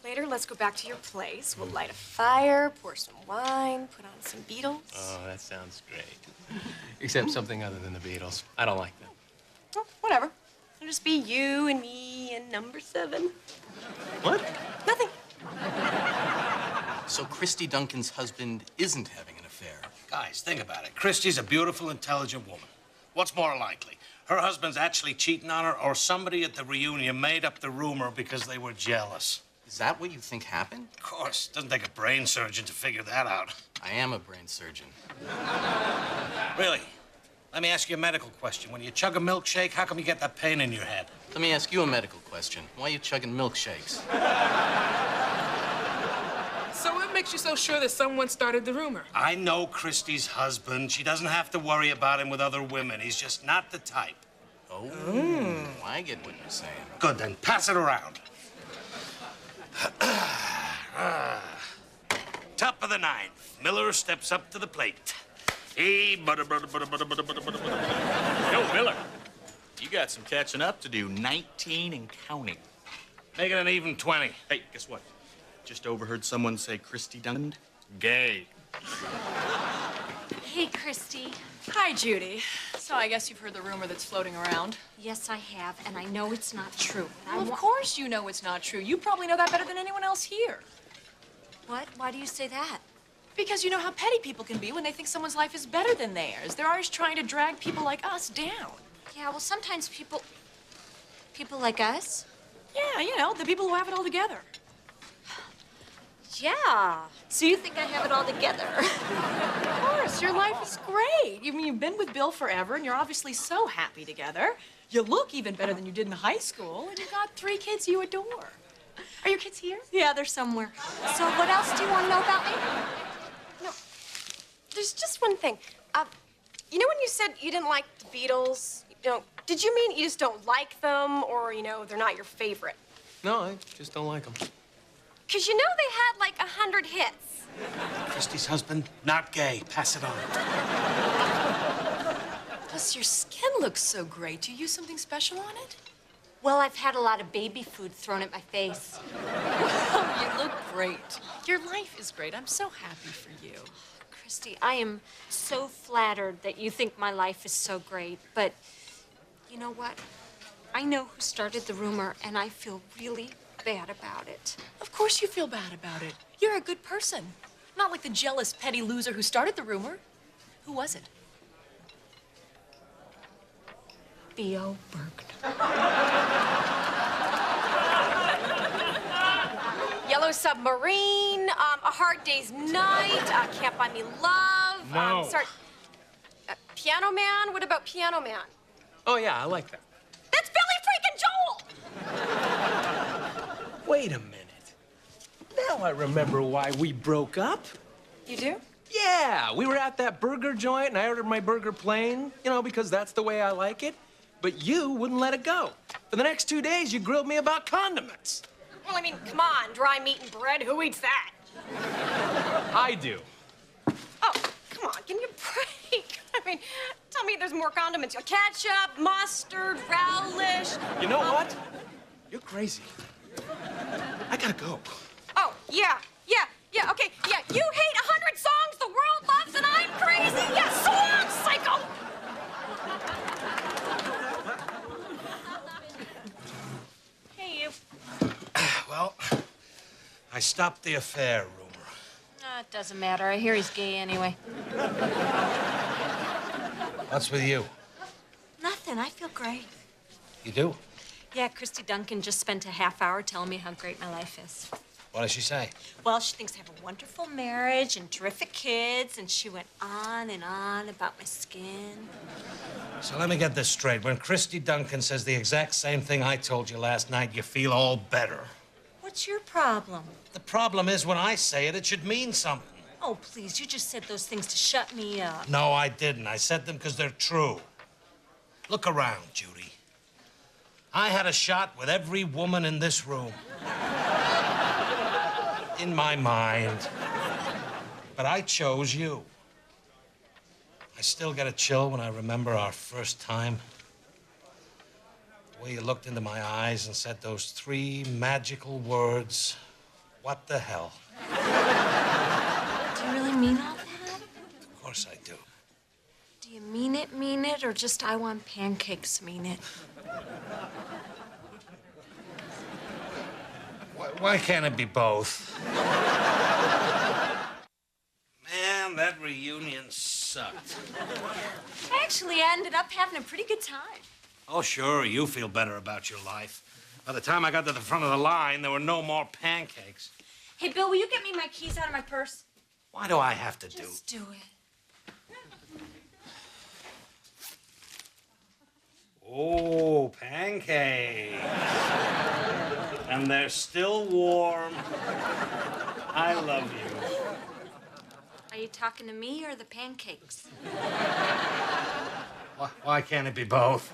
K: Later, let's go back to your place. We'll light a fire, pour some wine, put on some Beatles.
M: Oh, that sounds great. Except something other than the Beatles. I don't like them.
K: Well, whatever. It'll just be you and me and number 7.
M: What?
K: Nothing.
M: So Christy Duncan's husband isn't having an affair.
E: Guys, think about it. Christy's a beautiful, intelligent woman. What's more likely? Her husband's actually cheating on her, or somebody at the reunion made up the rumor because they were jealous.
M: Is that what you think happened?
E: Of course. Doesn't take a brain surgeon to figure that out.
M: I am a brain surgeon.
E: Really? Let me ask you a medical question. When you chug a milkshake, how come you get that pain in your head?
M: Let me ask you a medical question. Why are you chugging milkshakes?
I: So what makes you so sure that someone started the rumor?
E: I know Christy's husband. She doesn't have to worry about him with other women. He's just not the type.
M: Oh, I get what you're saying.
E: Good, then pass it around. Top of the 9th. Miller steps up to the plate. Hey, butter.
R: Yo, Miller, you got some catching up to do. 19 and counting.
E: Make it an even 20.
R: Hey, guess what? Just overheard someone say Christy Duncan. Gay.
A: Hey, Christy.
T: Hi, Judy. So I guess you've heard the rumor that's floating around.
A: Yes, I have, and I know it's not true.
T: Well, of course you know it's not true. You probably know that better than anyone else here.
A: What? Why do you say that?
T: Because you know how petty people can be when they think someone's life is better than theirs. They're always trying to drag people like us down.
A: Yeah, well, sometimes people like us?
T: Yeah, you know, the people who have it all together.
A: Yeah. So you think I have it all together?
T: Of course, your life is great. You've been with Bill forever, and you're obviously so happy together. You look even better than you did in high school, and you got 3 kids you adore. Are your kids here?
A: Yeah, they're somewhere. So what else do you want to know about me?
K: No, there's just one thing. You know when you said you didn't like the Beatles? You know, did you mean you just don't like them, or, you know, they're not your favorite?
M: No, I just don't like them.
K: Because you know they had like 100 hits.
E: Christy's husband, not gay. Pass it on.
T: Plus, your skin looks so great. Do you use something special on it?
A: Well, I've had a lot of baby food thrown at my face.
T: You look great. Your life is great. I'm so happy for you.
A: Christy, I am so flattered that you think my life is so great, but you know what? I know who started the rumor, and I feel really bad about it.
T: Of course you feel bad about it. You're a good person. Not like the jealous, petty loser who started the rumor. Who was it?
A: Theo Bergner.
K: Yellow Submarine, A Hard Day's Night, Can't Buy Me Love.
M: No.
K: Piano Man? What about Piano Man?
M: Oh, yeah, I like that.
K: That's Billy freaking Joel!
N: Wait a minute. Now I remember why we broke up.
K: You do?
N: Yeah, we were at that burger joint and I ordered my burger plain, you know, because that's the way I like it. But you wouldn't let it go. For the next 2 days, you grilled me about condiments.
K: Well, I mean, come on, dry meat and bread, who eats that?
N: I do.
K: Oh, come on, give me a break. I mean, tell me there's more condiments. Ketchup, mustard, relish.
N: You know what? You're crazy. I gotta go.
K: Oh, yeah, okay, yeah, you hate 100 songs the world loves and I'm crazy. Yeah, so long, psycho!
A: Hey, you.
E: Well, I stopped the affair rumor.
A: It doesn't matter. I hear he's gay anyway.
E: What's with you?
A: Nothing. I feel great.
E: You do?
A: Yeah, Christy Duncan just spent a half hour telling me how great my life is.
E: What does she say?
A: Well, she thinks I have a wonderful marriage and terrific kids, and she went on and on about my skin.
E: So let me get this straight. When Christy Duncan says the exact same thing I told you last night, you feel all better.
A: What's your problem?
E: The problem is when I say it, it should mean something.
A: Oh, please, you just said those things to shut me up.
E: No, I didn't. I said them because they're true. Look around, Judy. I had a shot with every woman in this room. In my mind. But I chose you. I still get a chill when I remember our first time. The way you looked into my eyes and said those 3 magical words, what the hell?
A: Do you really mean all that?
E: Of course I do.
A: Do you mean it, or just I want pancakes mean it?
E: Why can't it be both? Man, that reunion sucked.
A: Actually, I ended up having a pretty good time.
E: Oh, sure, you feel better about your life. By the time I got to the front of the line, there were no more pancakes.
A: Hey, Bill, will you get me my keys out of my purse?
E: Why do I have to do?
A: Just do it.
E: Oh, pancakes. And they're still warm. I love you.
A: Are you talking to me or the pancakes?
E: Why can't it be both?